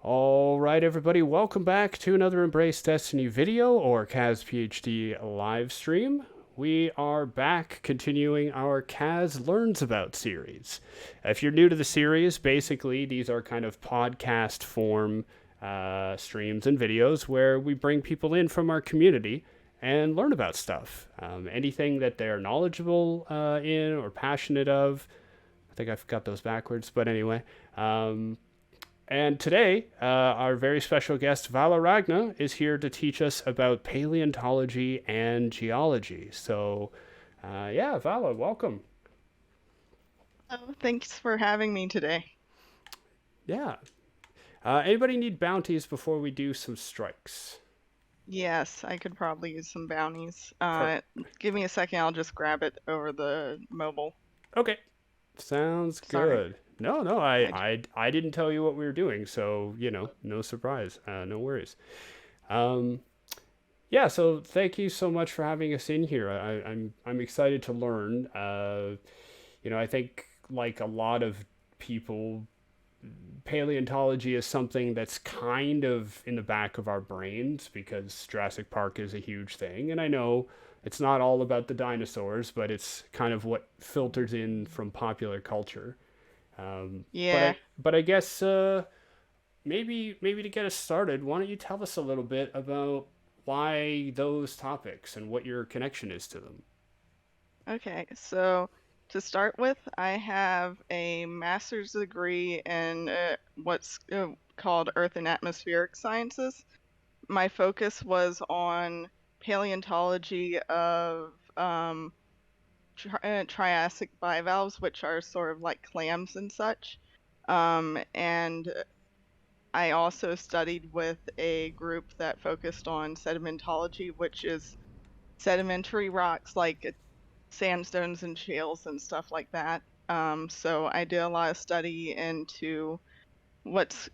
All right, everybody, welcome back to another Embrace Destiny video or KAZ PhD live stream. We are back continuing our KAZ Learns About series. If you're new to the series, basically these are kind of podcast form streams and videos where we bring people in from our community and learn about stuff. Anything that they're knowledgeable in or passionate of. I think I've got those backwards, but anyway. And today, our very special guest, Vala Ragna, is here to teach us about paleontology and geology. So, yeah, Vala, welcome. Oh, thanks for having me today. Yeah. Anybody need bounties before we do some strikes? Yes, I could probably use some bounties. Per- Give me a second, I'll just grab it over the mobile. okay. Sounds Sorry. good. No, no, I j- I didn't tell you what we were doing, so, no surprise. No worries. Um, Yeah, so thank you so much for having us in here. I'm excited to learn. I think like a lot of people, paleontology is something that's kind of in the back of our brains because Jurassic Park is a huge thing, and I know it's not all about the dinosaurs, but it's kind of what filters in from popular culture. Um, but yeah, I but I guess maybe to get us started, why don't you tell us a little bit about why those topics and what your connection is to them? okay. So to start with, I have a master's degree in what's called Earth and Atmospheric Sciences. My focus was on paleontology of Triassic bivalves, which are sort of like clams and such. And I also studied with a group that focused on sedimentology, which is sedimentary rocks like sandstones and shales and stuff like that. So I did a lot of study into what's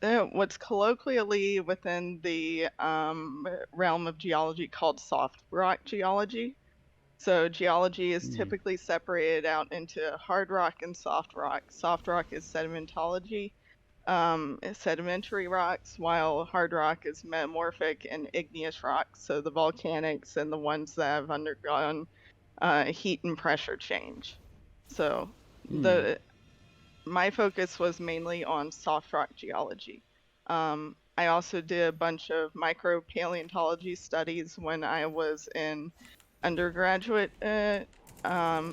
colloquially within the realm of geology called soft rock geology. So geology is Hmm. typically separated out into hard rock and soft rock. Soft rock is sedimentology, sedimentary rocks, while hard rock is metamorphic and igneous rocks, so the volcanics and the ones that have undergone heat and pressure change. So Hmm. the my focus was mainly on soft rock geology. I also did a bunch of micropaleontology studies when I was in undergraduate.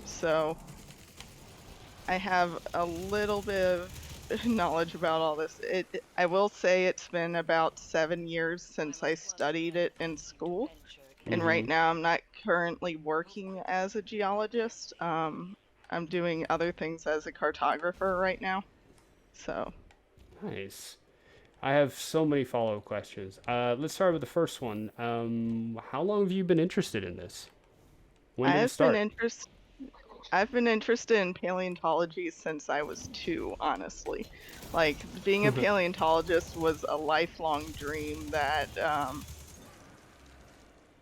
So I have a little bit of knowledge about all this. I will say it's been about 7 years since I studied it in school, and right Mm-hmm. now I'm not currently working as a geologist. I'm doing other things as a cartographer right now. So Nice. I have so many follow-up questions. Let's start with the first one. How long have you been interested in this? When did it I've been start? interest I've been interested in paleontology since I was two, honestly. Like being a paleontologist was a lifelong dream that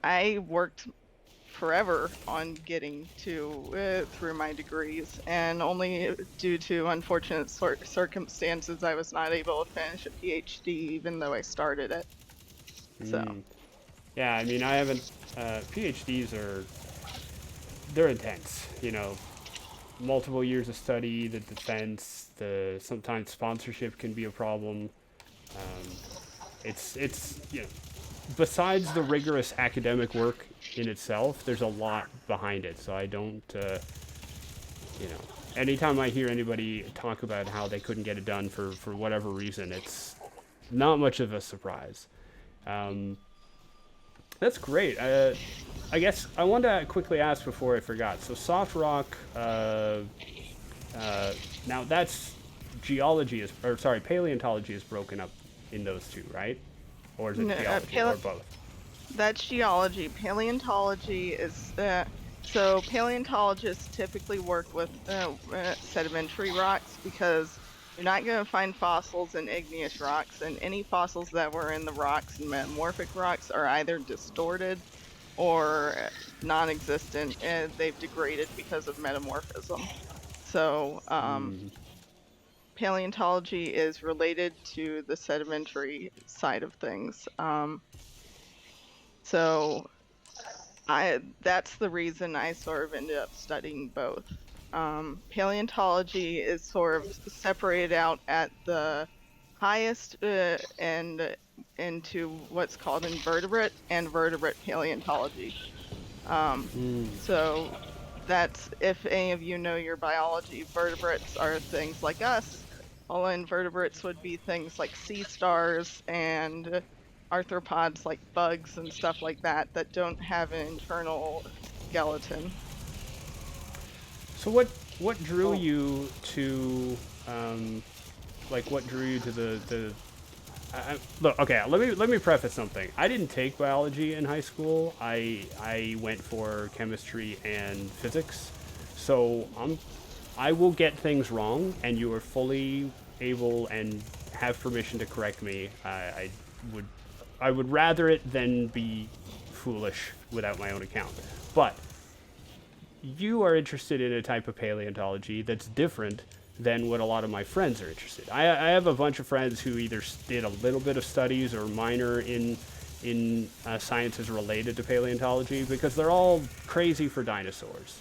I worked forever on getting to through my degrees, and only due to unfortunate circumstances I was not able to finish a PhD, even though I started it. So Mm. Yeah, I mean, I haven't. PhDs are they're intense. Multiple years of study, the defense, the sometimes sponsorship can be a problem. Um, it's besides the rigorous academic work in itself, there's a lot behind it. So I don't, you know, anytime I hear anybody talk about how they couldn't get it done for whatever reason, it's not much of a surprise. Um, that's great. I guess I wanted to quickly ask before I forgot. So soft rock, uh, now that's geology is, or sorry, paleontology is broken up in those two, right? Or is it no, geology or both? that's geology. Paleontology is so paleontologists typically work with sedimentary rocks because you're not going to find fossils in igneous rocks, and any fossils that were in the rocks and metamorphic rocks are either distorted or non-existent, and they've degraded because of metamorphism. So Mm. paleontology is related to the sedimentary side of things. So that's the reason I sort of ended up studying both. Paleontology is sort of separated out at the highest and into what's called invertebrate and vertebrate paleontology. So that's, if any of you know your biology, vertebrates are things like us, while invertebrates would be things like sea stars and arthropods like bugs and stuff like that that don't have an internal skeleton. So what drew you to what drew you to the look, okay, let me preface something. I didn't take biology in high school. I went for chemistry and physics. So I will get things wrong, and you are fully able and have permission to correct me. Would I would rather it than be foolish without my own account. But you are interested in a type of paleontology that's different than what a lot of my friends are interested. I have a bunch of friends who either did a little bit of studies or minor in sciences related to paleontology because they're all crazy for dinosaurs.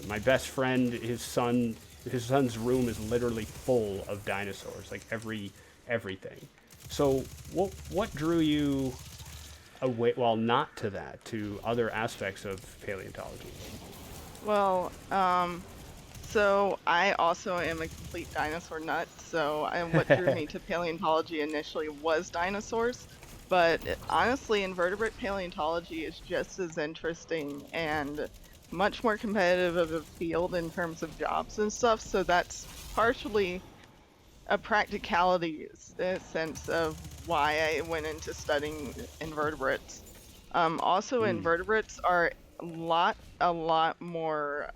My best friend, his son's room is literally full of dinosaurs, like everything. So what drew you away, well, not to that, to other aspects of paleontology? Well, so I also am a complete dinosaur nut. So what drew me to paleontology initially was dinosaurs. But honestly, invertebrate paleontology is just as interesting and much more competitive of a field in terms of jobs and stuff. So that's partially a practicality sense of why I went into studying invertebrates. Also, invertebrates are a lot more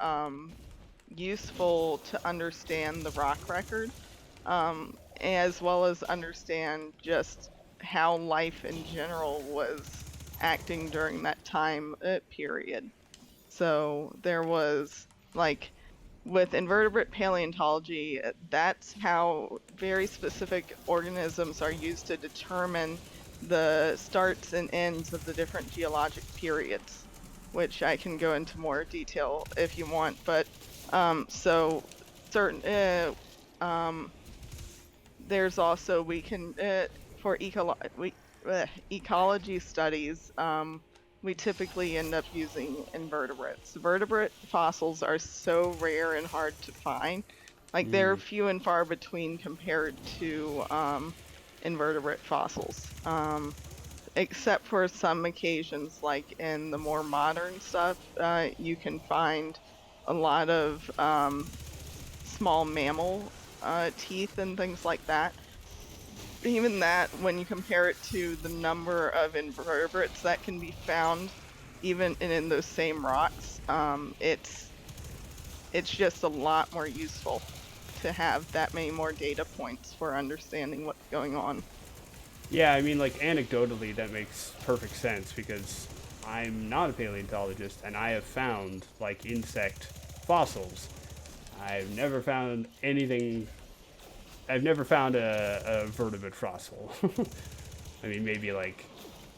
useful to understand the rock record, as well as understand just how life in general was acting during that time period. So there was like with invertebrate paleontology, that's how very specific organisms are used to determine the starts and ends of the different geologic periods, which I can go into more detail if you want. But so certain there's also we can for ecology studies. We typically end up using invertebrates. Vertebrate fossils are so rare and hard to find. Like they're few and far between compared to invertebrate fossils. Except for some occasions, like in the more modern stuff, you can find a lot of small mammal teeth and things like that. Even that, when you compare it to the number of invertebrates that can be found, even in those same rocks, it's just a lot more useful to have that many more data points for understanding what's going on. Yeah, I mean, like, anecdotally, that makes perfect sense because I'm not a paleontologist and I have found, like, insect fossils. I've never found anything. I've never found a vertebrate fossil. I mean, maybe, like,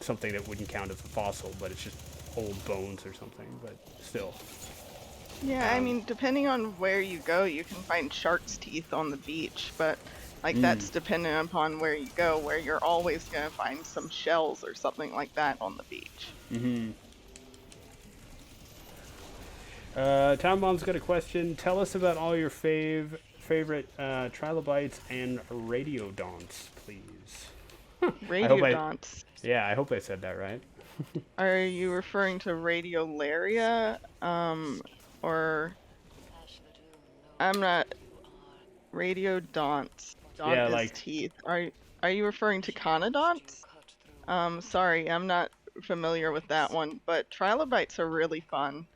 something that wouldn't count as a fossil, but it's just old bones or something, but still. Yeah, I mean, depending on where you go, you can find shark's teeth on the beach, but like that's dependent upon where you go, where you're always going to find some shells or something like that on the beach. Town Bomb's got a question. Tell us about all your favorite trilobites and radiodonts, please. Radiodonts. I hope I said that right. Are you referring to radiolaria? Or I'm not. Radiodonts. Yeah, Dont is like, teeth. Are you referring to conodonts? Sorry, I'm not familiar with that one, but trilobites are really fun.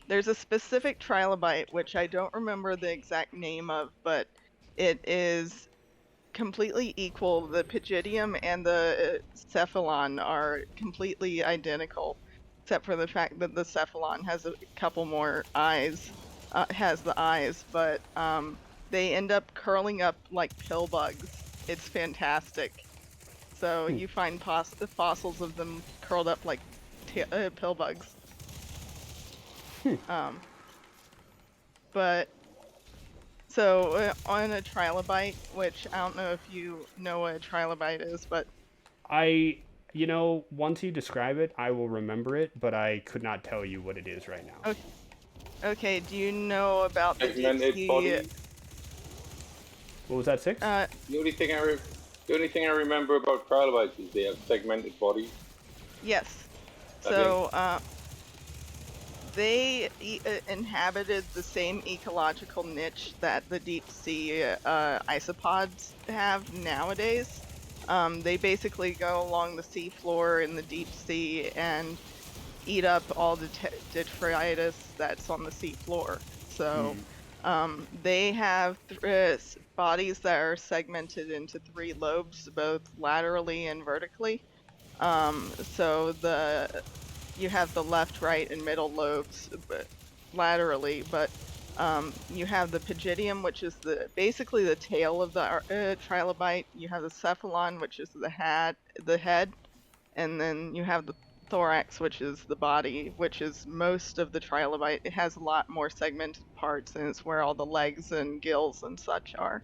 There's a specific trilobite which I don't remember the exact name of, but it is completely equal. The pygidium and the cephalon are completely identical, except for the fact that the cephalon has a couple more eyes, has the eyes, but they end up curling up like pill bugs. It's fantastic. So Hmm. you find fossils of them curled up like pill bugs. Um, but so on a trilobite, which I don't know if you know what a trilobite is, but I, once you describe it, I will remember it, but I could not tell you what it is right now. okay, okay, do you know about the deep Segmented sea? body. What was that, six? Uh, The only thing the only thing I remember about trilobites is they have segmented bodies. yes. I think. So they inhabited the same ecological niche that the deep sea isopods have nowadays. They basically go along the seafloor in the deep sea and eat up all the detritus that's on the seafloor. So they have bodies that are segmented into three lobes, both laterally and vertically. So you have the left, right, and middle lobes laterally, but you have the pygidium, which is basically the tail of the trilobite. You have the cephalon, which is the head, and then you have the thorax, which is the body, which is most of the trilobite. It has a lot more segmented parts, and it's where all the legs and gills and such are.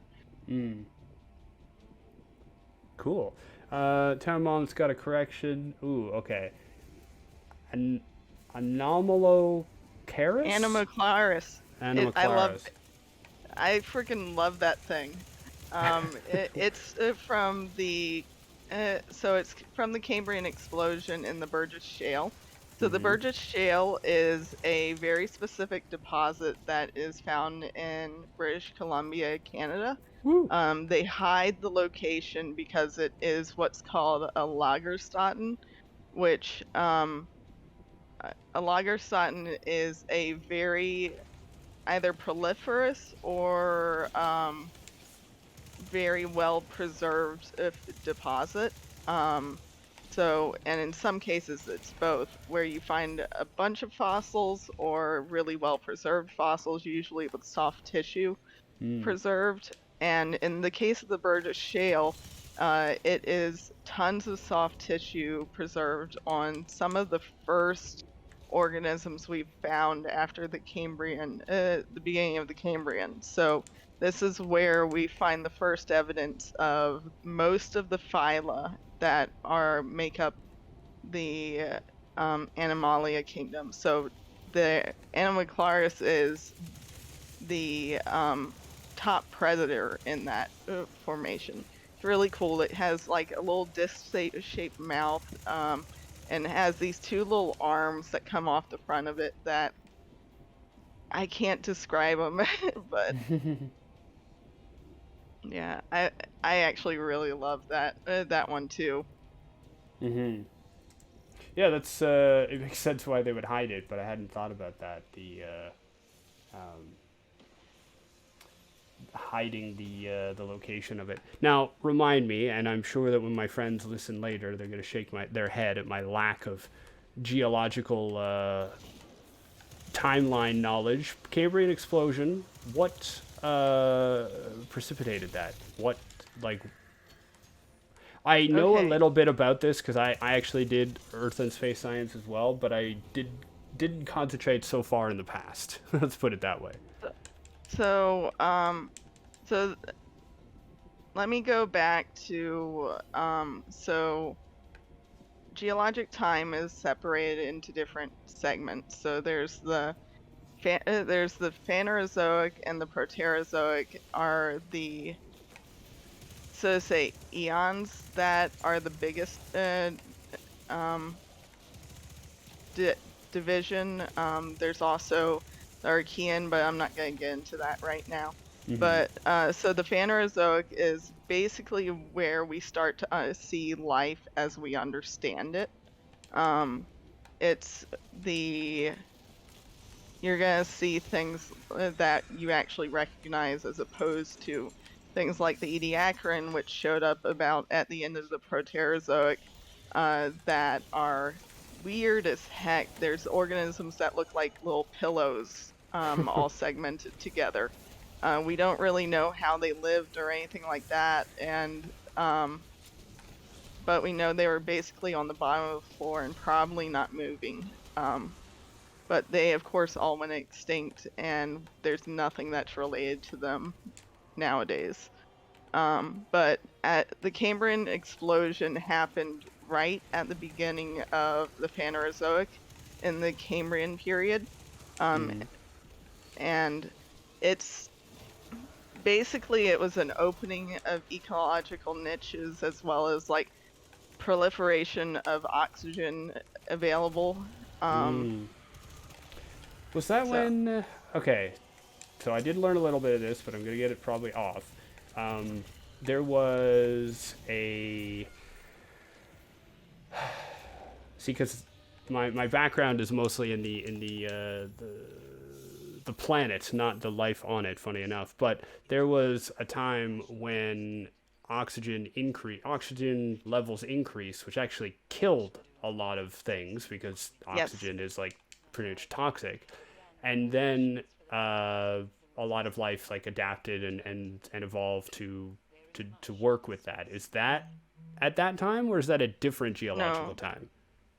Cool. Townmon's got a correction. Ooh, okay. An Anomalocaris? Anomoclaris. I love. Anomaclaris. I freaking love that thing. It's from the so it's from the Cambrian explosion in the Burgess Shale. So the Burgess Shale is a very specific deposit that is found in British Columbia, Canada. Woo. They hide the location because it is what's called a Lagerstätten, which a Lagerstätten is a very either proliferous or very well preserved deposit. And in some cases it's both, where you find a bunch of fossils or really well preserved fossils, usually with soft tissue preserved. And in the case of the Burgess Shale, it is tons of soft tissue preserved on some of the first organisms we've found after the Cambrian, the beginning of the Cambrian. So this is where we find the first evidence of most of the phyla that make up the Animalia kingdom. So the Anomaclaris is the top predator in that formation. It's really cool. It has like a little disc-shaped mouth, and has these two little arms that come off the front of it that I can't describe them, but yeah, I actually really love that one too. Yeah, that's it makes sense why they would hide it, but I hadn't thought about that. The hiding the location of it. Now, remind me, and I'm sure that when my friends listen later, they're going to shake their head at my lack of geological timeline knowledge. Cambrian explosion. What precipitated that? What like? I know a Okay. little bit about this because I actually did Earth and space science as well, but I didn't concentrate so far in the past. Let's put it that way. So, so let me go back to, so geologic time is separated into different segments. So there's the Phanerozoic and the Proterozoic are the, so to say, eons that are the biggest um, division. There's also the Archean, but I'm not going to get into that right now. But so the Phanerozoic is basically where we start to see life as we understand it. It's you're gonna see things that you actually recognize, as opposed to things like the Ediacaran, which showed up about at the end of the Proterozoic, that are weird as heck. There's organisms that look like little pillows, all segmented together. We don't really know how they lived or anything like that, and but we know they were basically on the bottom of the floor and probably not moving. But they, of course, all went extinct, and there's nothing that's related to them nowadays. But the Cambrian explosion happened right at the beginning of the Phanerozoic in the Cambrian period. And it's basically, it was an opening of ecological niches as well as like proliferation of oxygen available. Was that So when? Okay, so I did learn a little bit of this, but I'm gonna get it probably off. There was a see, because my background is mostly in the planet, not the life on it. Funny enough, but there was a time when oxygen levels increased, which actually killed a lot of things because yes, oxygen is like pretty much toxic, and then a lot of life like adapted and evolved to work with that. Is that at that time, or is that a different geological no, time?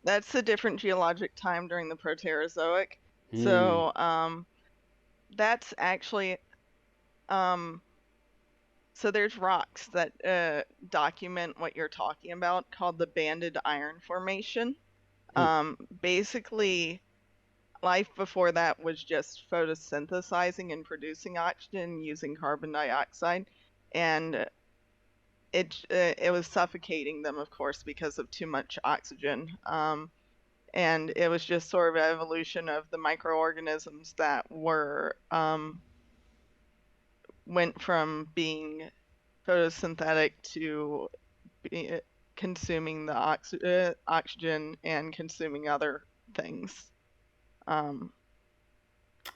that's a different geologic time during the Proterozoic. Hmm. So that's actually um, so there's rocks that document what you're talking about called the Banded Iron Formation. Basically, life before that was just photosynthesizing and producing oxygen using carbon dioxide, and it was suffocating them, of course, because of too much oxygen. And it was just sort of an evolution of the microorganisms that went from being photosynthetic to be, consuming the oxygen and consuming other things. Um,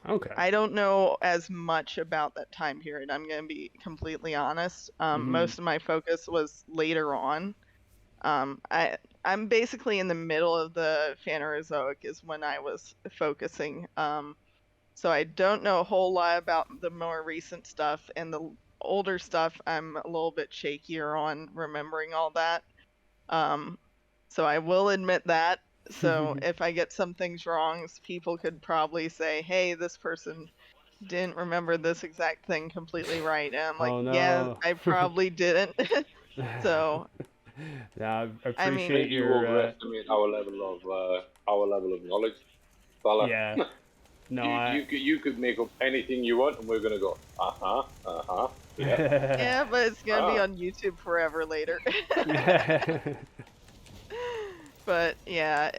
Okay. I don't know as much about that time period. I'm going to be completely honest. Hmm. Most of my focus was later on. I'm basically in the middle of the Phanerozoic is when I was focusing. So I don't know a whole lot about the more recent stuff, and the older stuff I'm a little bit shakier on remembering all that. Um, so I will admit that. So if I get some things wrong, people could probably say, "Hey, this person didn't remember this exact thing completely right." And I'm like, Oh "Yeah, no. I probably didn't." So, Yeah, I I mean, appreciate Maybe you your. overestimate our level of knowledge, fella. Yeah. No, You could make up anything you want, and we're gonna go, yeah, yeah, but it's gonna be ah. on YouTube forever later. But yeah,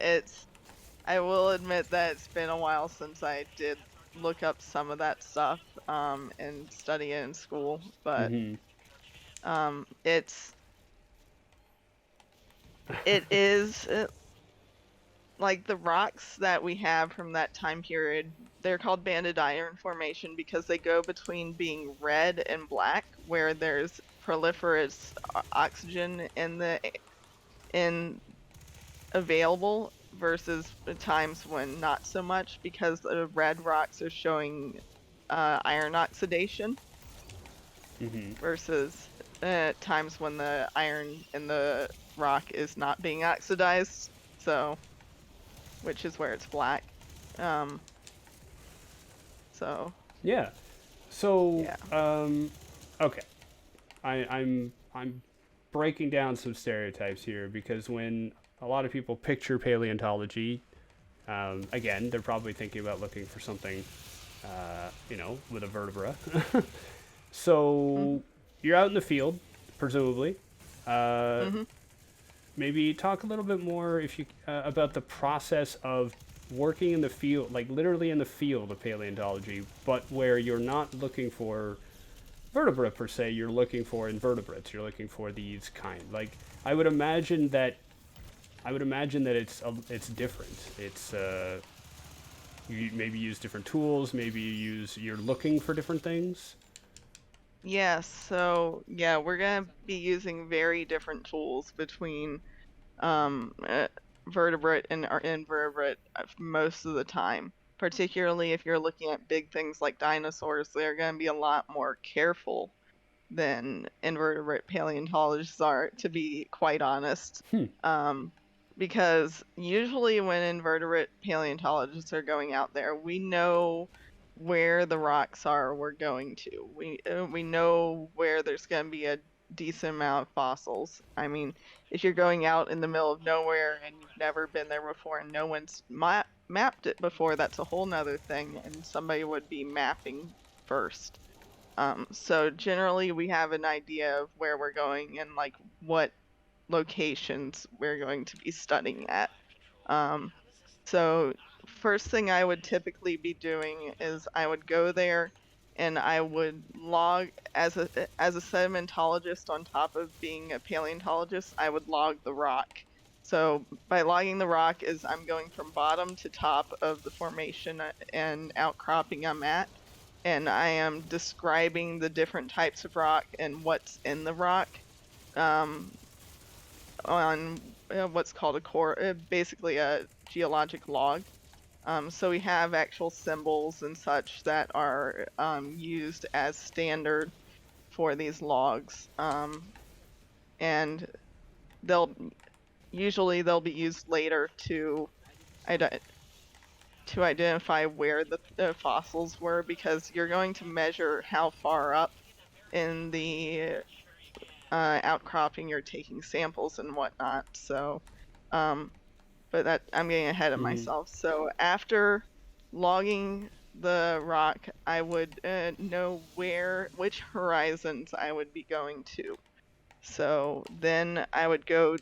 I will admit that it's been a while since I did look up some of that stuff and study it in school, but Hmm. um it's it is like the rocks that we have from that time period, they're called banded iron formation because they go between being red and black, where there's proliferous oxygen in available, versus the times when not so much, because the red rocks are showing iron oxidation Hmm. versus times when the iron in the rock is not being oxidized. So, which is where it's black. Um, so Yeah. So, yeah. okay, I'm breaking down some stereotypes here because when a lot of people picture paleontology, again, they're probably thinking about looking for something, with a vertebra. So Mhm. you're out in the field, presumably. Uh, Mhm. Maybe talk a little bit more if you about the process of working in the field, like literally in the field of paleontology, but where you're not looking for vertebrate per se, you're looking for invertebrates. You're looking for these kind. Like I would imagine that it's different. It's you maybe use different tools. Maybe you're looking for different things. Yes. So yeah, we're gonna be using very different tools between um, uh, vertebrate and invertebrate most of the time. particularly if you're looking at big things like dinosaurs, they're going to be a lot more careful than invertebrate paleontologists are, to be quite honest. Because usually when invertebrate paleontologists are going out there, we know where the rocks are we're going to. We know where there's going to be a decent amount of fossils. I mean, if you're going out in the middle of nowhere and you've never been there before and no one's mapped it before, that's a whole nother thing, and somebody would be mapping first. So generally we have an idea of where we're going and like what locations we're going to be studying at. So first thing I would typically be doing is I would go there and I would log as a sedimentologist on top of being a paleontologist, I would log the rock. So by logging the rock is I'm going from bottom to top of the formation and outcropping I'm at, and I am describing the different types of rock and what's in the rock on what's called a core, basically a geologic log. So we have actual symbols and such that are used as standard for these logs, and they'll be used later to identify where the fossils were, because you're going to measure how far up in the outcropping you're taking samples and whatnot. So, but that I'm getting ahead of myself. So after logging the rock, I would know which horizons I would be going to. So then I would go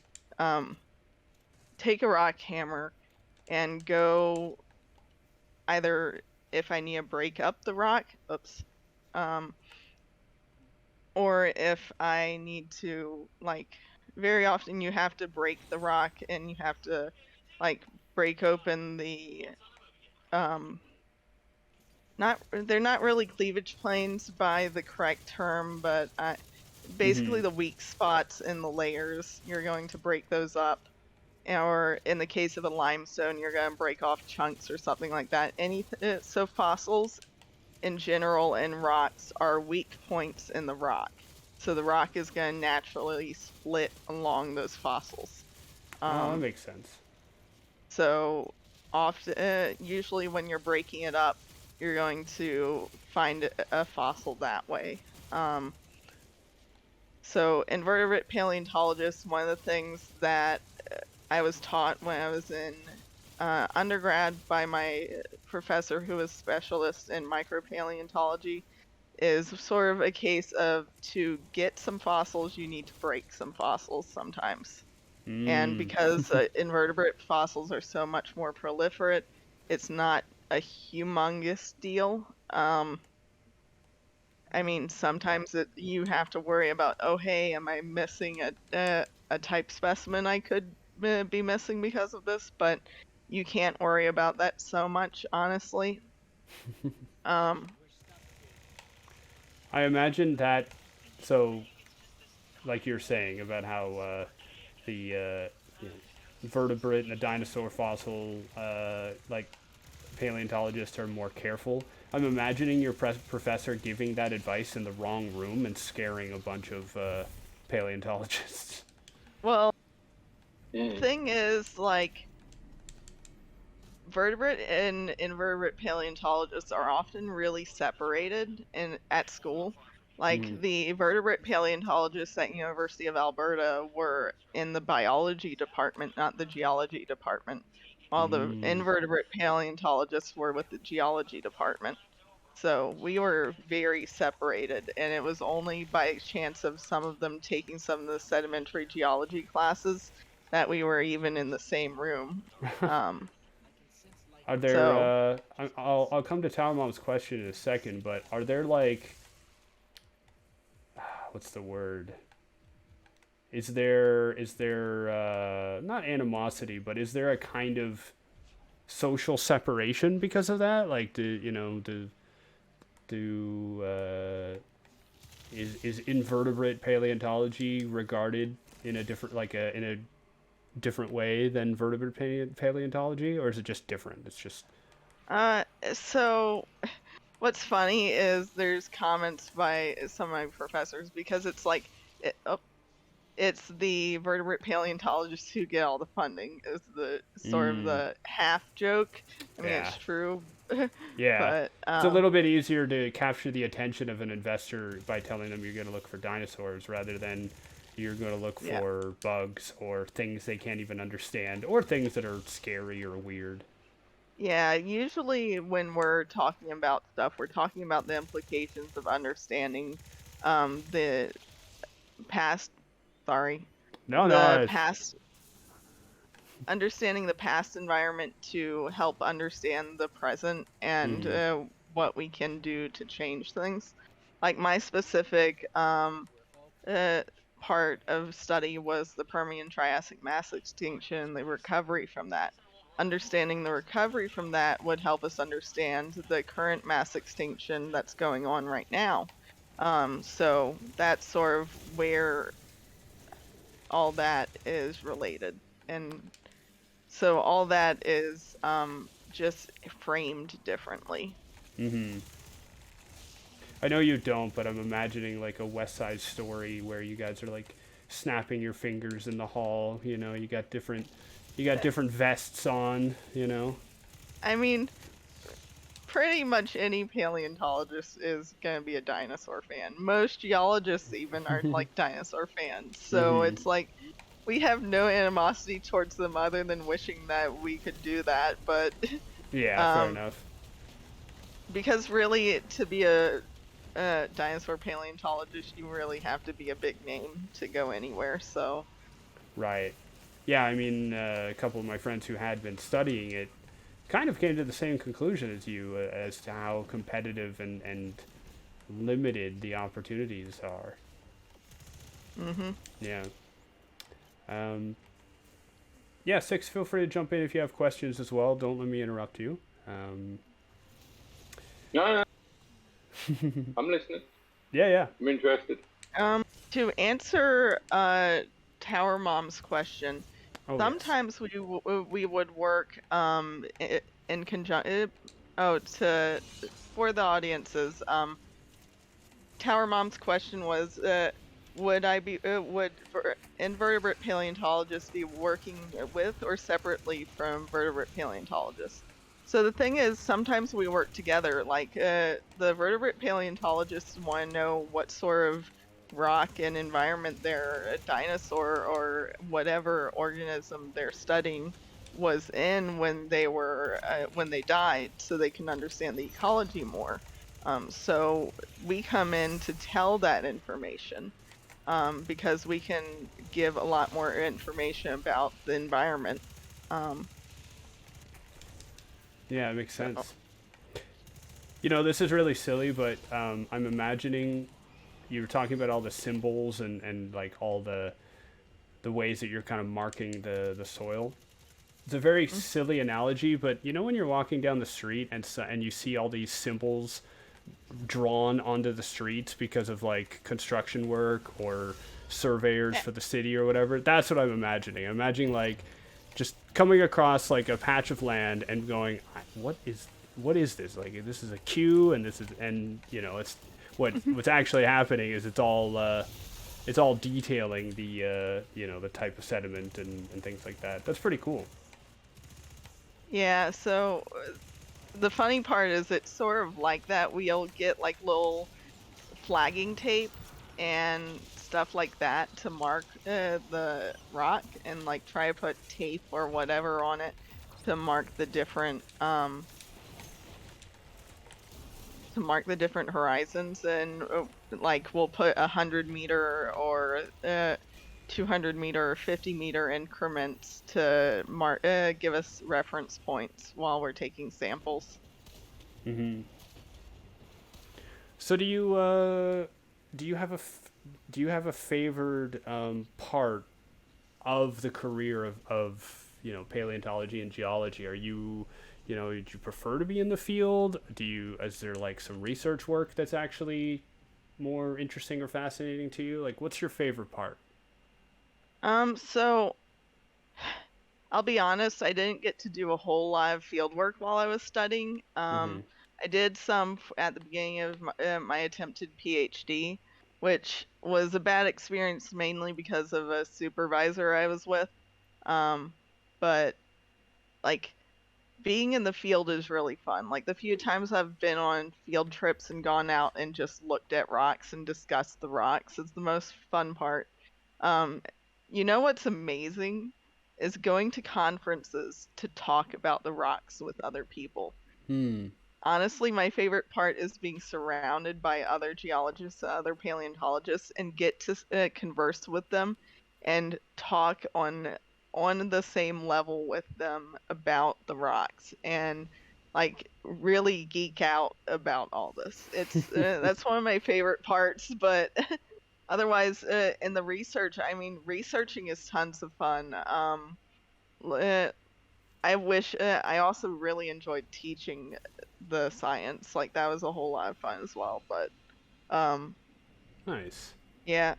take a rock hammer and go either if I need to break up the rock, or if I need to, like, very often you have to break the rock and you have to like break open the they're not really cleavage planes by the correct term, but basically the weak spots in the layers, you're going to break those up. Or in the case of a limestone, you're going to break off chunks or something like that. So fossils in general and rocks are weak points in the rock. So the rock is going to naturally split along those fossils. That makes sense. So often, usually when you're breaking it up, you're going to find a fossil that way. So invertebrate paleontologists, one of the things that I was taught when I was in undergrad by my professor who was specialist in micropaleontology is sort of a case of, to get some fossils, you need to break some fossils sometimes. And because invertebrate fossils are so much more proliferate, it's not a humongous deal. I mean, sometimes you have to worry about, oh, hey, am I missing a type specimen I could be missing because of this? But you can't worry about that so much, honestly. I imagine that, so, like you're saying about how the vertebrate and the dinosaur fossil, like, paleontologists are more careful. I'm imagining your professor giving that advice in the wrong room and scaring a bunch of paleontologists. Well, the thing is, like, vertebrate and invertebrate paleontologists are often really separated at school. Like, the vertebrate paleontologists at University of Alberta were in the biology department, not the geology department, while the invertebrate paleontologists were with the geology department. So we were very separated, and it was only by chance of some of them taking some of the sedimentary geology classes that we were even in the same room. Are there, I'll come to Talmom's question in a second, but are there, like, what's the word? Is there not animosity, but is there a kind of social separation because of that? Like, is invertebrate paleontology regarded in a different, like, in a different way than vertebrate paleontology, or is it just different? It's just So what's funny is there's comments by some of my professors because it's like it's the vertebrate paleontologists who get all the funding is the sort of Mm, the half joke. I mean, yeah. it's true, Yeah. but It's a little bit easier to capture the attention of an investor by telling them you're going to look for dinosaurs rather than you're going to look yeah. for bugs or things they can't even understand or things that are scary or weird. Yeah, usually when we're talking about stuff, we're talking about the implications of understanding the past, sorry, No, the no, it's. past, understanding the past environment to help understand the present and Mm, what we can do to change things. Like my specific uh, part of study was the Permian Triassic mass extinction, the recovery from that. Understanding the recovery from that would help us understand the current mass extinction that's going on right now. So that's sort of where all that is related. And so all that is just framed differently. mm-hmm. I know you don't, but I'm imagining like a West Side Story where you guys are like snapping your fingers in the hall. You know, you got different vests on. You know. I mean, pretty much any paleontologist is going to be a dinosaur fan. Most geologists even are like dinosaur fans. So Mm-hmm. it's like we have no animosity towards them other than wishing that we could do that. But Yeah, fair um, enough. because really, to be a dinosaur paleontologist, you really have to be a big name to go anywhere. So, Right. Yeah, I mean, a couple of my friends who had been studying it kind of came to the same conclusion as you as to how competitive and limited the opportunities are. hmm Yeah. Um, yeah, Six, feel free to jump in if you have questions as well. Don't let me interrupt you. Um, No, no, I'm listening. yeah, yeah. I'm interested. to answer Tower Mom's question, Oh, yes. sometimes we would work in conjunction. Oh, to for the audiences, Tower Mom's question was, would I be invertebrate paleontologists be working with or separately from vertebrate paleontologists? So the thing is, sometimes we work together. Like the vertebrate paleontologists want to know what sort of rock and environment their dinosaur or whatever organism they're studying was in when they died, so they can understand the ecology more. So we come in to tell that information because we can give a lot more information about the environment. Um, Yeah, it makes so sense. You know, this is really silly, but I'm imagining you were talking about all the symbols and like all the ways that you're kind of marking the soil. It's a very mm, silly analogy, but you know when you're walking down the street and you see all these symbols drawn onto the streets because of like construction work or surveyors eh, for the city or whatever. That's what I'm imagining. I'm imagining like just coming across like a patch of land and going, what is this? Like this is a queue and this is and you know it's what's actually happening is it's all detailing the you know the type of sediment and things like that. That's pretty cool. yeah, so the funny part is it's sort of like that. We'll get like little flagging tape and stuff like that to mark the rock and like try to put tape or whatever on it to mark the different horizons and like we'll put 100 meter or 200 meter or 50 meter increments to mark give us reference points while we're taking samples. Hmm. So do you have do you have a favored part of the career of you know paleontology and geology? Are you you know do you prefer to be in the field? Do you is there like some research work that's actually more interesting or fascinating to you? Like what's your favorite part? So I'll be honest, I didn't get to do a whole lot of field work while I was studying. Mm-hmm. I did some at the beginning of my attempted PhD, which was a bad experience mainly because of a supervisor I was with. Um, but like being in the field is really fun. Like the few times I've been on field trips and gone out and just looked at rocks and discussed the rocks is the most fun part. Um, you know what's amazing is going to conferences to talk about the rocks with other people. Hmm. Honestly, my favorite part is being surrounded by other geologists, other paleontologists, and get to converse with them and talk on the same level with them about the rocks and like really geek out about all this. It's that's one of my favorite parts, but otherwise, in the research, I mean, researching is tons of fun. I wish I also really enjoyed teaching the science. Like that was a whole lot of fun as well. But um, Nice. yeah,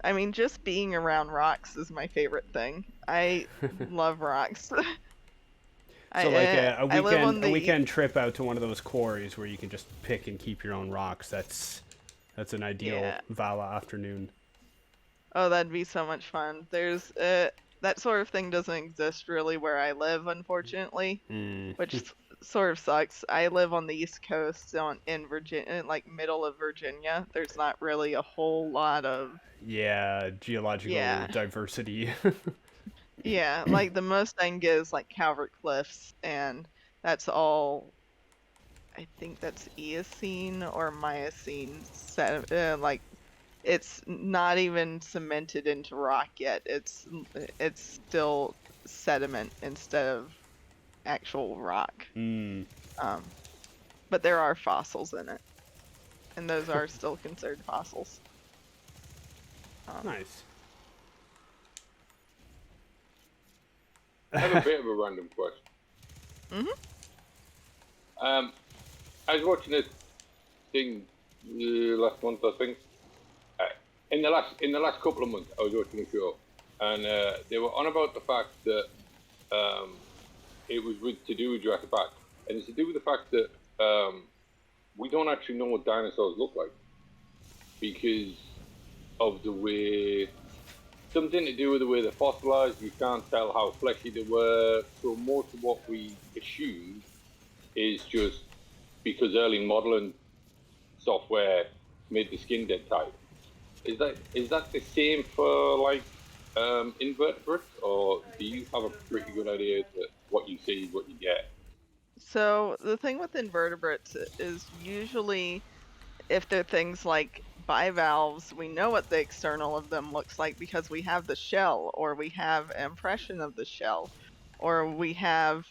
I mean, just being around rocks is my favorite thing. I love rocks. So like I live on a the weekend trip out to one of those quarries where you can just pick and keep your own rocks. That's an ideal yeah. Vala afternoon. Oh, that'd be so much fun. There's that sort of thing doesn't exist really where I live, unfortunately, Mm. which sort of sucks. I live on the East Coast in Virginia, like middle of Virginia. There's not really a whole lot of Yeah, geological yeah. diversity. Yeah, like the most I can get is like Calvert Cliffs, and that's all. I think that's Eocene or Miocene set. Like it's not even cemented into rock yet. It's still sediment instead of actual rock. Mm. Um, but there are fossils in it, and those are still considered fossils. Um, Nice. I have a bit of a random question. mhm. I was watching this thing last month, I think. Uh, in the last couple of months, I was watching a show, and they were on about the fact that it was to do with Jurassic Park, and it's to do with the fact that we don't actually know what dinosaurs look like because of the way. Something to do with the way they're fossilized. You can't tell how fleshy they were. So most of what we assume is just because early modeling software made the skin dead tight. Is that the same for like invertebrates, or do you have a pretty good idea that what you see is what you get? So the thing with invertebrates is usually if they're things like bivalves, we know what the external of them looks like because we have the shell, or we have an impression of the shell, or we have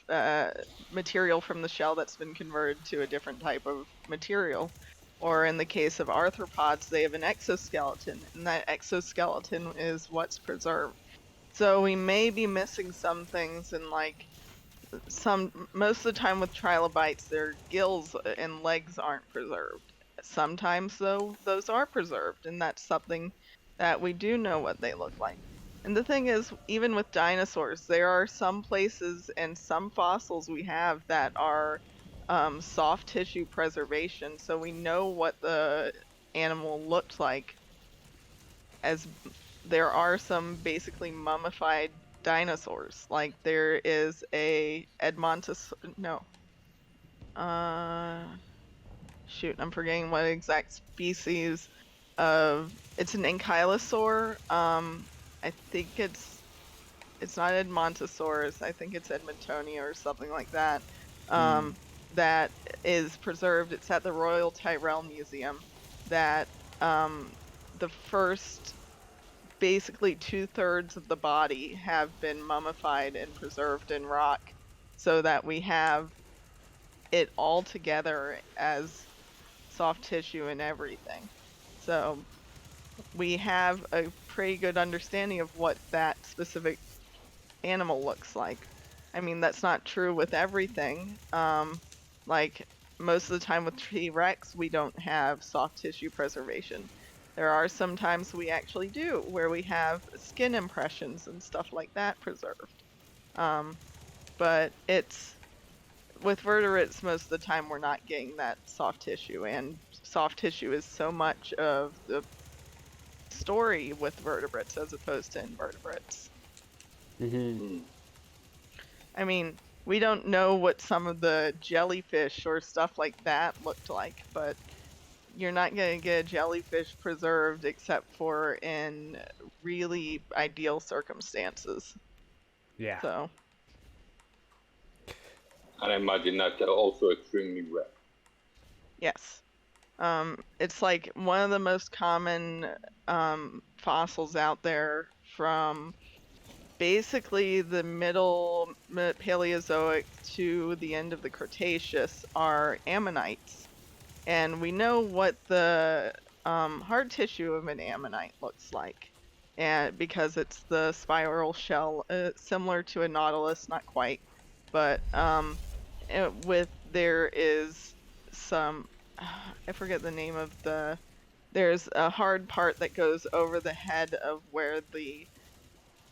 material from the shell that's been converted to a different type of material. Or in the case of arthropods, they have an exoskeleton, and that exoskeleton is what's preserved. So we may be missing some things in like most of the time with trilobites, their gills and legs aren't preserved. Sometimes, though, those are preserved, and that's something that we do know what they look like. And the thing is, even with dinosaurs, there are some places and some fossils we have that are soft tissue preservation, so we know what the animal looked like. As there are some basically mummified dinosaurs. Like there is a Edmontus no. Uh shoot, I'm forgetting what exact species of it's an ankylosaur. I think it's not Edmontosaurus. I think it's Edmontonia or something like that. Mm. That is preserved. It's at the Royal Tyrrell Museum. That the first basically 2/3 of the body have been mummified and preserved in rock so that we have it all together as soft tissue and everything. So we have a pretty good understanding of what that specific animal looks like. I mean, that's not true with everything. Like most of the time with T-Rex, we don't have soft tissue preservation. There are some times we actually do, where we have skin impressions and stuff like that preserved. But it's with vertebrates, most of the time we're not getting that soft tissue, and soft tissue is so much of the story with vertebrates as opposed to invertebrates. I mean, we don't know what some of the jellyfish or stuff like that looked like, but you're not going to get a jellyfish preserved except for in really ideal circumstances. Yeah. So, And I imagine that they're also extremely rare. yes. It's like one of the most common fossils out there from basically the middle Paleozoic to the end of the Cretaceous are ammonites. And we know what the hard tissue of an ammonite looks like. And because it's the spiral shell, similar to a nautilus, not quite, but there is some, I forget the name of there's a hard part that goes over the head of where the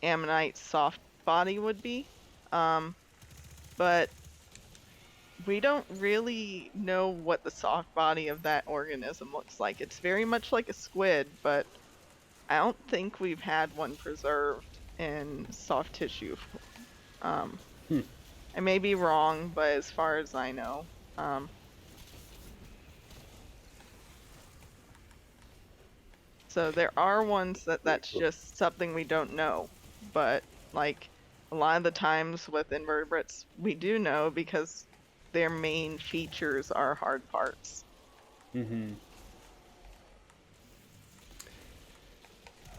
ammonite soft body would be. But we don't really know what the soft body of that organism looks like. It's very much like a squid, but I don't think we've had one preserved in soft tissue. I may be wrong, but as far as I know, so there are ones that's just something we don't know, but like a lot of the times with invertebrates, we do know because their main features are hard parts.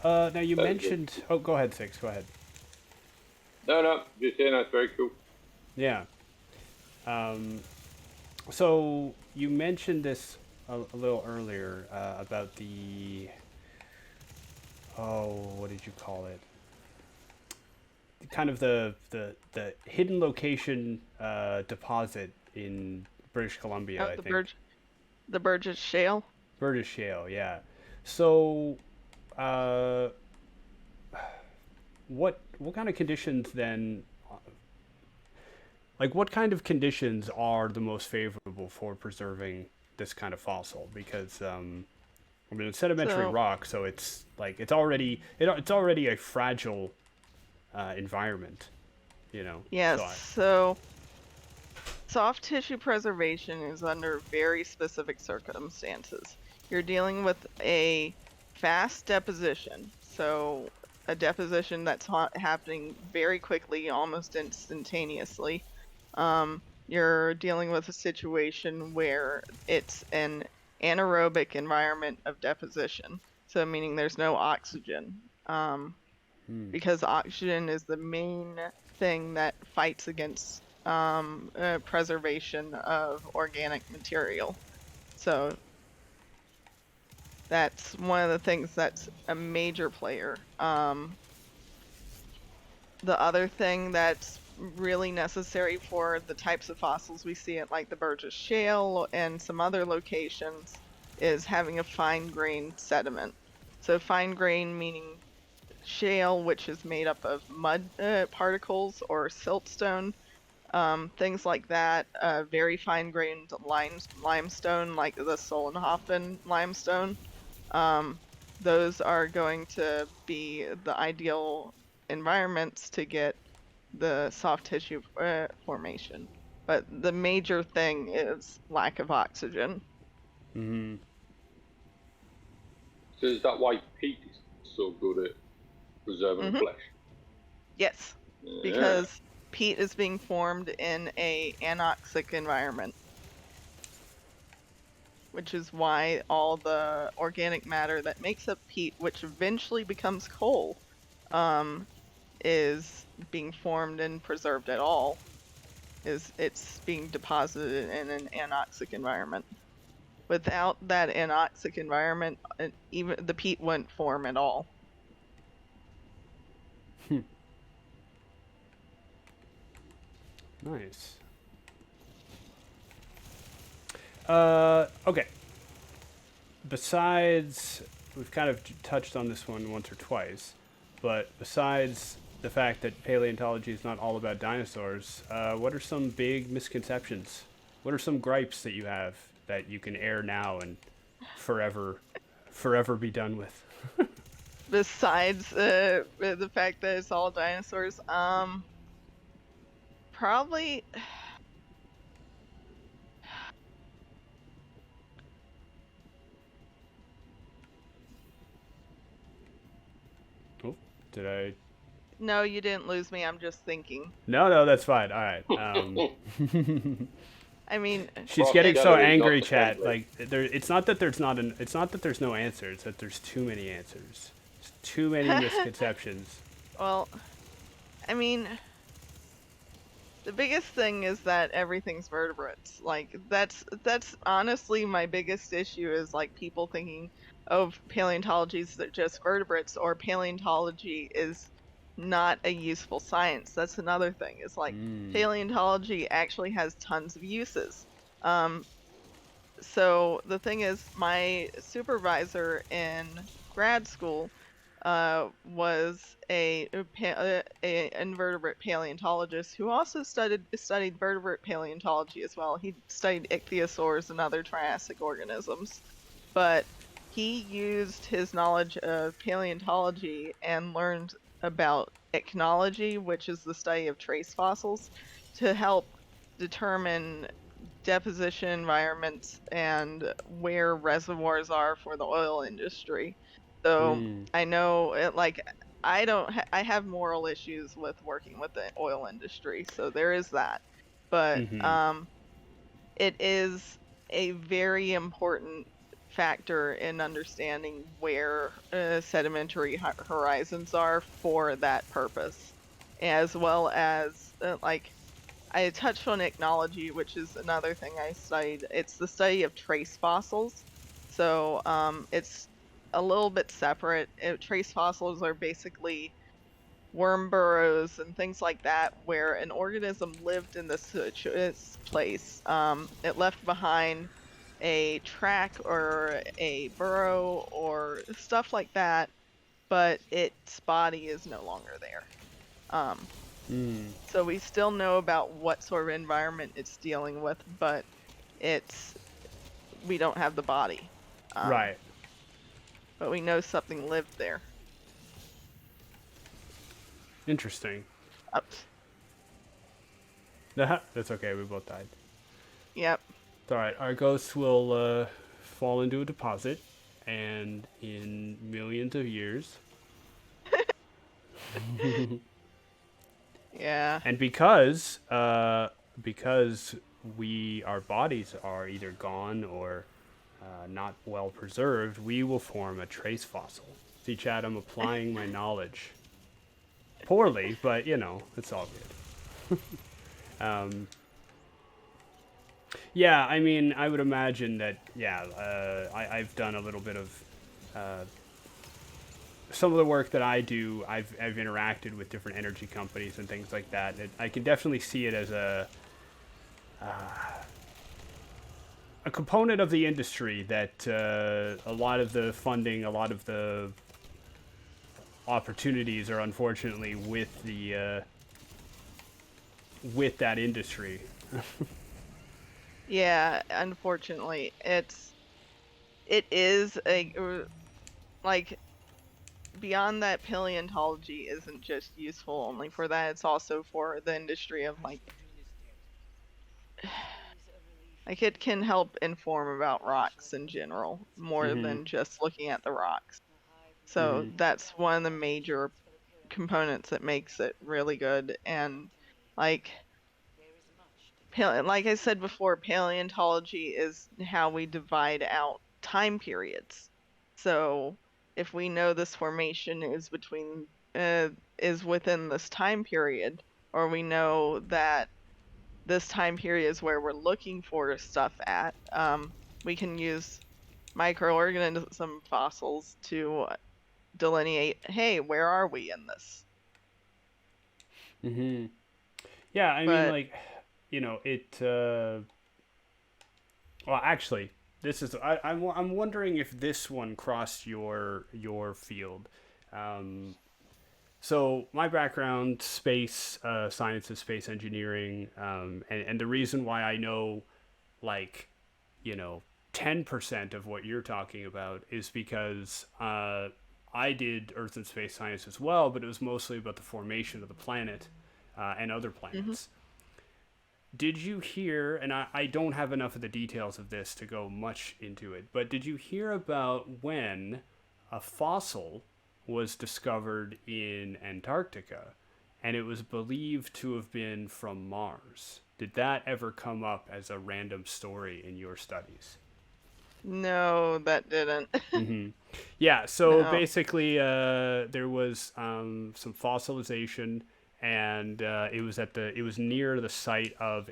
Now you mentioned. Oh, go ahead, Six. Go ahead. No, just saying that's very cool. Yeah. So you mentioned this a little earlier about the. Oh, what did you call it? Kind of the hidden location deposit in British Columbia, I think. The Burgess Shale. Burgess Shale, yeah. So, what kind of conditions then? Like, what kind of conditions are the most favorable for preserving this kind of fossil? Because I mean, it's sedimentary rock, so it's like it's already a fragile environment, you know. Yes. So soft tissue preservation is under very specific circumstances. You're dealing with a fast deposition, so a deposition that's happening very quickly, almost instantaneously. You're dealing with a situation where it's an anaerobic environment of deposition, so meaning there's no oxygen, because oxygen is the main thing that fights against preservation of organic material. So that's one of the things that's a major player. The other thing that's really necessary for the types of fossils we see at like the Burgess Shale and some other locations is having a fine-grained sediment. So fine-grained meaning shale, which is made up of mud particles or siltstone, things like that. Very fine-grained limestone, like the Solnhofen limestone. Those are going to be the ideal environments to get the soft tissue formation. But the major thing is lack of oxygen. Mm-hmm. So is that why peat is so good at preserving flesh? Yes, because peat is being formed in a anoxic environment, which is why all the organic matter that makes up peat, which eventually becomes coal, is being formed and preserved at all. It's being deposited in an anoxic environment. Without that anoxic environment, even the peat wouldn't form at all. Nice. Okay. Besides, we've kind of touched on this one once or twice, but besides the fact that paleontology is not all about dinosaurs, what are some big misconceptions? What are some gripes that you have that you can air now and forever be done with? Besides the fact that it's all dinosaurs, probably. Oh, did I? No, you didn't lose me. I'm just thinking. No, that's fine. All right. I mean, She's getting so Propaganda is not angry, the chat. template. Like, it's not that there's not an. It's not that there's no answers. It's that there's too many answers. There's too many misconceptions. well, I mean, the biggest thing is that everything's vertebrates. Like that's honestly my biggest issue is like people thinking of paleontology is just vertebrates or paleontology is not a useful science. That's another thing. Is like Mm. paleontology actually has tons of uses. Um, so the thing is, my supervisor in grad school was a invertebrate paleontologist who also studied vertebrate paleontology as well. He studied ichthyosaurs and other Triassic organisms, but he used his knowledge of paleontology and learned about ichnology, which is the study of trace fossils, to help determine deposition environments and where reservoirs are for the oil industry. So Mm. I know it like I don't I have moral issues with working with the oil industry, so there is that. But Mm-hmm. it is a very important factor in understanding where sedimentary horizons are for that purpose, as well as like I touched on ichnology, which is another thing I studied. It's the study of trace fossils. So it's a little bit separate. Trace fossils are basically worm burrows and things like that, where an organism lived in this place. It left behind a track or a burrow or stuff like that, but its body is no longer there. Um, Mm. so we still know about what sort of environment it's dealing with, but it's we don't have the body. Um, Right. but we know something lived there. Interesting. Ups. That's okay. We both died. Yep. It's all right. Our ghosts will fall into a deposit, and in millions of years, Yeah. and because our bodies are either gone or not well preserved, we will form a trace fossil. See, Chad, I'm applying my knowledge poorly, but it's all good. Yeah, I mean, I would imagine that. Yeah, I've done a little bit of some of the work that I do. I've interacted with different energy companies and things like that. I can definitely see it as a component of the industry that a lot of the funding, a lot of the opportunities are unfortunately with that industry. Yeah, unfortunately, it is a like beyond that paleontology isn't just useful only for that, it's also for the industry of like it can help inform about rocks in general more Mm-hmm. than just looking at the rocks. So Mm-hmm. that's one of the major components that makes it really good. And like like I said before, paleontology is how we divide out time periods. So if we know this formation uh, is within this time period, or we know that this time period is where we're looking for stuff at, we can use microorganism fossils to delineate, hey, where are we in this? Mm-hmm. Yeah, I mean, But like, it. Well, actually, this is. I'm wondering if this one crossed your field. Um, So my background, space sciences, space engineering, and the reason why I know, like, 10% of what you're talking about is because I did Earth and space science as well, but it was mostly about the formation of the planet and other Hmm. planets. Did you hear, and I don't have enough of the details of this to go much into it, but did you hear about when a fossil was discovered in Antarctica and it was believed to have been from Mars? Did that ever come up as a random story in your studies? No, that didn't. Mm-hmm. Yeah, so No. basically, there was some fossilization, and it was near the site of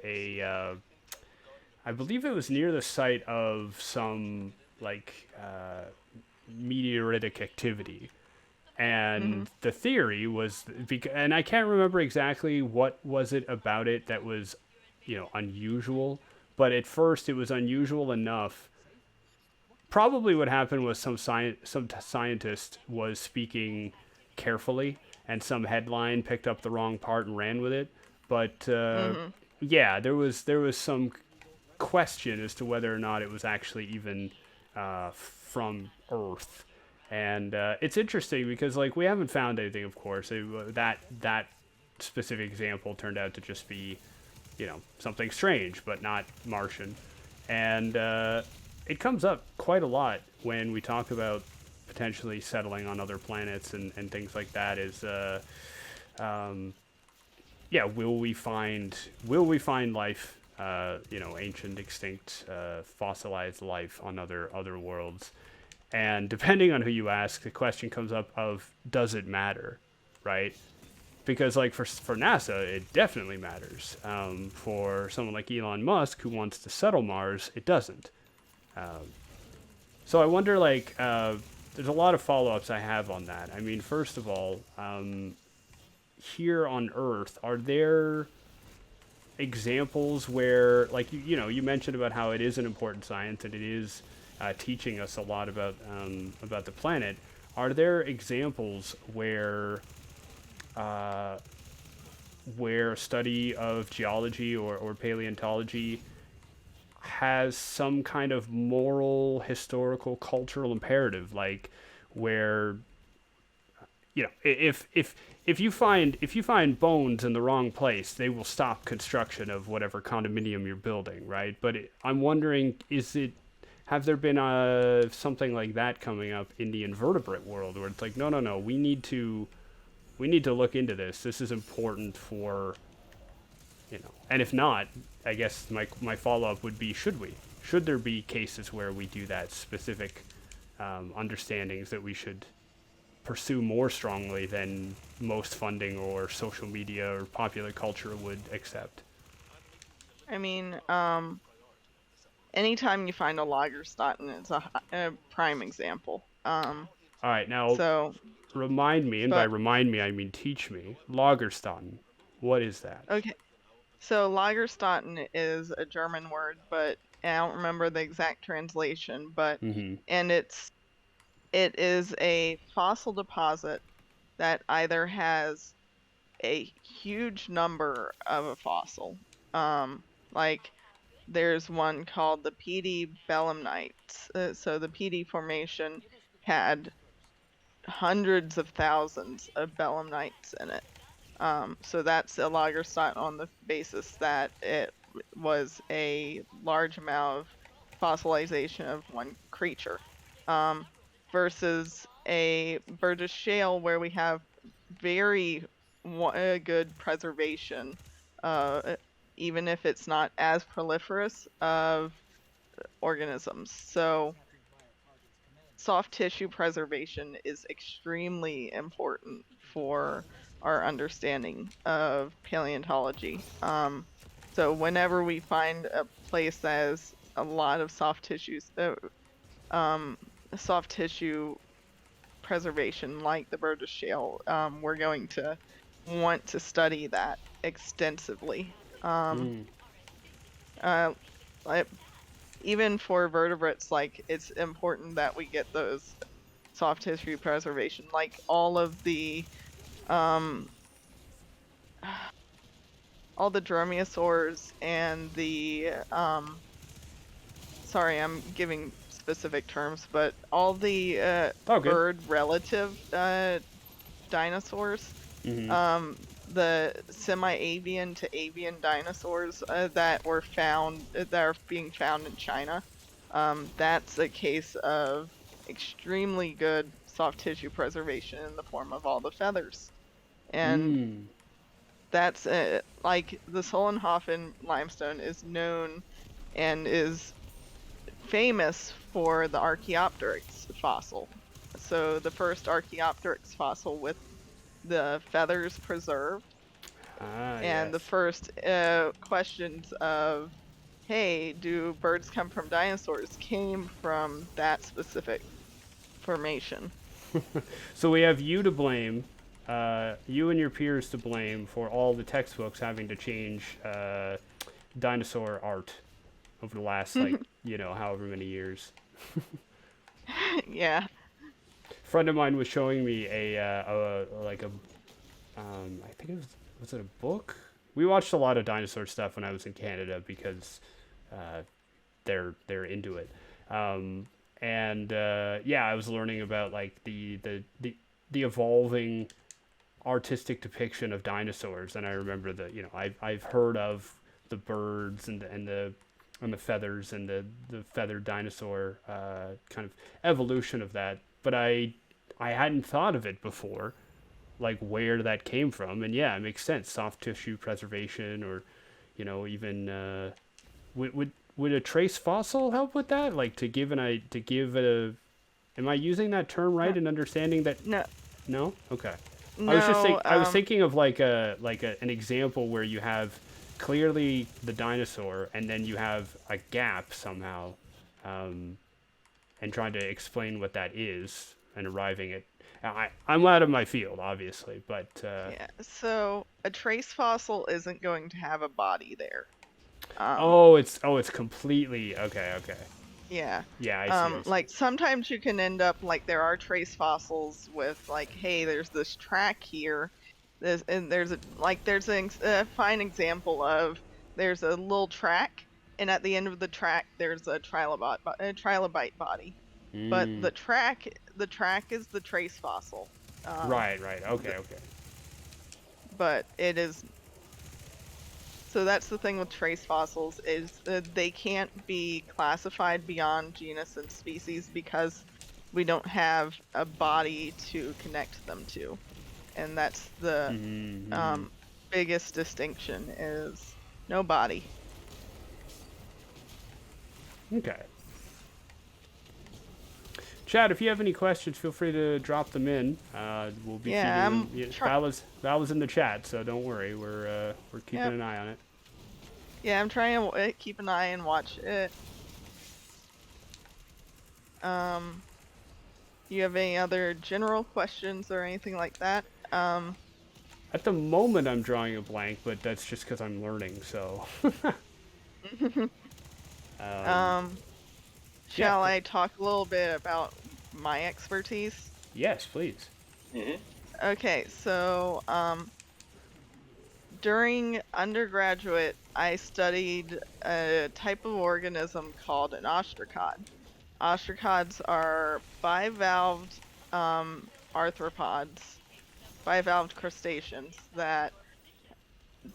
I believe it was near the site of some like meteoritic activity, Hmm. and the theory was, and I can't remember exactly what was it about it that was, unusual, but at first it was unusual enough. Probably what happened was some scientist was speaking carefully, and some headline picked up the wrong part and ran with it. But Hmm. yeah, there was some question as to whether or not it was actually even from Earth. And it's interesting because, like, we haven't found anything, of course. That specific example turned out to just be, something strange, but not Martian. And it comes up quite a lot when we talk about potentially settling on other planets and things like that. Is um, yeah, will we find life? Ancient, extinct, fossilized life on other worlds. And depending on who you ask, the question comes up of does it matter, right? Because like for NASA, it definitely matters. For someone like Elon Musk who wants to settle Mars, it doesn't. Um, so I wonder, like, there's a lot of follow-ups I have on that. I mean, first of all, here on Earth, are there examples where, like, you mentioned about how it is an important science and it is teaching us a lot about the planet. Are there examples uh, where a study of geology or paleontology has some kind of moral, historical, cultural imperative, like where if you find bones in the wrong place, they will stop construction of whatever condominium you're building, right? But I'm wondering, have there been something like that coming up in the invertebrate world where it's like, no, no, no, we need to look into this. This is important for. And if not, I guess my follow up would be: should we? Should there be cases where we do that, specific understandings that we should pursue more strongly than most funding or social media or popular culture would accept? I mean, anytime you find a Lagerstätten, it's a prime example. All right, now So, remind me, and by but remind me I mean teach me. Lagerstatten, what is that? okay. So Lagerstätten is a German word, but I don't remember the exact translation, but Mm-hmm. and it is a fossil deposit that either has a huge number of a fossil. Like there's one called the PD belemnites. So the PD formation had hundreds of thousands of belemnites in it. So that's a Lagerstatten on the basis that it was a large amount of fossilization of one creature, um, versus a Burgess shale where we have very good preservation, uh, even if it's not as proliferous of organisms. So soft tissue preservation is extremely important for our understanding of paleontology. So whenever we find a place that has a lot of um, soft tissue preservation, like the Burgess Shale, we're going to want to study that extensively. Um, Mm. uh, I- Even for vertebrates, like it's important that we get those soft tissue preservation, like all of the Um, all the dromaeosaurs and the sorry, I'm giving specific terms, but all the Oh, good. bird relative dinosaurs, Mm-hmm. the semi-avian to avian dinosaurs that were found that are being found in China. That's a case of extremely good soft tissue preservation in the form of all the feathers. And Mm. that's like the Solnhofen limestone is known and is famous for the Archaeopteryx fossil. So the first Archaeopteryx fossil with the feathers preserved, Ah, and the yes. first questions of, hey, do birds come from dinosaurs, came from that specific formation. So we have you to blame, you and your peers to blame for all the textbooks having to change dinosaur art over the last, like, however many years. Yeah. A friend of mine was showing me I think was it a book? We watched a lot of dinosaur stuff when I was in Canada because uh, they're into it. And yeah, I was learning about like the evolving artistic depiction of dinosaurs, and I remember that I've heard of the birds and the feathers and the feathered dinosaur kind of evolution of that, but I hadn't thought of it before, like where that came from. And yeah, it makes sense. Soft tissue preservation, or even would a trace fossil help with that? Like to give a. Am I using that term right No, in understanding that? no, No. Okay. no. I was thinking of an example where you have clearly the dinosaur and then you have a gap somehow, um, and trying to explain what that is and arriving at. I'm out of my field, obviously, but Yeah. So a trace fossil isn't going to have a body there. it's completely okay. Okay, Yeah. yeah, I see. I see. Like sometimes you can end up like there are trace fossils with like, hey, there's this track here. And there's a fine example of there's a little track, and at the end of the track there's a trilobite body. But Mm, the track is the trace fossil. Um, right, right. Okay, th- okay. but it is. So that's the thing with trace fossils is they can't be classified beyond genus and species because we don't have a body to connect them to, and that's the Mm-hmm. biggest distinction is no body. Okay. Chad, if you have any questions, feel free to drop them in. We'll be Yeah, keeping them. I'm Yeah, trying. Val was in the chat, so don't worry. We're keeping Yep. an eye on it. Yeah, I'm trying to keep an eye and watch it. Um, you have any other general questions or anything like that? At the moment, I'm drawing a blank, but that's just because I'm learning. So, um, um, yeah. shall I talk a little bit about my expertise? Yes, please. Mhm. Okay, so during undergraduate, I studied a type of organism called an ostracod. Ostracods are bivalved arthropods, bivalved crustaceans that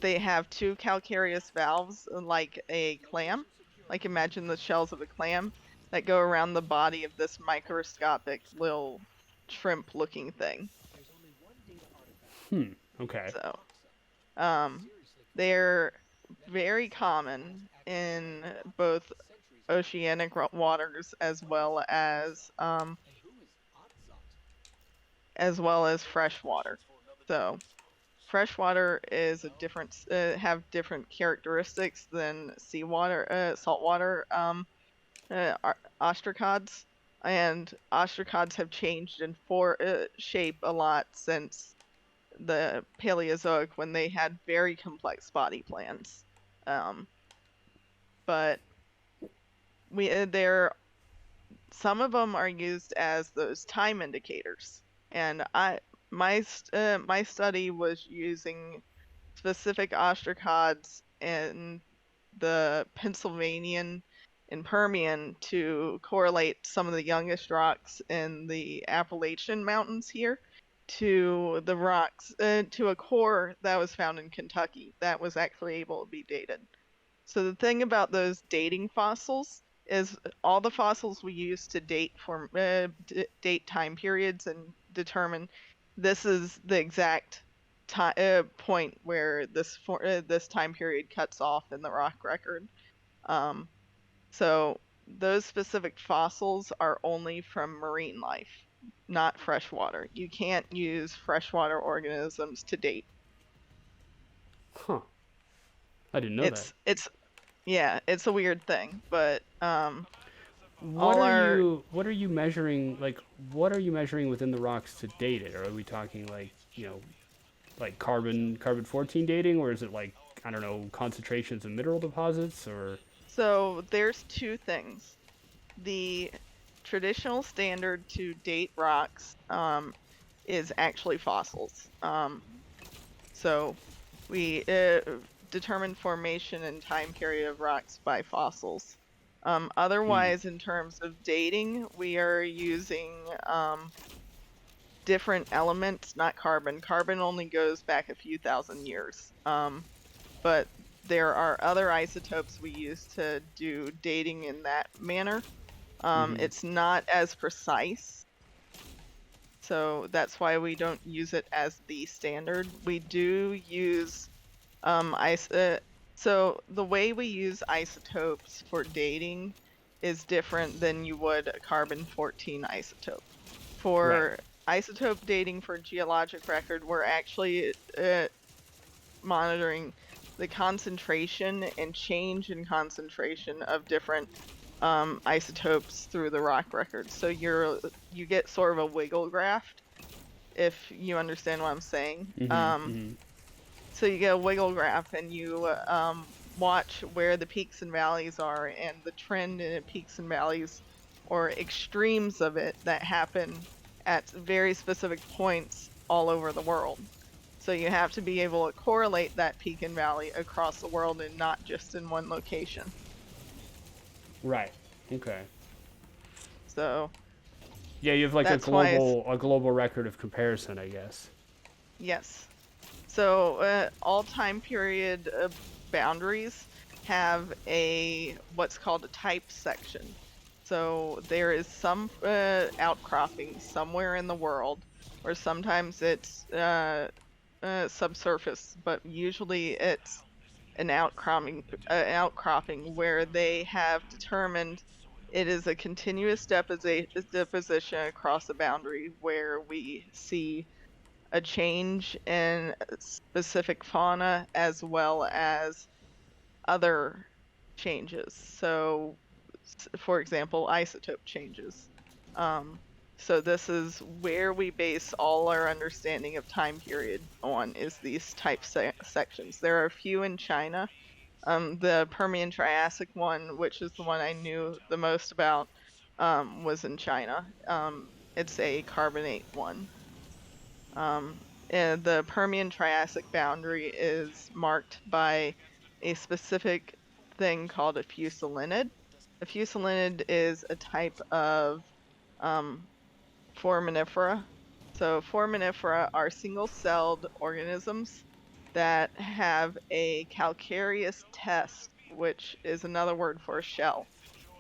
they have two calcareous valves like a clam. Like imagine the shells of a clam that go around the body of this microscopic little shrimp looking thing. Okay. So, um, they're very common in both oceanic waters as well as freshwater. So, freshwater is a different have different characteristics than saltwater ostracods, and ostracods have changed in shape a lot since the Paleozoic when they had very complex body plans. Um, but they're some of them are used as those time indicators, and my study was using specific ostracods in the Pennsylvanian and Permian to correlate some of the youngest rocks in the Appalachian Mountains here to the rocks to a core that was found in Kentucky that was actually able to be dated. So the thing about those dating fossils is all the fossils we use to date date time periods and determine this is the exact point where this time period cuts off in the rock record. So those specific fossils are only from marine life, not freshwater. You can't use freshwater organisms to date. Huh. I didn't know that. It's a weird thing, but What are you measuring? Like, what are you measuring within the rocks to date it? Or are we talking like, like carbon 14 dating, or is it like, I don't know, concentrations of mineral deposits, or? So there's two things. The traditional standard to date rocks is actually fossils. So we determine formation and time period of rocks by fossils. Otherwise, in terms of dating, we are using different elements, not carbon. Carbon only goes back a few thousand years. But there are other isotopes we use to do dating in that manner. It's not as precise, so that's why we don't use it as the standard. We do use so the way we use isotopes for dating is different than you would a carbon-14 isotope. For isotope dating for geologic record, we're actually monitoring the concentration and change in concentration of different isotopes through the rock record. So you get sort of a wiggle graph, if you understand what I'm saying. So you get a wiggle graph, and you watch where the peaks and valleys are, and the trend in peaks and valleys, or extremes of it, that happen at very specific points all over the world. So you have to be able to correlate that peak and valley across the world and not just in one location. Right. Okay. So yeah, you have like a global record of comparison, I guess. Yes. So all time period boundaries have what's called a type section. So there is some outcropping somewhere in the world, or sometimes it's subsurface, but usually it's an outcropping where they have determined it is a continuous deposition across the boundary where we see a change in specific fauna as well as other changes. So, for example, isotope changes. So this is where we base all our understanding of time period on, is these type sections. There are a few in China. The Permian Triassic one, which is the one I knew the most about, was in China. It's a carbonate one. And the Permian Triassic boundary is marked by a specific thing called a fusulinid. A fusulinid is a type of foraminifera. So foraminifera are single-celled organisms that have a calcareous test, which is another word for a shell.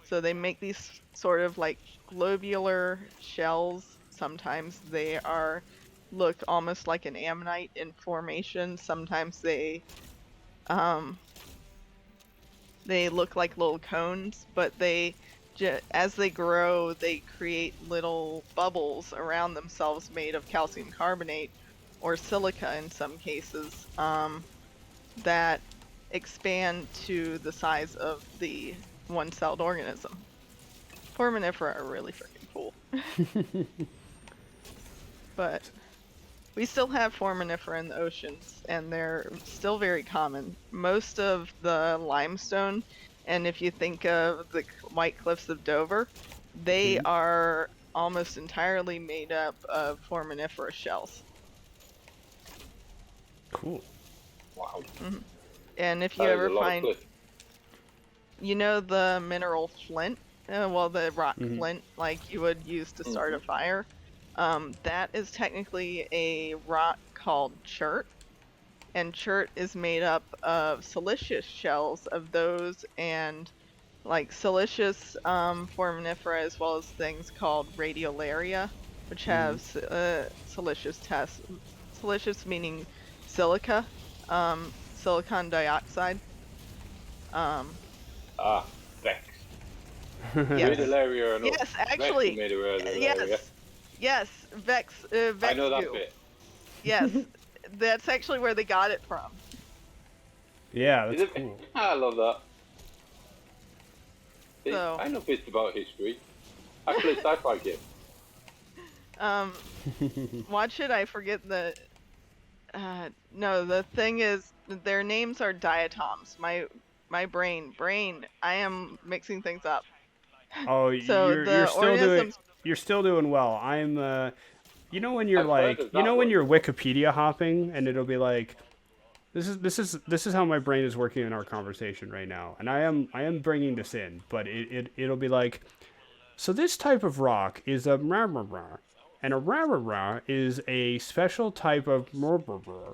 So they make these sort of like globular shells. Sometimes they look almost like an ammonite in formation. Sometimes they look like little cones, but as they grow, they create little bubbles around themselves made of calcium carbonate or silica in some cases, that expand to the size of the one-celled organism. Foraminifera are really freaking cool. But we still have foraminifera in the oceans, and they're still very common. Most of the limestone, and if you think of the White Cliffs of Dover, they are almost entirely made up of foraminifera shells. Cool. Wow. And if you That is ever a lot of find, cliff. you know, the mineral flint, well, the rock Mhm. flint, like you would use to start a fire, that is technically a rock called chert. And chert is made up of siliceous shells of those and like siliceous foraminifera, as well as things called radiolaria, which have siliceous tests. Siliceous meaning silica, silicon dioxide. Um, Ah, Vex. yes, Radiolaria, I know. yes, Vex are actually, made of radiolaria. yes, yes, I Vex know that goo. bit. Yes, that's actually where they got it from. Yeah, Is that's it? cool. I love that. See, So, I know bits about history. I play sci-fi games. um, watch it. I forget the. No, the thing is, their names are diatoms. My brain. I am mixing things up. Oh, So you're the still doing organisms. well. I'm you know when you're I've heard like of that when one. you're Wikipedia hopping and it'll be like this is how my brain is working in our conversation right now. And I am bringing this in, but it'll be like, so this type of rock is a rah rah rah, and a rah rah rah is a special type of rah rah rah.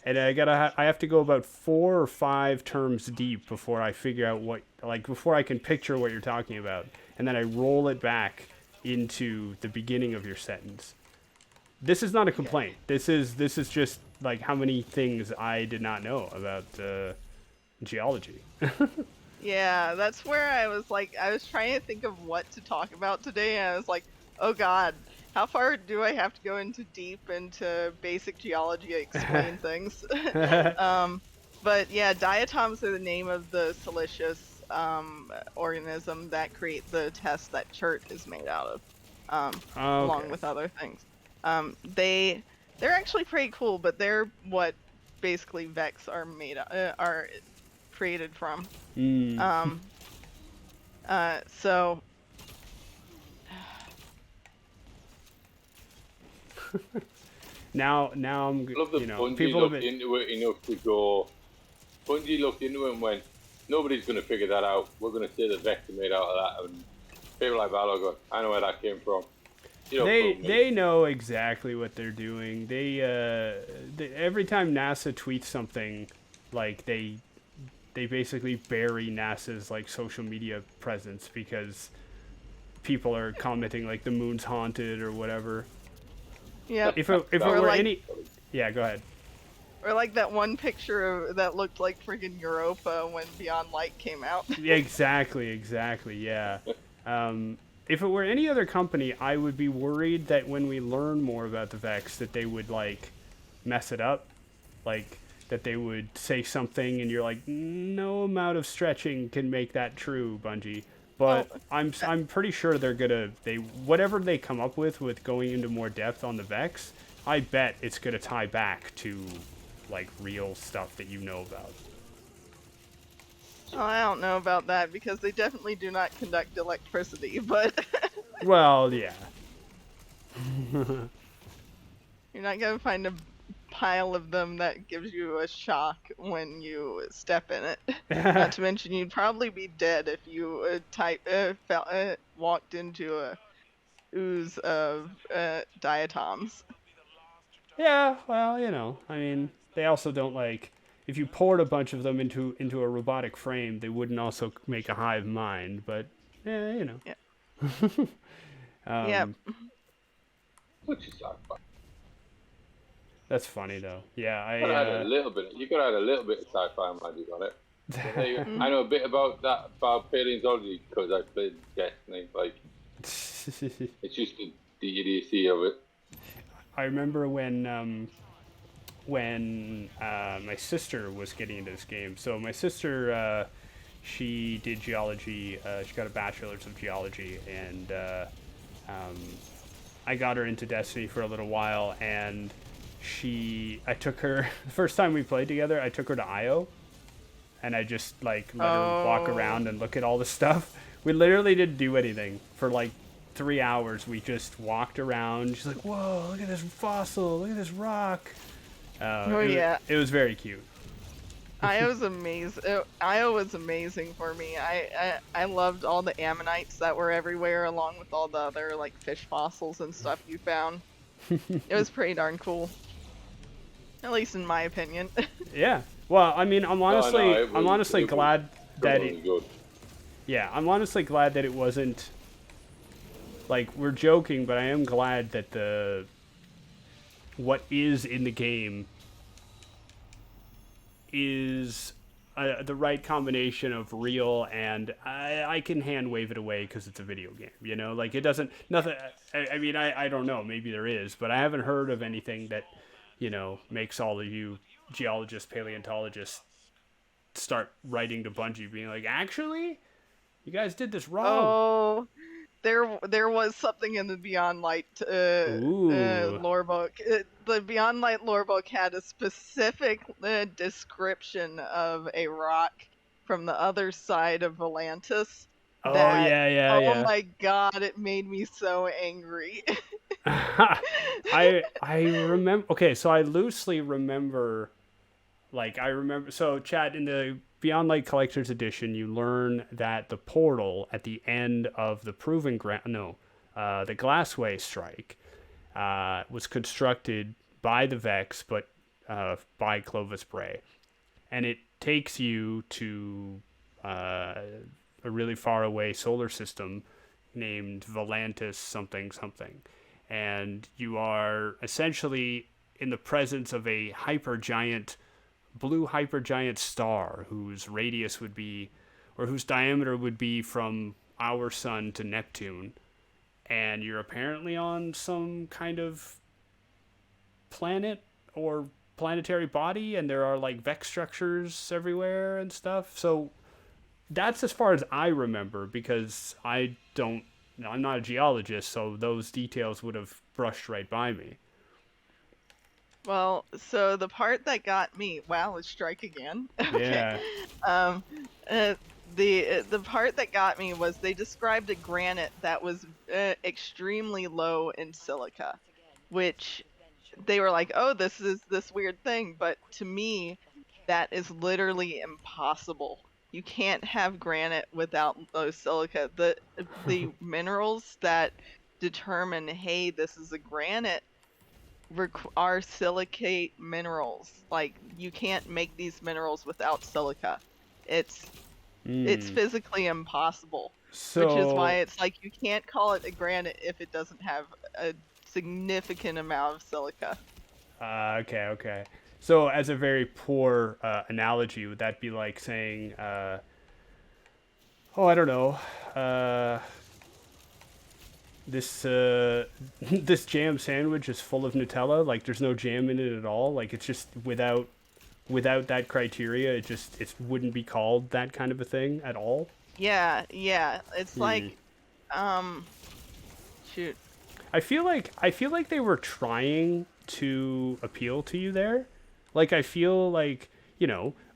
And I have to go about 4 or 5 terms deep before I figure out before I can picture what you're talking about, and then I roll it back into the beginning of your sentence. This is not a Yeah. complaint. This is just like how many things I did not know about geology. Yeah, that's where I was like, I was trying to think of what to talk about today, and I was like, oh God, how far do I have to go into basic geology to explain things? But yeah, diatoms are the name of the siliceous organism that create the test that chert is made out of, along Okay. with other things. They're actually pretty cool, but they're what basically Vex are created from. Mm. Um, so Now I'm I love that Bungie people have looked been into it enough to go. Bungie looked into it and went, nobody's going to figure that out. We're going to say that Vex are made out of that. And people like Valor go, I know where that came from. You don't fool me. they know exactly what they're doing. Every time NASA tweets something, like they basically bury NASA's like social media presence because people are commenting like the moon's haunted or whatever. yeah, If it Or were like- any, yeah, go ahead. or like that one picture that looked like friggin' Europa when Beyond Light came out. Yeah, exactly, yeah. If it were any other company, I would be worried that when we learn more about the Vex, that they would like mess it up, like that they would say something and you're like, no amount of stretching can make that true, Bungie. But Well, I'm pretty sure they whatever they come up with going into more depth on the Vex, I bet it's gonna tie back to like real stuff that you know about. Oh, I don't know about that because they definitely do not conduct electricity, but Well, yeah. you're not gonna find a pile of them that gives you a shock when you step in it. Not to mention, you'd probably be dead if you walked into a ooze of diatoms. Yeah, well, I mean, they also don't like if you poured a bunch of them into a robotic frame, they wouldn't also make a hive mind, but yeah. Yeah. Yep. Which is sci-fi. That's funny though. Yeah, You could add a little bit. You could add a little bit of sci-fi magic on it. There you go. I know a bit about that about paleontology because I played Destiny. Like it's just the idiocy of it. I remember when my sister was getting into this game. So my sister, she did geology. She got a bachelor's of geology, and I got her into Destiny for a little while. And I took her the first time we played together. I took her to IO, and I just like let her walk around and look at all the stuff. We literally didn't do anything for like 3 hours. We just walked around. She's like, "Whoa, look at this fossil! Look at this rock!" Oh yeah, it was very cute. Io was amazing. Io was amazing for me. I loved all the ammonites that were everywhere, along with all the other like fish fossils and stuff you found. It was pretty darn cool, at least in my opinion. Yeah. Well, I mean, No, I'm honestly it was glad that criminally it. good. Yeah, I'm honestly glad that it wasn't. Like, we're joking, but I am glad that what is in the game is the right combination of real and I can hand wave it away because it's a video game. You know, like it doesn't nothing. I mean, I don't know. Maybe there is, but I haven't heard of anything that makes all of you geologists, paleontologists start writing to Bungie, being like, actually, you guys did this wrong. Oh, there was something in the Beyond Light Ooh. lore book. The Beyond Light lore book had a specific description of a rock from the other side of Volantis Oh that, yeah, yeah, oh yeah. my god, it made me so angry. I remember. Okay, so I loosely remember. Like I remember. So, Chad, in the Beyond Light Collector's Edition, you learn that the portal at the end of the Proving Ground, the Glassway Strike, was constructed by the Vex, but by Clovis Bray, and it takes you to a really far away solar system named Volantis something something. And you are essentially in the presence of a blue hypergiant star whose radius would be, or whose diameter would be from our sun to Neptune. And you're apparently on some kind of planet or planetary body, and there are like Vex structures everywhere and stuff. So that's as far as I remember, because I'm not a geologist, so those details would have brushed right by me. Well, so the part that got me, wow, let's strike again. Okay. Yeah. Um, uh, the part that got me was they described a granite that was extremely low in silica, which they were like, "Oh, this is this weird thing," but to me, that is literally impossible. You can't have granite without low silica. The minerals that determine, hey, this is a granite are silicate minerals. Like you can't make these minerals without silica. It's it's Mm. physically impossible. Which is why So, it's like you can't call it a granite if it doesn't have a significant amount of silica. okay, okay. So, as a very poor analogy, would that be like saying, oh, I don't know, this this jam sandwich is full of Nutella. Like, there's no jam in it at all. Like, it's just without that criteria, it wouldn't be called that kind of a thing at all. Yeah, yeah. It's Hmm. like um shoot. I feel like they were trying to appeal to you there. Like I feel like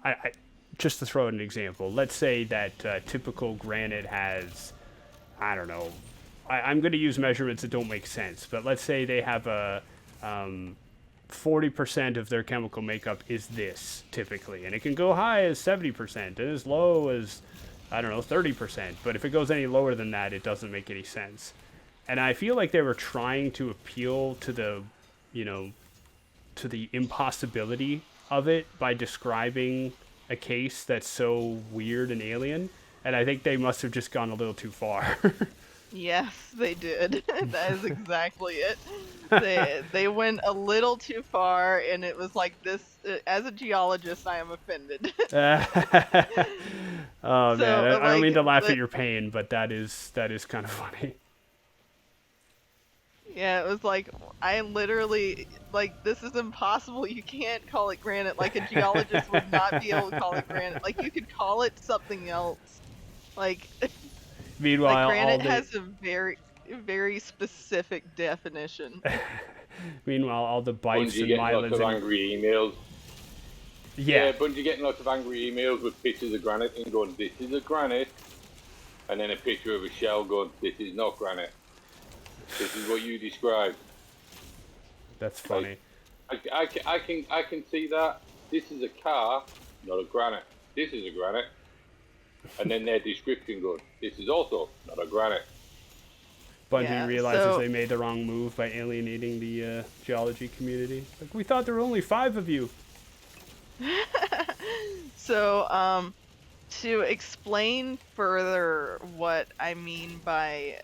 I just to throw out an example. Let's say that typical granite has, I don't know. I'm going to use measurements that don't make sense, but let's say they have a 40% of their chemical makeup is this typically, and it can go high as 70% and as low as, I don't know, 30%. But if it goes any lower than that, it doesn't make any sense. And I feel like they were trying to appeal to the impossibility of it by describing a case that's so weird and alien. And I think they must have just gone a little too far. Yes, they did. That is exactly it. They went a little too far, and it was like this. As a geologist, I am offended. Oh man, So I don't mean like, to laugh at but your pain, but that is kind of funny. yeah, it was like I literally like this is impossible. You can't call it granite. Like a geologist would not be able to call it granite. Like you could call it something else. Like like Meanwhile, granite has a very specific definition. all the bites Bungie and getting lots myelids of and angry emails. yeah. Yeah, Bungie getting lots of angry emails with pictures of granite and going, "This is a granite," and then a picture of a shell going, "This is not granite. This is what you described." That's funny. I can see that. This is a car, not a granite. This is a granite. And then their description goes, this is also not a granite. Bungie Yeah, realizes so- they made the wrong move by alienating the geology community. Like, we thought there were only 5 of you. So, to explain further what I mean by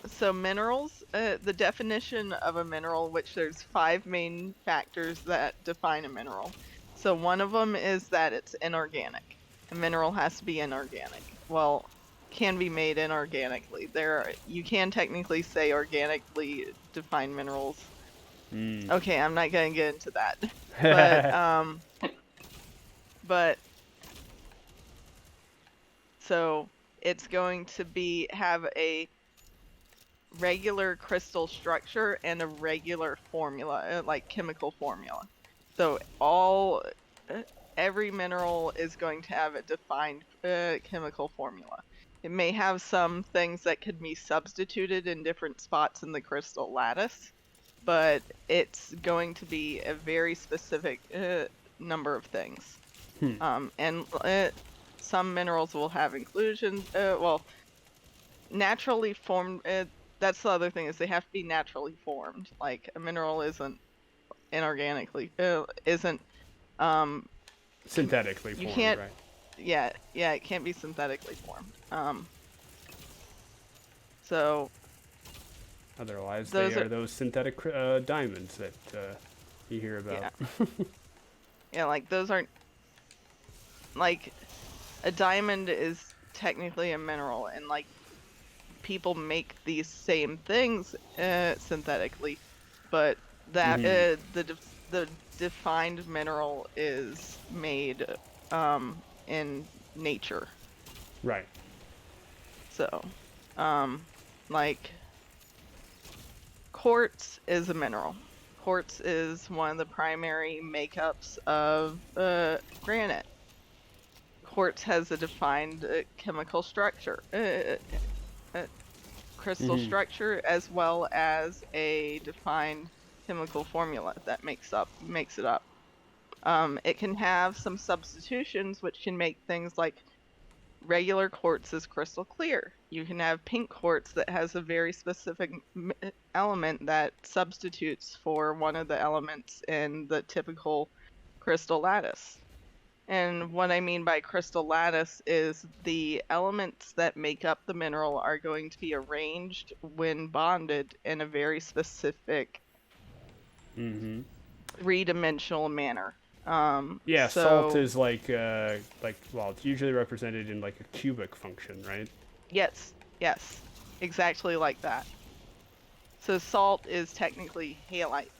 so minerals, the definition of a mineral, which there's 5 main factors that define a mineral. So one of them is that it's inorganic. A mineral has to be inorganic. Well, can be made inorganically. You can technically say organically defined minerals. Okay, I'm not gonna get into that. But so it's going to have a regular crystal structure and a regular formula, like chemical formula. So every mineral is going to have a defined chemical formula. It may have some things that could be substituted in different spots in the crystal lattice, but it's going to be a very specific number of things. And some minerals will have inclusions. Naturally formed. That's the other thing, is they have to be naturally formed. Like, a mineral isn't inorganically isn't Synthetically you formed, can't. right? Yeah, it can't be synthetically formed. So Otherwise, those they are are- those synthetic diamonds that you hear about. yeah, like those aren't like a diamond is technically a mineral, and like people make these same things synthetically, but that the defined mineral is made in nature. Right. So, like quartz is a mineral. Quartz is one of the primary makeups of granite. Quartz has a defined chemical structure, crystal structure, as well as a defined chemical formula that makes it up. It can have some substitutions, which can make things like regular quartz is crystal clear. You can have pink quartz that has a very specific element that substitutes for one of the elements in the typical crystal lattice. And what I mean by crystal lattice is the elements that make up the mineral are going to be arranged when bonded in a very specific three-dimensional manner. Yeah, so salt is like well, it's usually represented in like a cubic function, right? yes, exactly like that. So salt is technically halite.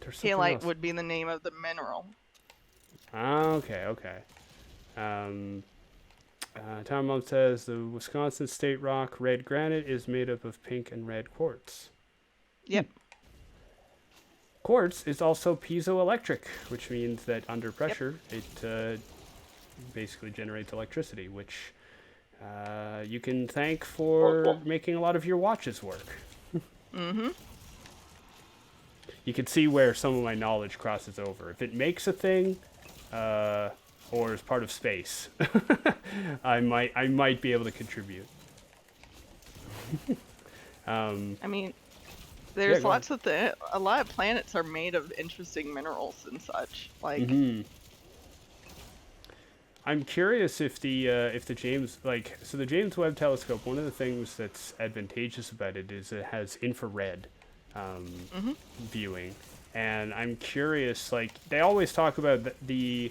There's something Halite else. would be the name of the mineral. Ah, okay. Tom Mom says the Wisconsin State Rock red granite is made up of pink and red quartz. Yep. Quartz is also piezoelectric, which means that under pressure it basically generates electricity, which you can thank for making a lot of your watches work. You can see where some of my knowledge crosses over. If it makes a thing, or is part of space, I might be able to contribute. I mean, there's go lots of a lot of planets are made of interesting minerals and such. Like, I'm curious if the James the James Webb Telescope. One of the things that's advantageous about it is it has infrared viewing, and I'm curious. Like, they always talk about the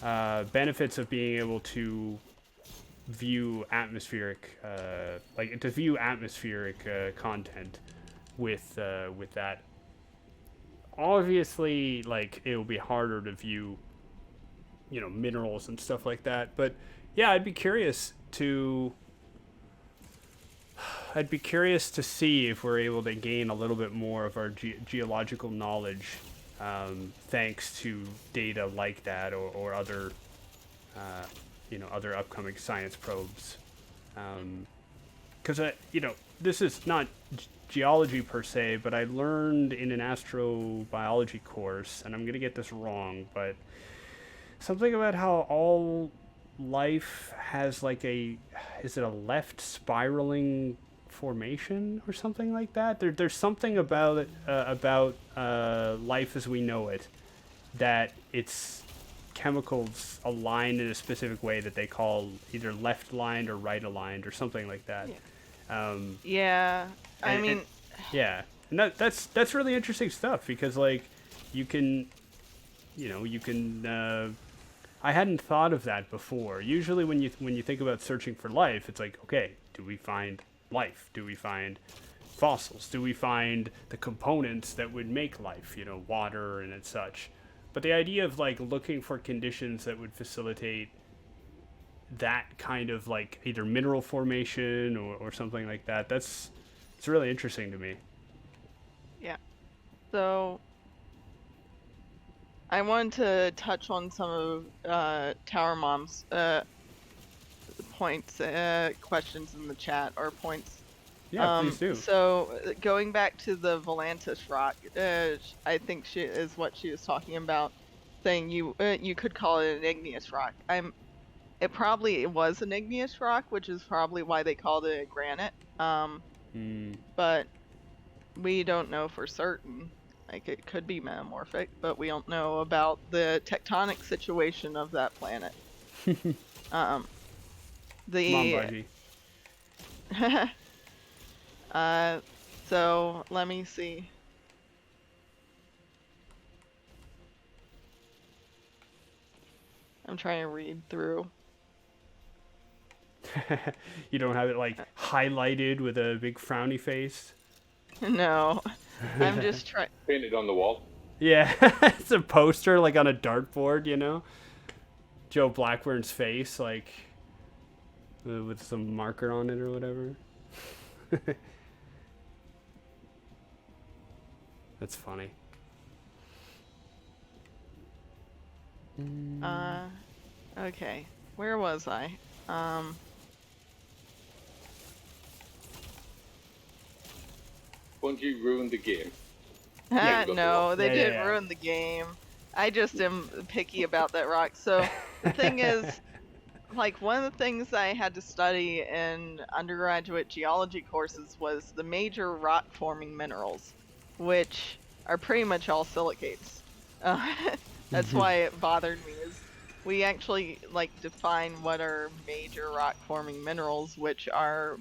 benefits of being able to view atmospheric content with that. Obviously, like, it will be harder to view, minerals and stuff like that. But yeah, I'd be curious to see if we're able to gain a little bit more of our geological knowledge thanks to data like that, or other other upcoming science probes. Because this is not geology per se, but I learned in an astrobiology course, and I'm going to get this wrong, but something about how all life has like is it a left spiraling formation or something like that? There's something about it, life as we know it, that its chemicals align in a specific way that they call either left aligned or right aligned or something like that. Yeah, I mean, Yeah, and that's really interesting stuff because like you can, you can. I hadn't thought of that before. Usually, when you think about searching for life, it's like, okay, do we find life? Do we find fossils? Do we find the components that would make life? Water and such. But the idea of like looking for conditions that would facilitate that kind of like either mineral formation or something like that, it's really interesting to me. yeah. So I wanted to touch on some of Tower Mom's points, questions in the chat, or points. Yeah, please do. So going back to the Volantis rock, I think she is what she was talking about, saying you could call it an igneous rock. It probably was an igneous rock, which is probably why they called it a granite. But we don't know for certain. Like, it could be metamorphic, but we don't know about the tectonic situation of that planet. Come on, Budgie. So let me see. I'm trying to read through. You don't have it like highlighted with a big frowny face? No, I'm just trying. Painted on the wall. Yeah, it's a poster like on a dartboard, Joe Blackburn's face, like with some marker on it or whatever. That's funny. Okay, where was I? Bungie ruined the game. No, they didn't Yeah. ruin the game. I just am picky about that rock. So the thing is, like, one of the things I had to study in undergraduate geology courses was the major rock forming minerals, which are pretty much all silicates. That's why it bothered me, is we actually like define what are major rock forming minerals, which are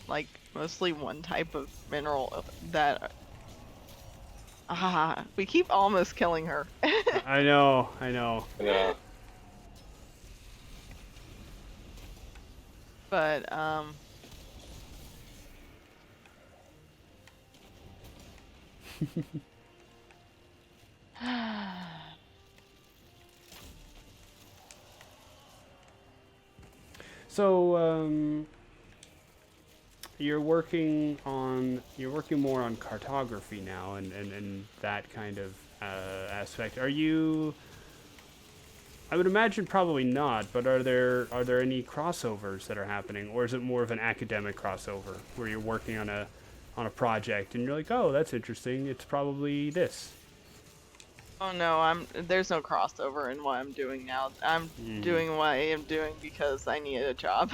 like mostly one type of mineral that we keep almost killing her. I know. Yeah. But So, you're working more on cartography now and that kind of aspect. Are you? I would imagine probably not, but are there any crossovers that are happening, or is it more of an academic crossover where you're working on a project and you're like, oh, that's interesting. It's probably this. oh no, there's no crossover in what I'm doing now. I'm doing what I am doing because I need a job.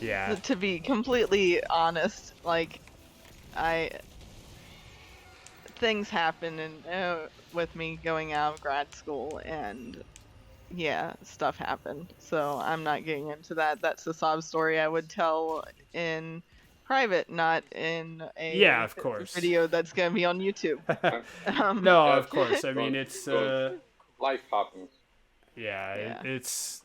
Yeah. To be completely honest, like things happen and with me going out of grad school, and yeah, stuff happened. So I'm not getting into that. That's a sob story I would tell in private, not in a Yeah, of course. video that's gonna be on YouTube. No, of course. I mean, it's life happens. yeah. It's.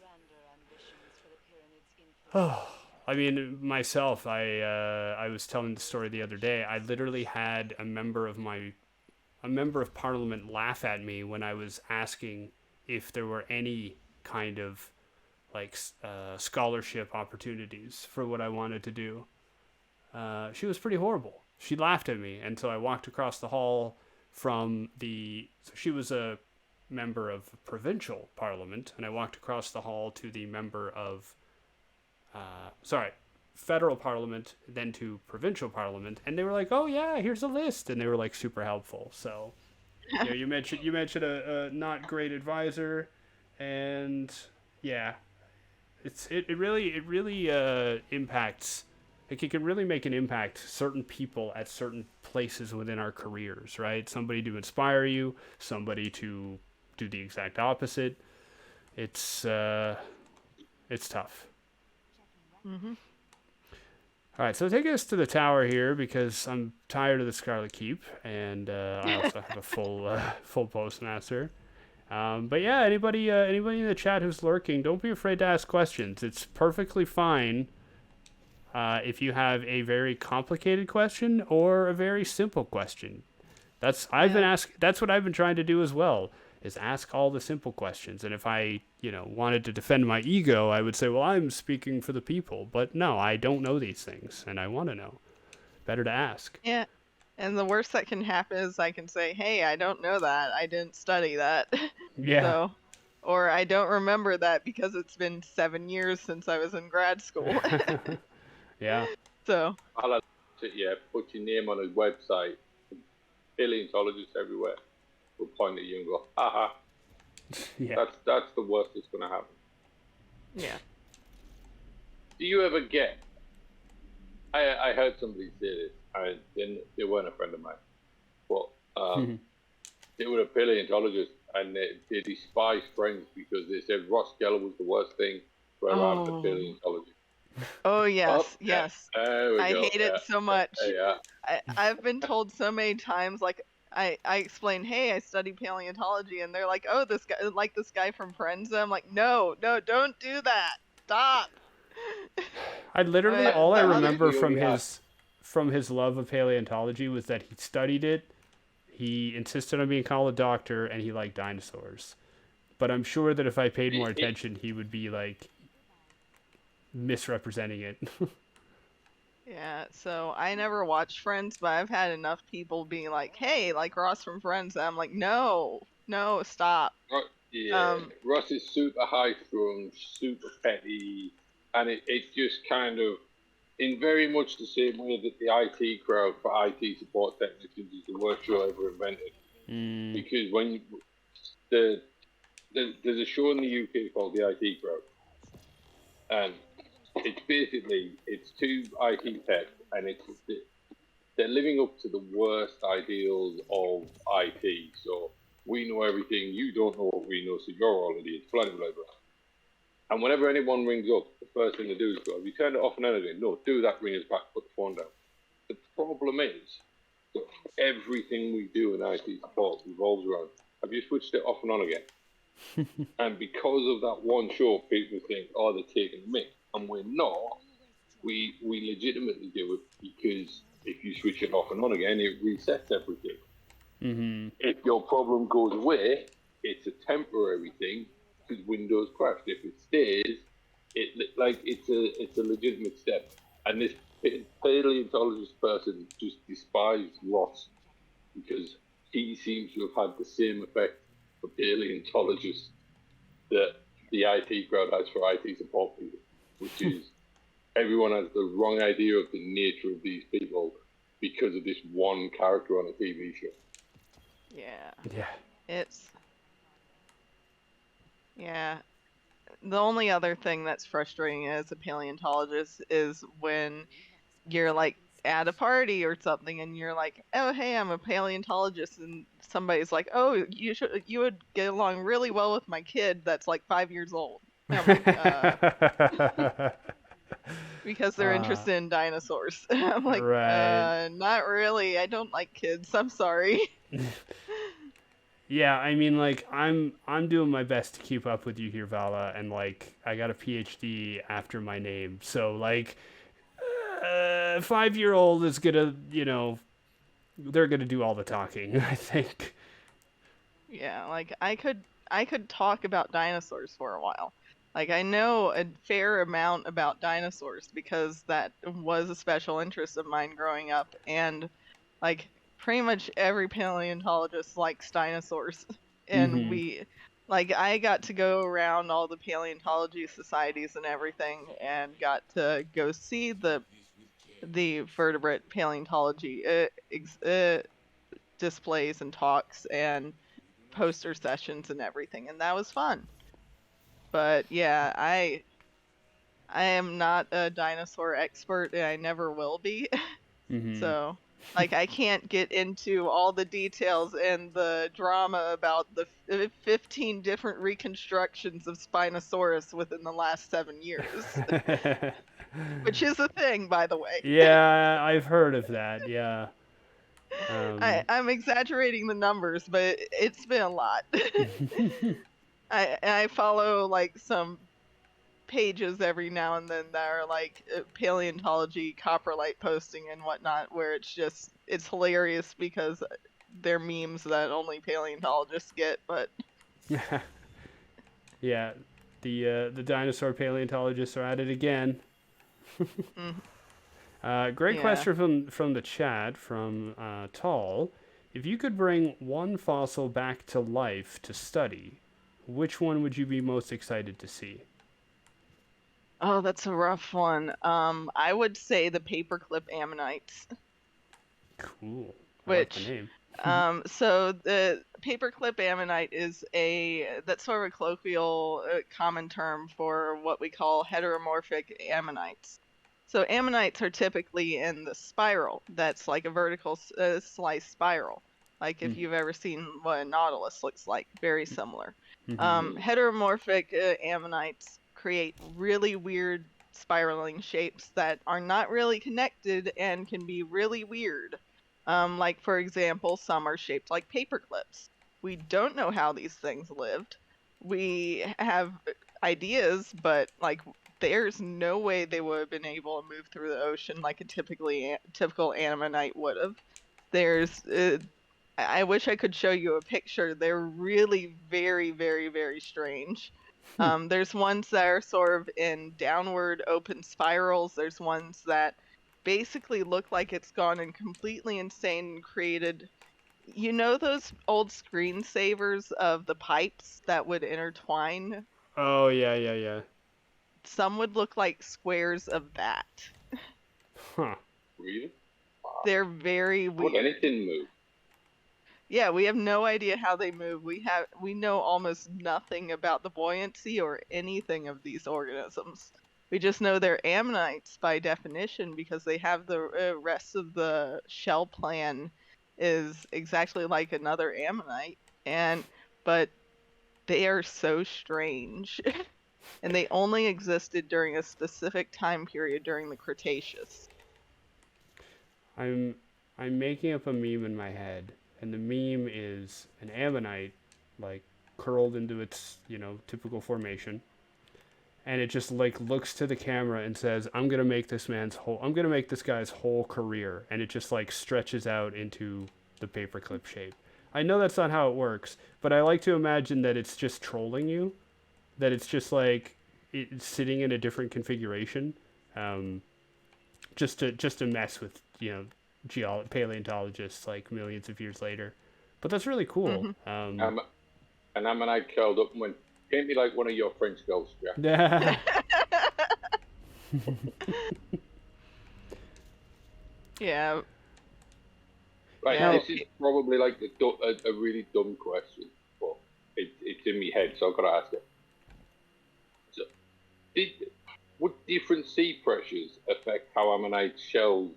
Oh, I mean, myself. I was telling the story the other day. I literally had a member of Parliament laugh at me when I was asking if there were any kind of like scholarship opportunities for what I wanted to do. She was pretty horrible. She laughed at me, and so I walked across the hall from so she was a member of provincial parliament, and I walked across the hall to the member of federal parliament, then to provincial parliament, and they were like, "Oh yeah, here's a list," and they were like super helpful. So, you mentioned a not great advisor, and yeah, it really impacts. Like it can really make an impact certain people at certain places within our careers, right? Somebody to inspire you, somebody to do the exact opposite. It's tough. Mm-hmm. All right, so take us to the tower here because I'm tired of the Scarlet Keep, and I also have a full postmaster. But yeah, anybody in the chat who's lurking, don't be afraid to ask questions. It's perfectly fine if you have a very complicated question or a very simple question. That's what I've been trying to do as well, is ask all the simple questions. And if I, wanted to defend my ego, I would say, well, I'm speaking for the people. But no, I don't know these things, and I want to know. Better to ask. Yeah. And the worst that can happen is I can say, hey, I don't know that. I didn't study that. Yeah. So, or I don't remember that because it's been 7 years since I was in grad school. Yeah. So. I'll have to, put your name on a website. Paleontologists everywhere will point at you and go, haha. Yeah. That's the worst that's going to happen. Yeah. Do you ever get? I heard somebody say this. They weren't a friend of mine, but they were a paleontologist, and they despised friends because they said Ross Geller was the worst thing for around the paleontology. Oh yes, yes. I hate it so much. Yeah. I've been told so many times, like I explain, hey, I study paleontology, and they're like, oh, this guy from Friends. I'm like, no, don't do that. Stop. I literally all I remember from his his love of paleontology was that he studied it, he insisted on being called a doctor, and he liked dinosaurs. But I'm sure that if I paid more attention, he would be like misrepresenting it. Yeah, so I never watched Friends, but I've had enough people being like, hey, like Ross from Friends. And I'm like, no, stop. Yeah, Ross is super high strung, super petty, and it just kind of, in very much the same way that the IT crowd for IT support technicians is the worst show ever invented. Because when there's a show in the UK called the IT crowd, and it's two IT techs, and they're living up to the worst ideals of IT. So we know everything, you don't know what we know, so you're all idiots, blah, blah, blah. And whenever anyone rings up, the first thing they do is go, have you turned it off and on again? No, do that, ring us back, put the phone down. The problem is that everything we do in IT support revolves around, have you switched it off and on again? And because of that one show, people think, oh, they're taking the mick. And we're not. We legitimately do it because if you switch it off and on again, it resets everything. Mm-hmm. If your problem goes away, it's a temporary thing because Windows crashed. If it stays, it's a legitimate step. And this paleontologist person just despised Ross because he seems to have had the same effect for paleontologists that the IT crowd has for IT support people, which is everyone has the wrong idea of the nature of these people because of this one character on a TV show. Yeah. Yeah. The only other thing that's frustrating as a paleontologist is when you're like at a party or something and you're like, oh, hey, I'm a paleontologist, and somebody's like, oh, you would get along really well with my kid that's like 5 years old. And I'm like, because they're interested in dinosaurs. I'm like, right. Not really. I don't like kids. I'm sorry. Yeah, I mean, like, I'm doing my best to keep up with you here, Vala, and like, I got a PhD after my name, so like, 5-year-old is gonna, they're gonna do all the talking, I think. Yeah, like I could talk about dinosaurs for a while. Like I know a fair amount about dinosaurs because that was a special interest of mine growing up, and like pretty much every paleontologist likes dinosaurs, and Like, I got to go around all the paleontology societies and everything, and got to go see the vertebrate paleontology displays and talks and poster sessions and everything, and that was fun. But yeah, I am not a dinosaur expert, and I never will be. Mm-hmm. So, like, I can't get into all the details and the drama about the 15 different reconstructions of Spinosaurus within the last 7 years, which is a thing, by the way. Yeah, I've heard of that. Yeah. Um, I'm exaggerating the numbers, but it's been a lot. I follow like some pages every now and then that are like paleontology, coprolite posting and whatnot, where it's hilarious because they're memes that only paleontologists get. But yeah, the dinosaur paleontologists are at it again. mm, Great yeah. question from the chat from Tall. If you could bring one fossil back to life to study, which one would you be most excited to see? Oh, that's a rough one. I would say the paperclip ammonites, Cool. I like the which name. so the paperclip ammonite that's sort of a colloquial common term for what we call heteromorphic ammonites. So ammonites are typically in the spiral. That's like a vertical slice spiral. Like if you've ever seen what a nautilus looks like, very similar. Mm-hmm. Heteromorphic ammonites create really weird spiraling shapes that are not really connected and can be really weird. Like, for example, some are shaped like paper clips. We don't know how these things lived. We have ideas, but like, there's no way they would have been able to move through the ocean like a typical ammonite would have. There's, I wish I could show you a picture. They're really very, very, very strange. There's ones that are sort of in downward open spirals. There's ones that basically look like it's gone and completely insane and created, you know, those old screensavers of the pipes that would intertwine? Oh yeah, yeah, yeah. Some would look like squares of that. Huh. Really? They're very Would weird. anything move? Yeah, we have no idea how they move. We know almost nothing about the buoyancy or anything of these organisms. We just know they're ammonites by definition because they have the rest of the shell plan is exactly like another ammonite, but they are so strange. And they only existed during a specific time period during the Cretaceous. I'm I'm making up a meme in my head, and the meme is an ammonite, like curled into its typical formation, and it just like looks to the camera and says, I'm gonna make this guy's whole career," and it just like stretches out into the paperclip shape. I know that's not how it works, but I like to imagine that it's just trolling you, that it's just like it's sitting in a different configuration, um, just to mess with paleontologists like millions of years later. But that's really cool. Hmm. An ammonite curled up and went, paint me like one of your French girls, Jack. Yeah. Yeah. Right, Yeah. this is probably like a really dumb question, but it's in my head, so I've got to ask it. So, would different sea pressures affect how ammonite shells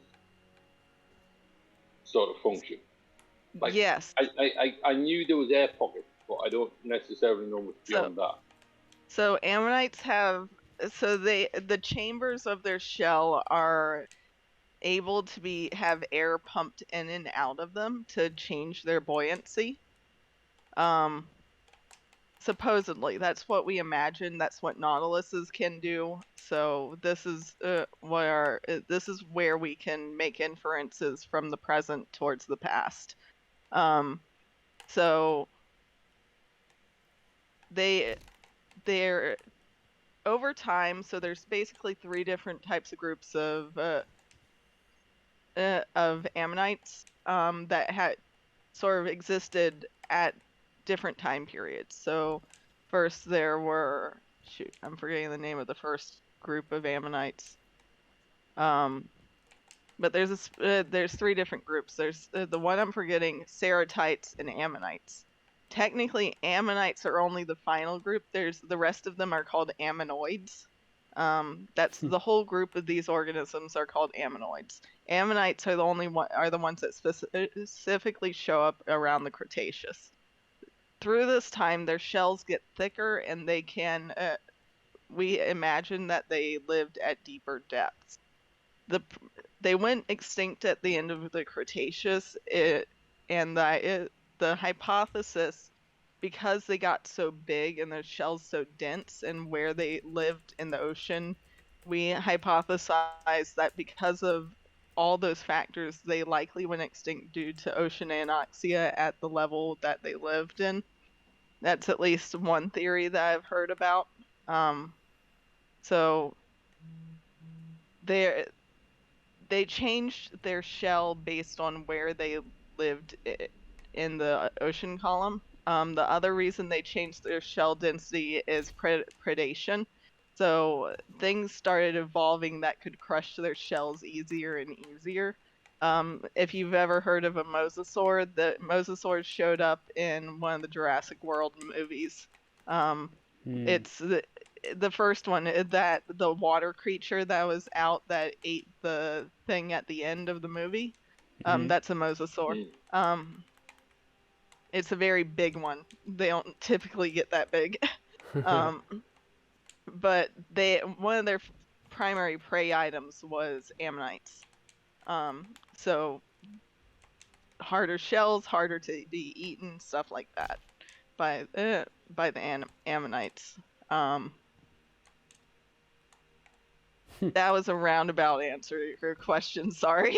sort of function? Like, Yes. I knew there was air pockets, but I don't necessarily know much beyond that. So ammonites the chambers of their shell are able to have air pumped in and out of them to change their buoyancy. Supposedly, that's what we imagine. That's what nautiluses can do. So this is where we can make inferences from the present towards the past. So they're over time. So there's basically 3 different types of groups of ammonites that had sort of existed at different time periods. So First, there were I'm forgetting the name of the first group of ammonites. But there's three different groups. There's the one I'm forgetting, ceratites and ammonites. Technically, ammonites are only the final group. There's the rest of them are called ammonoids. That's the whole group of these organisms are called ammonoids. Ammonites are the ones that specifically show up around the Cretaceous. Through this time, their shells get thicker, and they can. We imagine that they lived at deeper depths. They went extinct at the end of the Cretaceous, and the hypothesis, because they got so big and their shells so dense, and where they lived in the ocean, we hypothesize that because of all those factors, they likely went extinct due to ocean anoxia at the level that they lived in. That's at least one theory that I've heard about. So they changed their shell based on where they lived in the ocean column. The other reason they changed their shell density is predation. So things started evolving that could crush their shells easier and easier. If you've ever heard of a mosasaur, the mosasaurs showed up in one of the Jurassic World movies. It's the first one, that the water creature that was out that ate the thing at the end of the movie. That's a mosasaur. It's a very big one. They don't typically get that big. But one of their primary prey items was ammonites. So harder shells, harder to be eaten, stuff like that by the ammonites. That was a roundabout answer to your question. Sorry.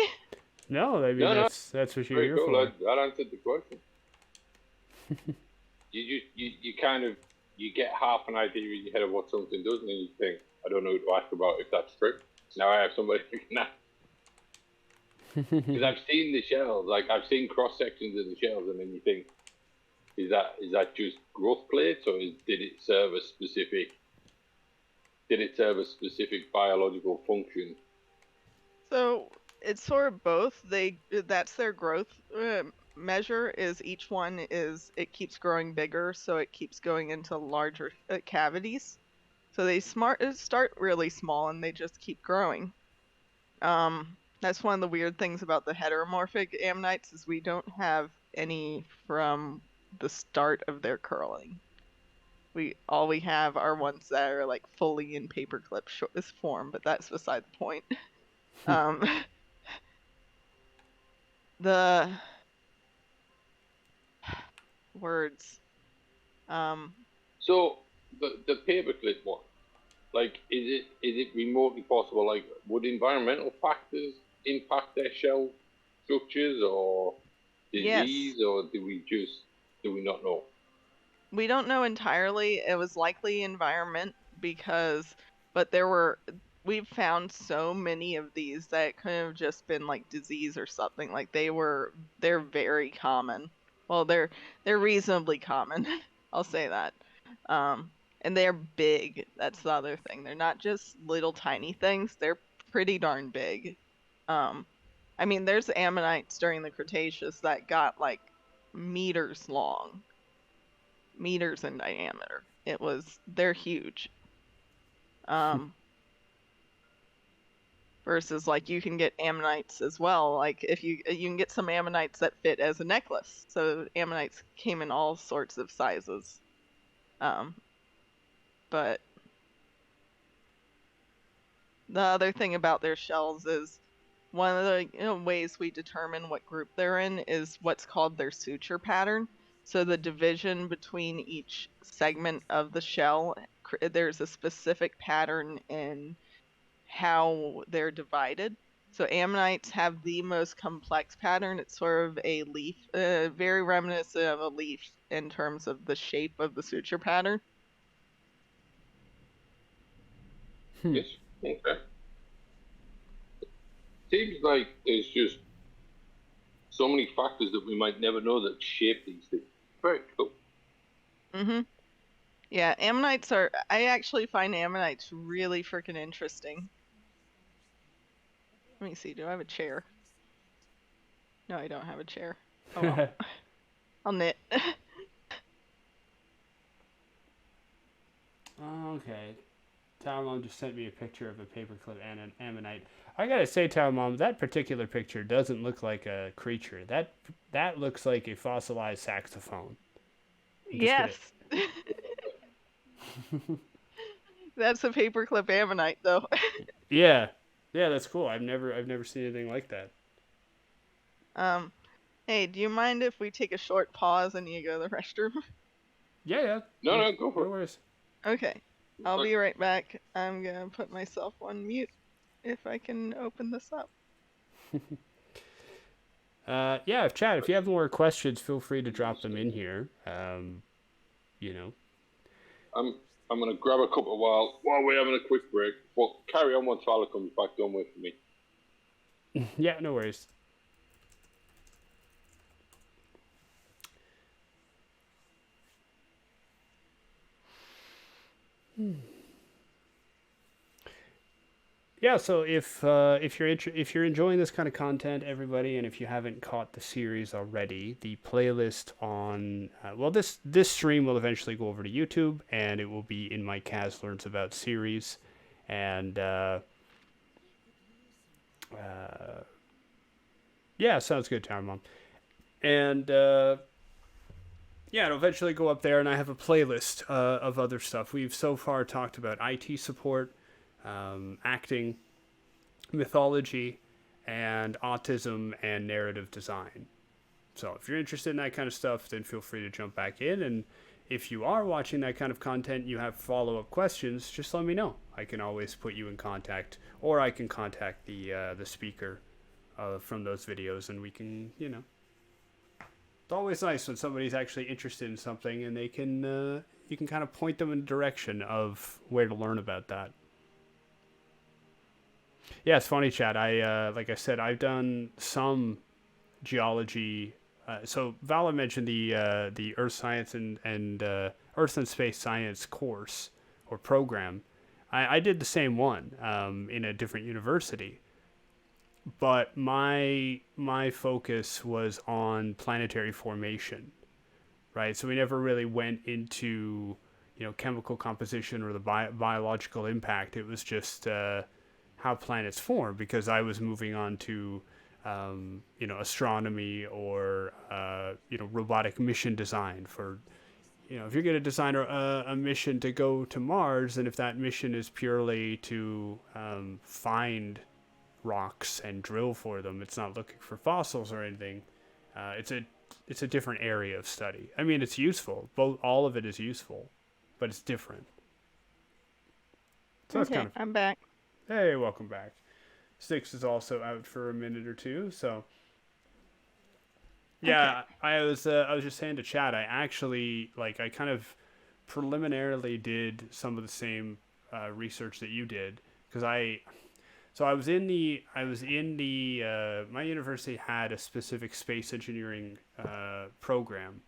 No, I mean that's what you're here cool. for. That answered the question. you kind of get half an idea in your head of what something does, and then you think, I don't know who to ask about if that's true. Now I have somebody who can ask. Because I've seen the shells, like I've seen cross sections of the shells, and then you think, is that just growth plates, or did it serve a specific biological function? So it's sort of both. That's their growth measure. Is each one it keeps growing bigger, so it keeps going into larger cavities. So they start really small and they just keep growing. That's one of the weird things about the heteromorphic ammonites is we don't have any from the start of their curling. All we have are ones that are like fully in paperclip form, but that's beside the point. The words. So the paperclip one, like, is it remotely possible? Like, would environmental factors impact their shell structures, or disease, yes. or do we not know? We don't know entirely. It was likely environment but we've found so many of these that it could have just been like disease or something. Like they're very common. Well, they're reasonably common. I'll say that. And they're big. That's the other thing. They're not just little tiny things. They're pretty darn big. I mean, there's ammonites during the Cretaceous that got like meters long. Meters in diameter. They're huge. Versus like you can get ammonites as well. Like if you can get some ammonites that fit as a necklace. So ammonites came in all sorts of sizes. But the other thing about their shells is one of the ways we determine what group they're in is what's called their suture pattern. So the division between each segment of the shell, there's a specific pattern in how they're divided. So ammonites have the most complex pattern. It's sort of a leaf, very reminiscent of a leaf in terms of the shape of the suture pattern. Yes. Okay. Seems like there's just so many factors that we might never know that shape these things. Very cool. Yeah, ammonites are. I actually find ammonites really freaking interesting. Let me see. Do I have a chair? No, I don't have a chair. Oh well. I'll knit. Okay. Tower Mom just sent me a picture of a paperclip and an ammonite. I gotta say, Tower Mom, that particular picture doesn't look like a creature. That looks like a fossilized saxophone. I'm just gonna. Yes. That's a paperclip ammonite, though. Yeah, yeah, that's cool. I've never seen anything like that. Um, hey, do you mind if we take a short pause and you go to the restroom? Yeah, yeah. No, no, go for No it. worries. Okay, I'll be right back. I'm gonna put myself on mute if I can open this up. Yeah, if you have more questions, feel free to drop them in here. You know. I'm gonna grab a cup of while we're having a quick break. Well, carry on once Tyler comes back. Don't wait for me. Yeah, no worries. Yeah, so if you're enjoying this kind of content, everybody, and if you haven't caught the series already, the playlist on this stream will eventually go over to YouTube, and it will be in my KAZ Learns About series, and yeah, sounds good, Tower Mom, and yeah, it'll eventually go up there, and I have a playlist of other stuff. We've so far talked about IT support, acting, mythology, and autism and narrative design. So if you're interested in that kind of stuff, then feel free to jump back in. And if you are watching that kind of content, you have follow-up questions, just let me know. I can always put you in contact, or I can contact the speaker from those videos, and we can, It's always nice when somebody's actually interested in something, and they can you can kind of point them in the direction of where to learn about that. Yeah, it's funny, Chad. Like I said, I've done some geology. So Vala mentioned the Earth Science and Earth and Space Science course or program. I did the same one in a different university, but my focus was on planetary formation, right? So we never really went into chemical composition or the biological impact. It was just how planets form, because I was moving on to astronomy or robotic mission design for if you're going to design a mission to go to Mars, and if that mission is purely to find rocks and drill for them, it's not looking for fossils or anything. It's a different area of study. I mean, it's useful. All of it is useful, but it's different. So okay, I'm back. Hey, welcome back. Styx is also out for a minute or two, so yeah. Okay. I was just saying to Chad, I actually I kind of preliminarily did some of the same research that you did, because my university had a specific space engineering program,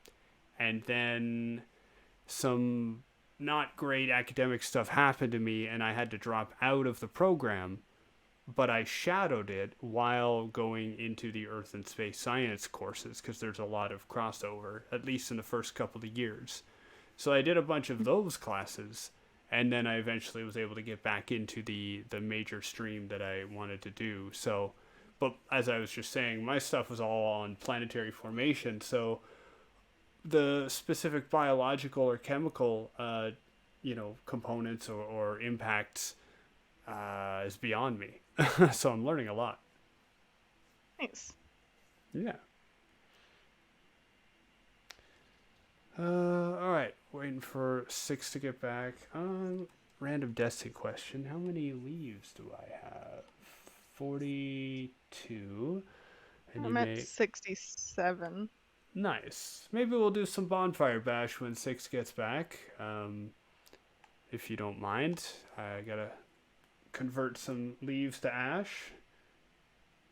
and then some not great academic stuff happened to me, and I had to drop out of the program, but I shadowed it while going into the Earth and Space Science courses, because there's a lot of crossover, at least in the first couple of years. So I did a bunch of those classes, and then I eventually was able to get back into the major stream that I wanted to do. So, but as I was just saying, my stuff was all on planetary formation, so the specific biological or chemical components or impacts is beyond me. So I'm learning a lot. Nice. Yeah. All right, waiting for 6 to get back. Random Destiny question. How many leaves do I have? 42. And I'm at 67. Nice. Maybe we'll do some bonfire bash when 6 gets back. If you don't mind. I gotta convert some leaves to ash.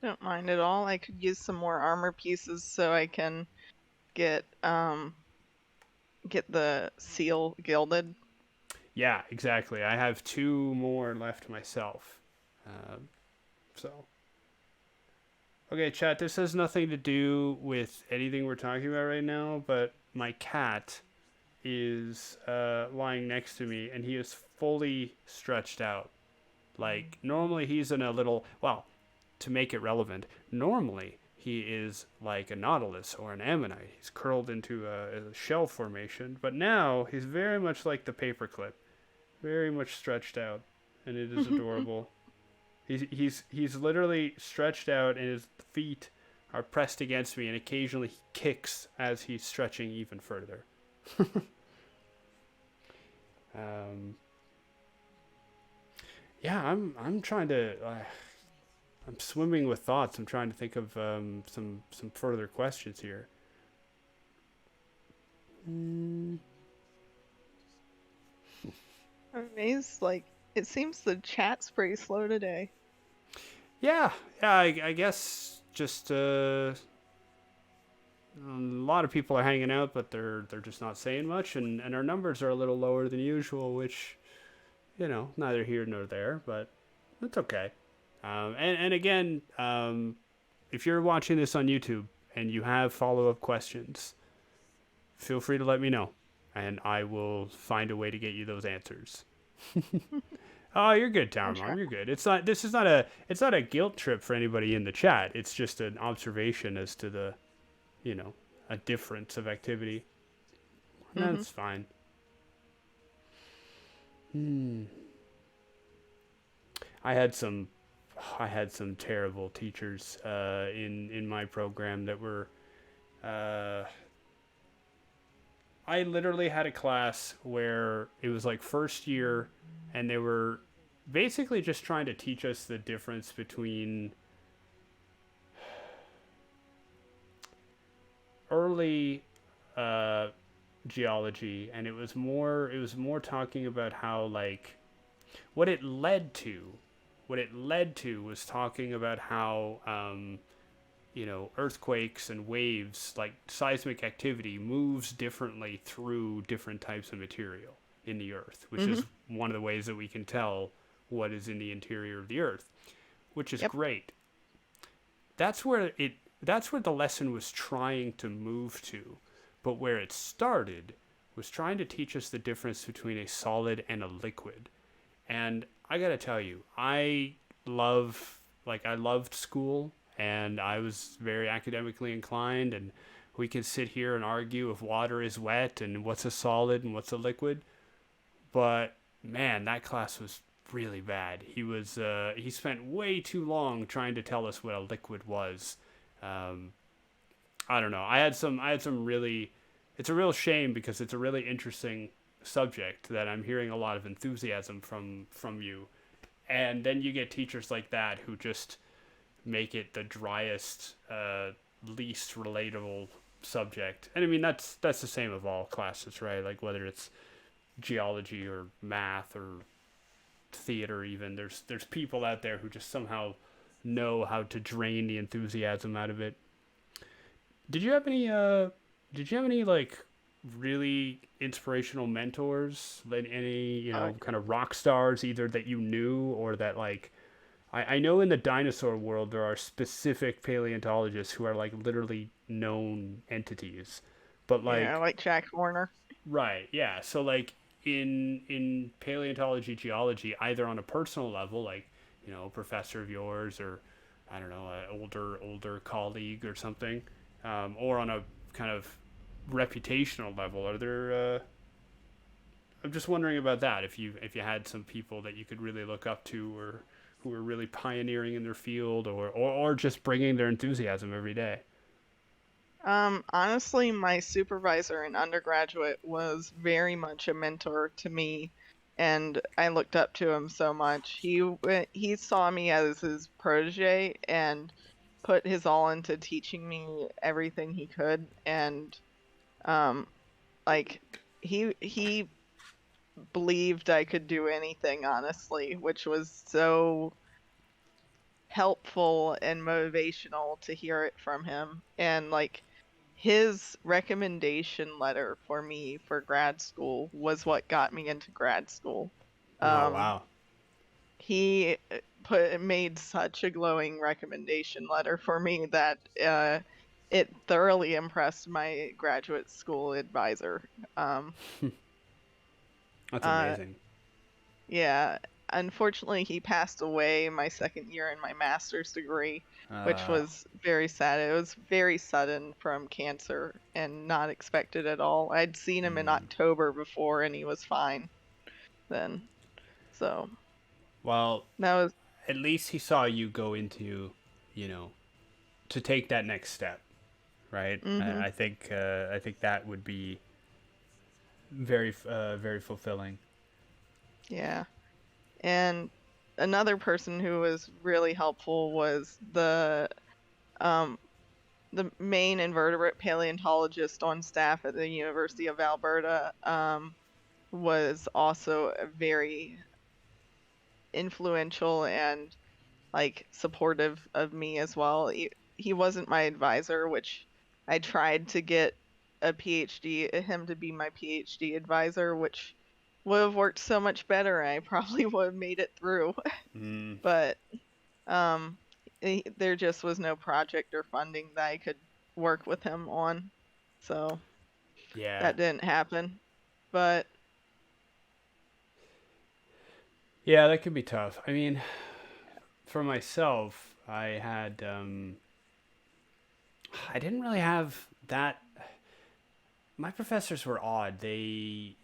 Don't mind at all. I could use some more armor pieces so I can get the seal gilded. Yeah, exactly. I have two more left myself. So, okay, chat. This has nothing to do with anything we're talking about right now, but my cat is lying next to me, and he is fully stretched out. Like, normally he's in a little, well, to make it relevant, normally he is like a nautilus or an ammonite. He's curled into a shell formation, but now he's very much like the paperclip, very much stretched out, and it is adorable. He's literally stretched out, and his feet are pressed against me, and occasionally he kicks as he's stretching even further. um, yeah, I'm trying to. I'm swimming with thoughts. I'm trying to think of some further questions here. Mm. I'm amazed, like, it seems the chat's pretty slow today. Yeah, I guess just a lot of people are hanging out, but they're just not saying much, and our numbers are a little lower than usual, which, neither here nor there, but it's okay. And again, if you're watching this on YouTube and you have follow-up questions, feel free to let me know, and I will find a way to get you those answers. Oh, you're good, Tower Mom. You're good. It's not. This is not a. It's not a guilt trip for anybody in the chat. It's just an observation as to the, a difference of activity. That's fine. I had some terrible teachers in my program that were. I literally had a class where it was like first year, and they were basically just trying to teach us the difference between early geology, and it was more talking about how, like, what it led to was talking about how earthquakes and waves, like seismic activity, moves differently through different types of material in the earth, which is one of the ways that we can tell what is in the interior of the earth, which is great. That's where the lesson was trying to move to, but where it started was trying to teach us the difference between a solid and a liquid. And I gotta tell you, I loved school, and I was very academically inclined, and we could sit here and argue if water is wet and what's a solid and what's a liquid. But man, that class was really bad. He spent way too long trying to tell us what a liquid was. I don't know. I had some really. It's a real shame because it's a really interesting subject that I'm hearing a lot of enthusiasm from you, and then you get teachers like that who just make it the driest, least relatable subject. And I mean, that's the same of all classes, right? Like whether it's geology or math or theater, even there's people out there who just somehow know how to drain the enthusiasm out of it. Did you have any like really inspirational mentors, like any kind of rock stars, either that you knew or that, like, I know in the dinosaur world there are specific paleontologists who are like literally known entities, but like Jack Horner. right, yeah. So like in paleontology, geology, either on a personal level, like a professor of yours, or I don't know, an older colleague or something, or on a kind of reputational level, are there? I'm just wondering about that. If you had some people that you could really look up to, or who were really pioneering in their field, or just bringing their enthusiasm every day. Honestly, my supervisor in undergraduate was very much a mentor to me, and I looked up to him so much. He saw me as his protege and put his all into teaching me everything he could, and like he believed I could do anything, honestly, which was so helpful and motivational to hear it from him. And like his recommendation letter for me for grad school was what got me into grad school. Oh, Um, wow. he made such a glowing recommendation letter for me that it thoroughly impressed my graduate school advisor. Um, That's uh, amazing. yeah, unfortunately, he passed away my second year in my master's degree, which Uh, was very sad. It was very sudden from cancer and not expected at all. I'd seen him in October before, and he was fine then. So well, that was. at least he saw you go into, you know, to take that next step, right? Mhm. I think that would be very fulfilling. Yeah. And another person who was really helpful was um the main invertebrate paleontologist on staff at the University of Alberta was also a very influential and like supportive of me as well. He wasn't my advisor, which I tried to get a PhD, him to be my PhD advisor, which would have worked so much better. I probably would have made it through. Mm, But um, there just was no project or funding that I could work with him on, so yeah. that didn't happen. But Yeah, that could be tough. I mean, for myself, I didn't really have that. My professors were odd. They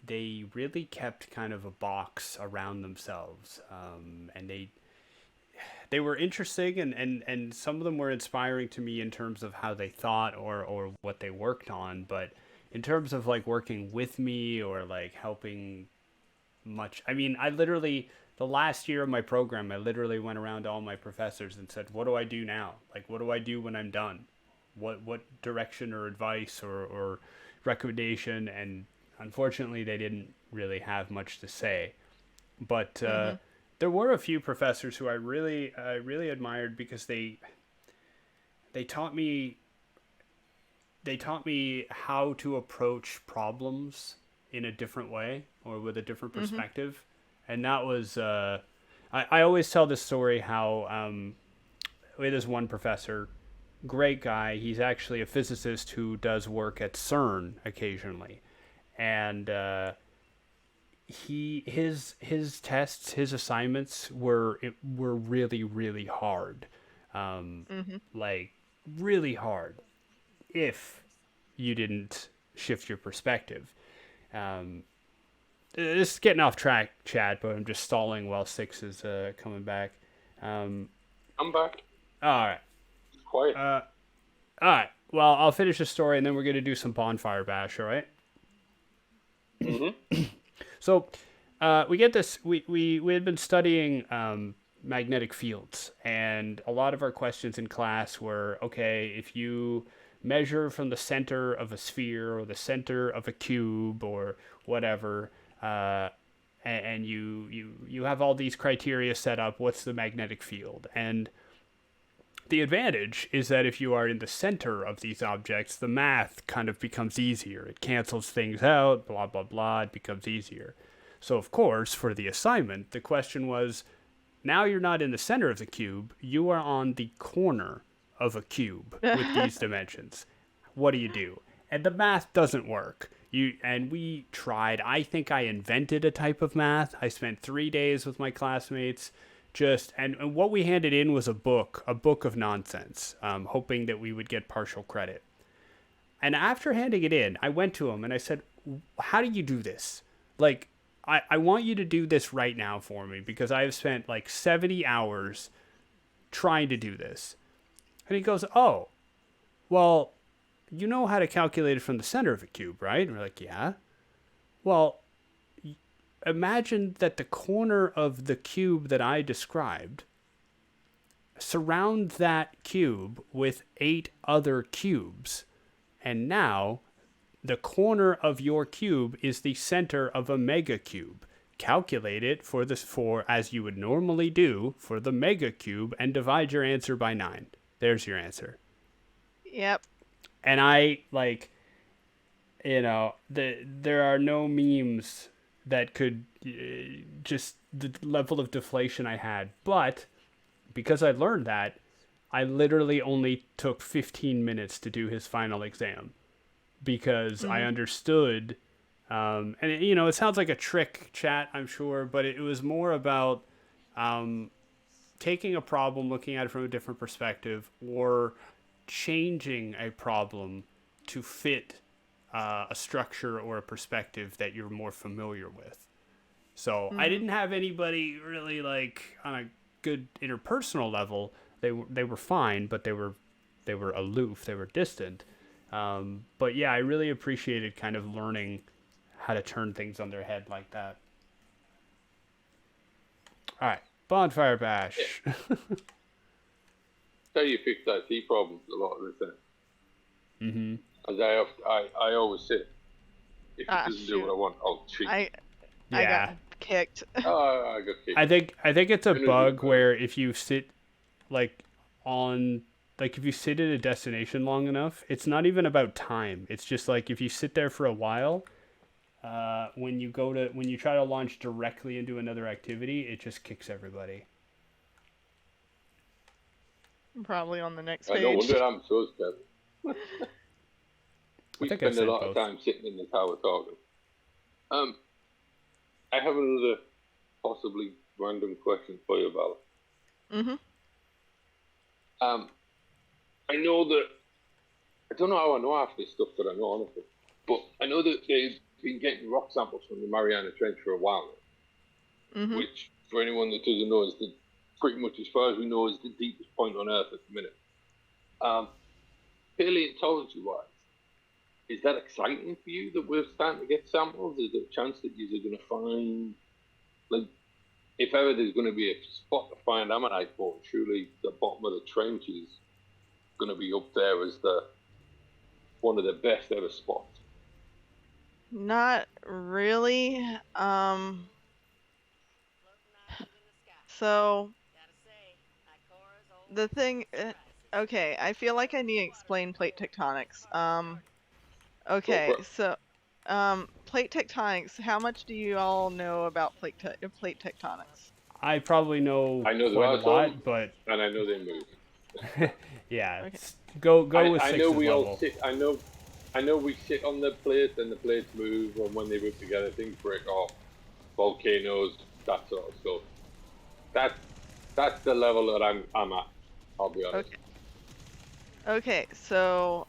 really kept kind of a box around themselves, and they were interesting, and some of them were inspiring to me in terms of how they thought or what they worked on. But in terms of like working with me or like helping much, I mean, I literally the last year of my program, I literally went around to all my professors and said, "What do I do now? Like, what do I do when I'm done? What direction or advice or recommendation?" And unfortunately, they didn't really have much to say. But mhm, there were a few professors who I really admired because they taught me they taught me how to approach problems in a different way or with a different mhm, perspective, and that was I always tell this story how we had this one professor, great guy. He's actually a physicist who does work at CERN occasionally, and his tests, his assignments were really hard, mhm. like really hard if you didn't shift your perspective. Um, this is getting off track, Chad, but I'm just stalling while Six is coming back. Um, I'm back. all right, It's quiet. all right. Well, I'll finish the story and then we're gonna do some bonfire bash. All right. Mm-hmm. So we get this. We had been studying magnetic fields, and a lot of our questions in class were, okay, if you measure from the center of a sphere or the center of a cube or whatever, and you have all these criteria set up, what's the magnetic field? And the advantage is that if you are in the center of these objects, the math kind of becomes easier. It cancels things out, blah, blah, blah. It becomes easier. So, of course, for the assignment, the question was now you're not in the center of the cube, you are on the corner of a cube with these dimensions. What do you do? And the math doesn't work. We tried. I think I invented a type of math. I spent 3 days with my classmates and what we handed in was a book of nonsense, hoping that we would get partial credit. And after handing it in, I went to him and I said, "How do you do this? Like, I want you to do this right now for me because I have spent like 70 hours trying to do this." And he goes, "Oh, well, you know how to calculate it from the center of a cube, right?" And we're like, "Yeah." "Well, imagine that the corner of the cube that I described, surround that cube with 8 other cubes, and now the corner of your cube is the center of a megacube. Calculate it for as you would normally do for the megacube and divide your answer by 9. There's your answer." Yep. And I like, there are no memes that could just the level of deflation I had. But because I learned that, I literally only took 15 minutes to do his final exam because I understood. And it sounds like a trick chat, I'm sure, but it was more about taking a problem, looking at it from a different perspective, or changing a problem to fit a structure or a perspective that you're more familiar with. So I didn't have anybody really like on a good interpersonal level. They were fine, but they were aloof. They were distant. But yeah, I really appreciated kind of learning how to turn things on their head like that. All right, bonfire bash. How you fix IT problems a lot of the time. Mm-hmm. As I always say, if it doesn't do what I want, I'll cheat. I Yeah. got kicked. Oh, I got kicked. I think it's a Soon as bug you- where if you sit like if you sit at a destination long enough, it's not even about time. It's just like if you sit there for a while, when you try to launch directly into another activity, it just kicks everybody. Probably on the next I know page. wonder I'm so scared. We think I spend a said lot both. of time sitting in the tower talking. I have another possibly random question for you, Val. I know that I don't know how I know half this stuff that I know, honestly, but I know that they've been getting rock samples from the Mariana Trench for a while now, which, for anyone that doesn't know, is pretty much, as far as we know, is the deepest point on Earth at the minute. Paleontology-wise, is that exciting for you that we're starting to get samples? Is there a chance that you're going to find, like, if ever there's going to be a spot to find ammonite bone, surely the bottom of the trench is going to be up there as one of the best ever spots. Not really. So the thing, okay, I feel like I need to explain plate tectonics. Okay, so plate tectonics. How much do you all know about plate tectonics? I probably know I know there quite are a lot, some, but and I know they move. yeah, Okay. go with I six's know we level. all sit. I know we sit on the plate, and the plates move, and when they rub together, things break off. Volcanoes, that sort of stuff. That's the level that I'm at. I'll be honest. Okay, so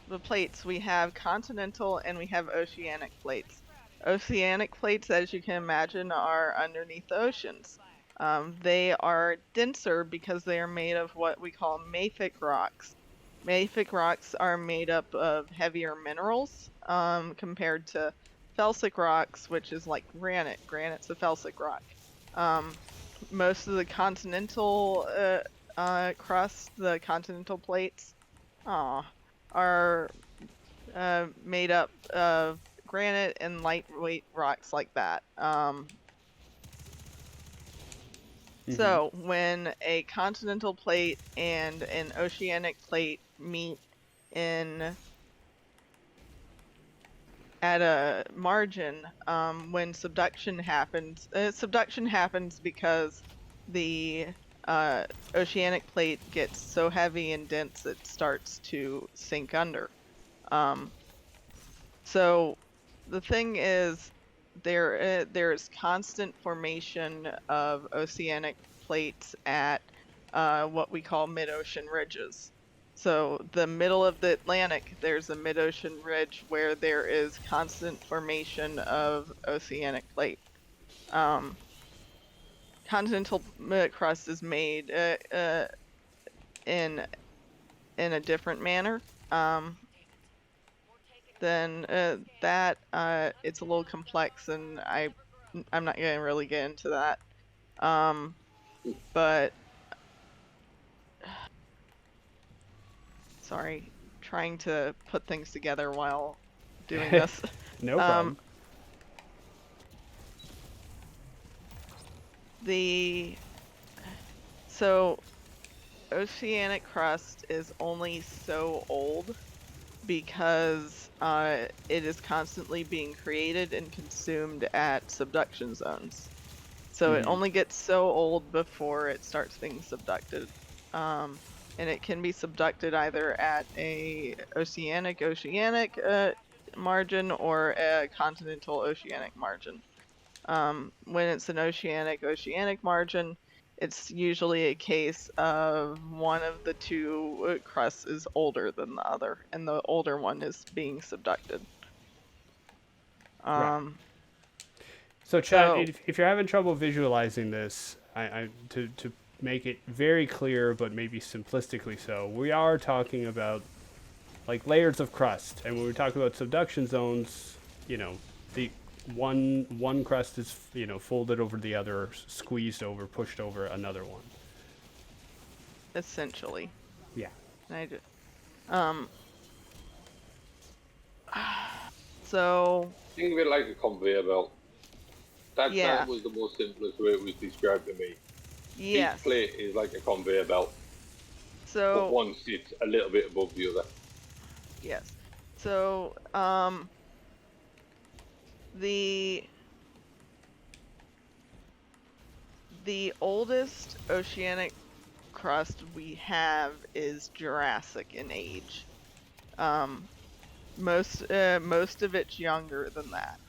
the plates, we have continental and we have oceanic plates. Oceanic plates, as you can imagine, are underneath the oceans. They are denser because they are made of what we call mafic rocks. Mafic rocks are made up of heavier minerals compared to felsic rocks, which is like granite. Granite's a felsic rock. Most of the continental crust, the continental plates, are made up of granite and lightweight rocks like that. So when a continental plate and an oceanic plate meet at a margin, when subduction happens because the oceanic plate gets so heavy and dense it starts to sink under. So the thing is, there's constant formation of oceanic plates at what we call mid-ocean ridges. So the middle of the Atlantic, there's a mid-ocean ridge where there is constant formation of oceanic plate. Continental crust is made in a different manner. Then that it's a little complex, and I'm not gonna really get into that. But sorry, trying to put things together while doing this. No problem. So oceanic crust is only so old because it is constantly being created and consumed at subduction zones. So it only gets so old before it starts being subducted. And it can be subducted either at a oceanic margin or a continental oceanic margin. When it's an oceanic margin, it's usually a case of one of the two crusts is older than the other, and the older one is being subducted. Right. So, Chad, if you're having trouble visualizing this, to make it very clear, but maybe simplistically so, we are talking about like layers of crust, and when we talk about subduction zones, the one crust is folded over the other, squeezed over, pushed over another one. Essentially. Yeah. So. Think of it like a conveyor belt. That was the most simplest way it was described to me. Yes. Each plate is like a conveyor belt. So. But one sits a little bit above the other. Yes. So, the oldest oceanic crust we have is Jurassic in age. Most of it's younger than that.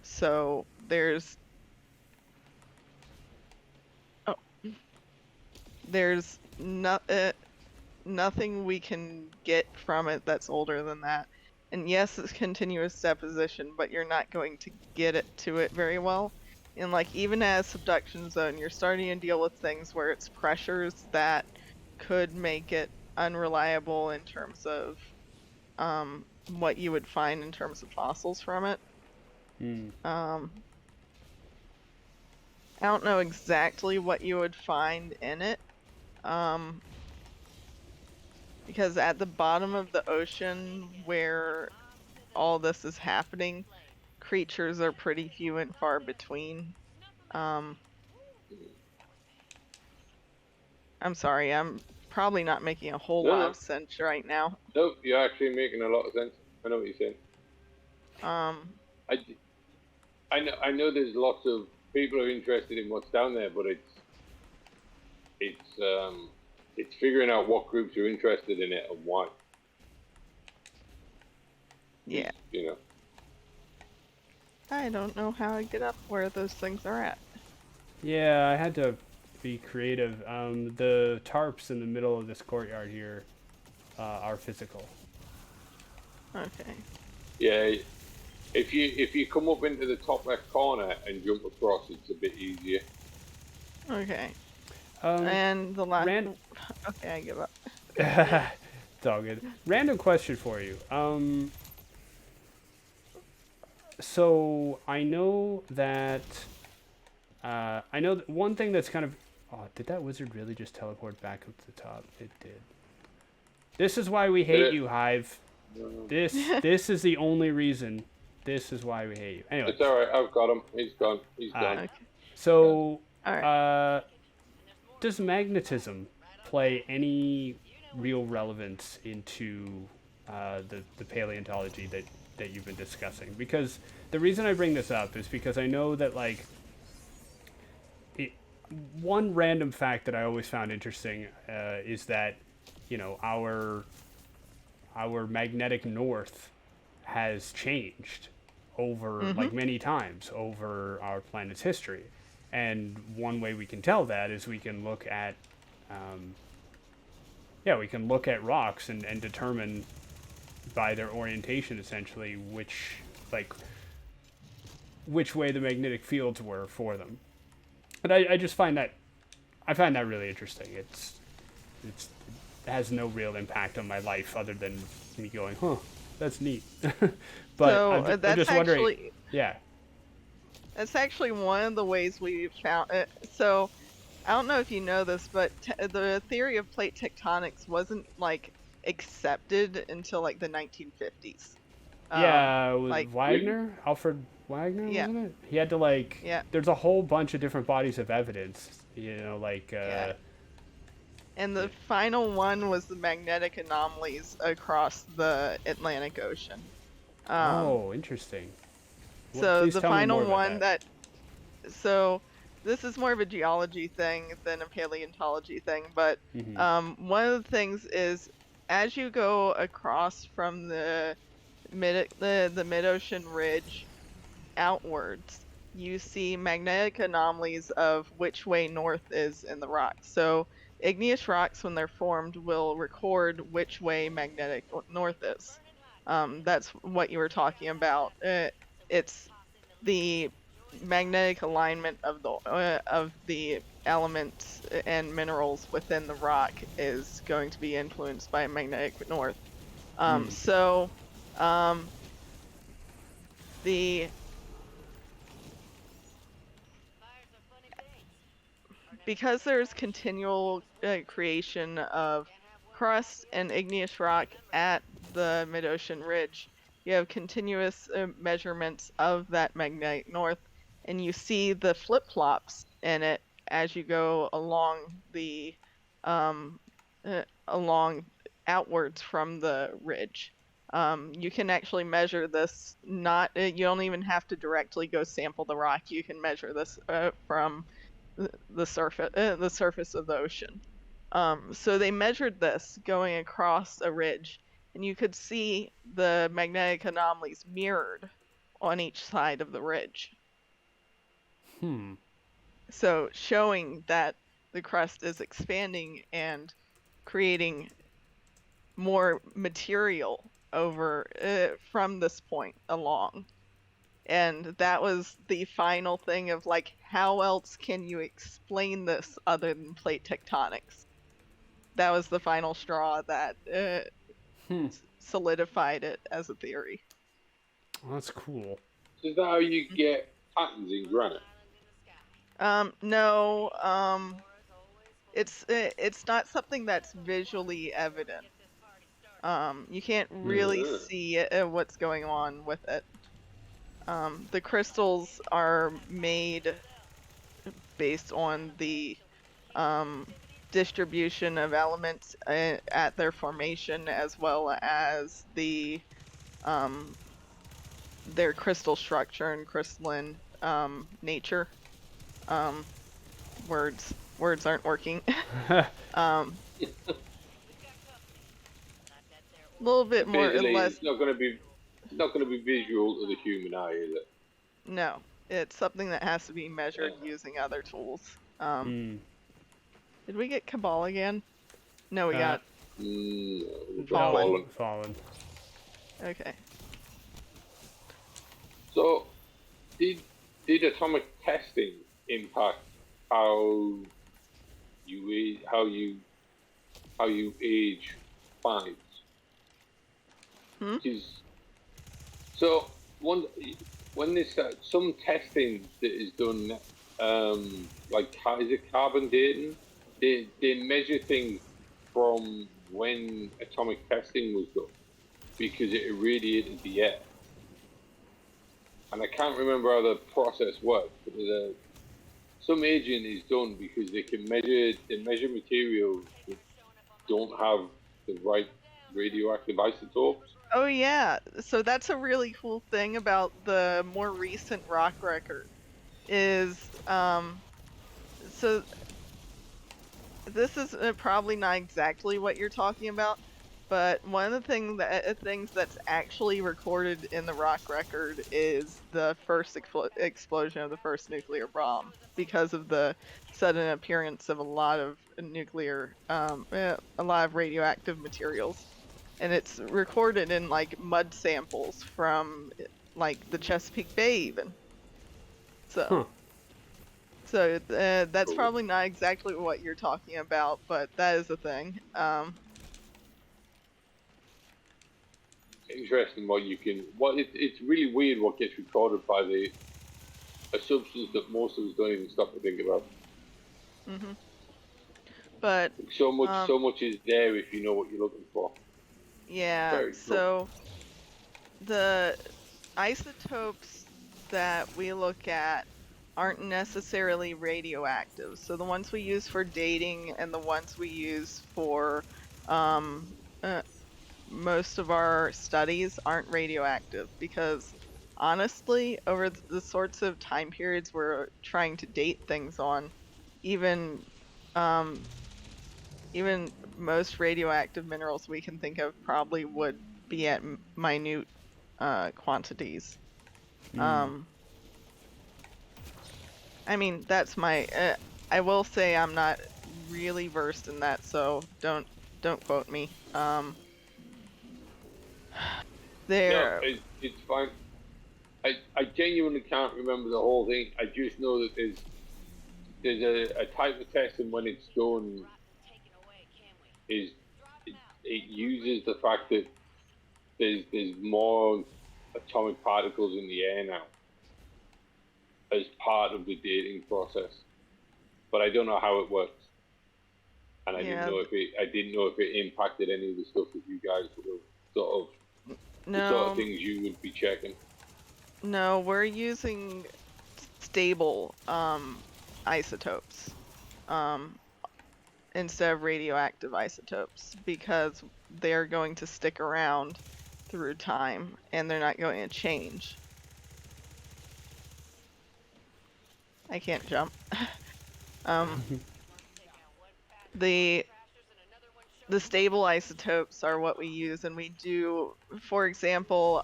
So there's nothing we can get from it that's older than that. And yes, it's continuous deposition, but you're not going to get it to it very well. And like even as subduction zone, you're starting to deal with things where it's pressures that could make it unreliable in terms of what you would find in terms of fossils from it. I don't know exactly what you would find in it. Because at the bottom of the ocean where all this is happening, creatures are pretty few and far between. I'm sorry, I'm probably not making a whole lot of sense right now. No, you're actually making a lot of sense. I know what you're saying. I know there's lots of people who are interested in what's down there, but it's figuring out what groups are interested in it and why. Yeah. I don't know how I get up where those things are at. Yeah, I had to be creative. The tarps in the middle of this courtyard here are physical. Okay. Yeah, if you come up into the top left corner and jump across, it's a bit easier. Okay. And the last. Okay, I give up. It's all good. Random question for you. So I know that one thing that's kind of. Oh, did that wizard really just teleport back up to the top? It did. This is why we hate you, Hive. This is the only reason. This is why we hate you. Anyway. It's alright, I've got him. He's gone. He's gone. Okay. So, does magnetism play any real relevance into the paleontology that you've been discussing? Because the reason I bring this up is because I know that, like, one random fact that I always found interesting is that, our magnetic north has changed over like many times over our planet's history, and one way we can tell that is we can look at rocks and determine by their orientation essentially which way the magnetic fields were for them. But I just find that really interesting. It has no real impact on my life other than me going, huh, that's neat. But so I'm just wondering. Actually, yeah. That's actually one of the ways we found it. So I don't know if you know this, but the theory of plate tectonics wasn't like accepted until like the 1950s. Yeah, it was Wagner, Alfred Wagner, wasn't it? He had to there's a whole bunch of different bodies of evidence, And the final one was the magnetic anomalies across the Atlantic Ocean. Oh, interesting. Well, So please the tell me more final about one that. so this is more of a geology thing than a paleontology thing, but Mm-hmm. one of the things is as you go across from the mid-ocean ridge outwards, you see magnetic anomalies of which way north is in the rock. So igneous rocks, when they're formed, will record which way magnetic north is. That's what you were talking about. It's the magnetic alignment of the elements and minerals within the rock is going to be influenced by magnetic north. So the because there's continual creation of crust and igneous rock at the mid-ocean ridge, you have continuous measurements of that magnetic north, and you see the flip-flops in it as you go along the along outwards from the ridge. You can actually measure this. Not you don't even have to directly go sample the rock. You can measure this from the surface of the ocean. So they measured this going across a ridge, and you could see the magnetic anomalies mirrored on each side of the ridge. So showing that the crust is expanding and creating more material over from this point along. And that was the final thing of like, how else can you explain this other than plate tectonics? That was the final straw that solidified it as a theory. Well, that's cool. So is that how you get patterns in granite? No, it's not something that's visually evident. You can't really see what's going on with it. The crystals are made based on the distribution of elements at their formation, as well as their crystal structure and crystalline nature. Words aren't working. A little bit So more or basically, less. it's not going to be visual to the human eye, is it? No, it's something that has to be measured using other tools. Did we get Cabal again? No, we got Fallen. Fallen. Okay. So, did atomic testing impact how you age finds? So when this some testing that is done, is it carbon dating? They measure things from when atomic testing was done because it irradiated the air. And I can't remember how the process works, but some aging is done because they measure materials that don't have the right radioactive isotopes. Oh yeah, so that's a really cool thing about the more recent rock record is so this is probably not exactly what you're talking about, but one of the things that's actually recorded in the rock record is the first explosion of the first nuclear bomb because of the sudden appearance of a lot of radioactive materials. And it's recorded in like mud samples from like the Chesapeake Bay even. So that's probably not exactly what you're talking about, but that is a thing. Interesting it's really weird what gets recorded by the assumptions that most of us don't even stop to think about. But so much is there if you know what you're looking for. Yeah, so the isotopes that we look at aren't necessarily radioactive. So the ones we use for dating and the ones we use for um, uh, most of our studies aren't radioactive because honestly, over the sorts of time periods we're trying to date things on, even um, even most radioactive minerals we can think of probably would be at minute quantities. Um, I mean, that's my. I will say I'm not really versed in that, so don't quote me. No, There. it's fine. I genuinely can't remember the whole thing. I just know that there's a type of test, and when it's done, is it uses the fact that there's more atomic particles in the air now as part of the dating process. But I don't know how it works, and Yeah. I didn't know if it impacted any of the stuff that you guys were sort of the sort of No. things you would be checking. No, we're using stable isotopes um instead of radioactive isotopes because they're going to stick around through time and they're not going to change. I can't jump. The stable isotopes are what we use, and we do, for example,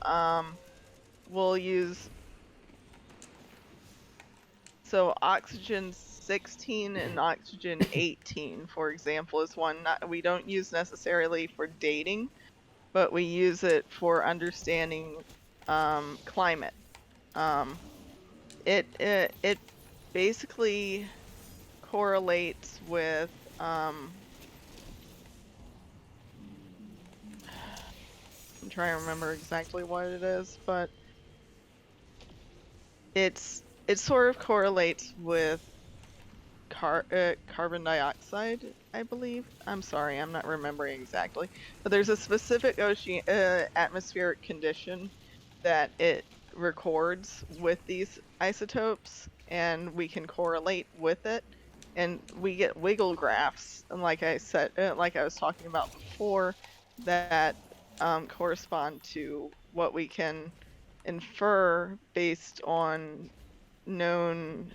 we'll use oxygen 16 and oxygen 18, for example, is one we don't use necessarily for dating, but we use it for understanding climate. It basically correlates with I'm trying to remember exactly what it is, but it sort of correlates with carbon dioxide, I believe. I'm sorry, I'm not remembering exactly, but there's a specific atmospheric condition that it records with these isotopes, and we can correlate with it, and we get wiggle graphs. And like I said, like I was talking about before, that correspond to what we can infer based on known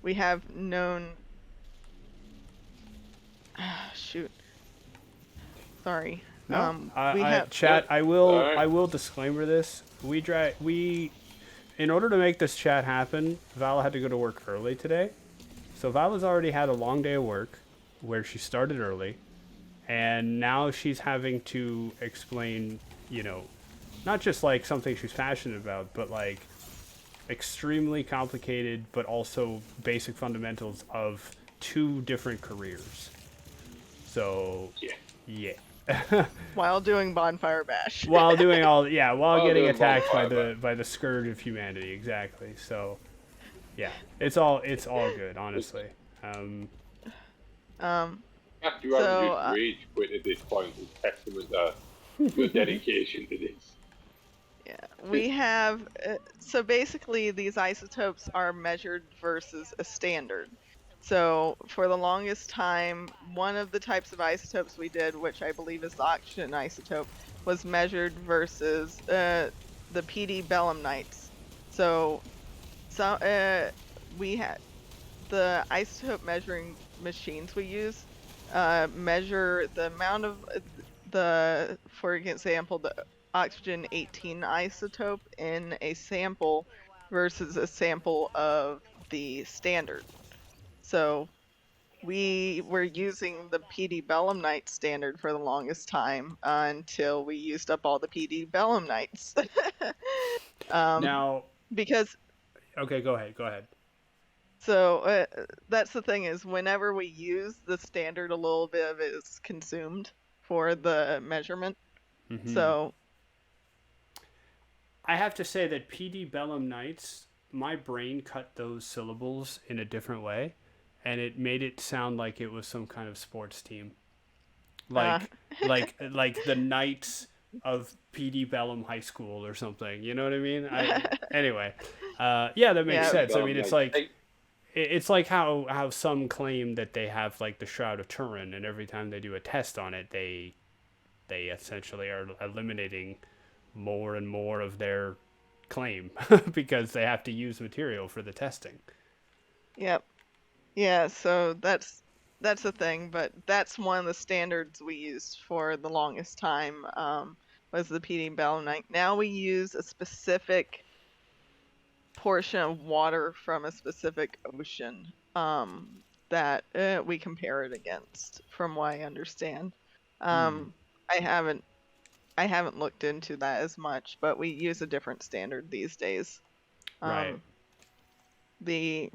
we have known shoot sorry No, we have chat. Alright. I will disclaimer this. In order to make this chat happen, Val had to go to work early today. So Val has already had a long day of work, where she started early, and now she's having to explain, not just like something she's passionate about, but like extremely complicated, but also basic fundamentals of 2 different careers. So, yeah. while doing bonfire bash. While doing while getting doing attacked bonfire by the scourge of humanity, exactly. So, yeah, it's all good, honestly. After you So just rage quit at this point is testament to your dedication to this. yeah, we have so basically these isotopes are measured versus a standard. So for the longest time, one of the types of isotopes we did, which I believe is the oxygen isotope, was measured versus the PD belemnites. So we had the isotope measuring machines we use measure the amount of for example, the oxygen 18 isotope in a sample versus a sample of the standard. So we were using the PD belemnite standard for the longest time until we used up all the PD belemnites. Now, Because okay, go ahead. so that's the thing is whenever we use the standard, a little bit of it is consumed for the measurement. So I have to say that PD Bellum Nights, my brain cut those syllables in a different way, and it made it sound like it was some kind of sports team, like like the Knights of PD Bellum High School or something. You know what I mean? Anyway, Yeah, that makes Yeah. sense. I Got mean, 'em it's like, like hey, it's like how some claim that they have like the Shroud of Turin, and every time they do a test on it, they essentially are eliminating more and more of their claim because they have to use material for the testing. Yep. Yeah, so that's the thing, but that's one of the standards we used for the longest time, was the PD belemnite. Now we use a specific portion of water from a specific ocean, that we compare it against, from what I understand. Hmm. I haven't I haven't looked into that as much, but we use a different standard these days. Right. Um, the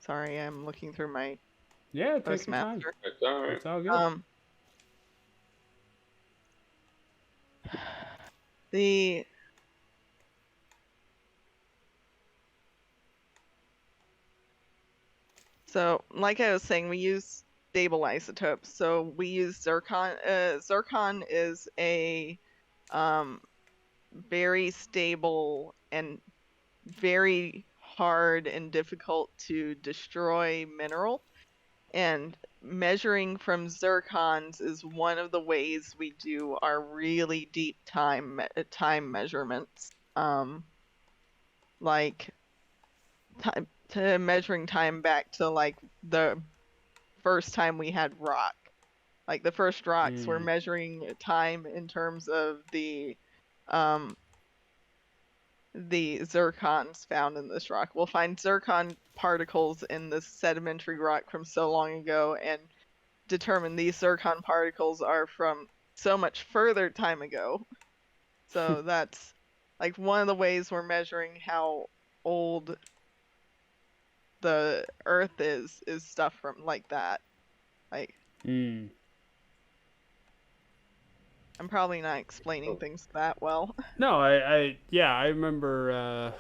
Sorry, I'm looking through my Yeah, take your time. postmaster. it's all right. It's all good. Um, the So, like I was saying, we use stable isotopes. So we use zircon. Zircon is a um, very stable and very hard and difficult to destroy mineral. And measuring from zircons is one of the ways we do our really deep time measurements. Like time to measuring time back to like the first time we had rock. Like the first rocks, we're Hmm. measuring time in terms of um the zircons found in this rock. We'll find zircon particles in this sedimentary rock from so long ago and determine these zircon particles are from so much further time ago. So that's like one of the ways we're measuring how old the earth is stuff from like that. Like Hmm. I'm probably not explaining Oh, things that well. No, yeah, I remember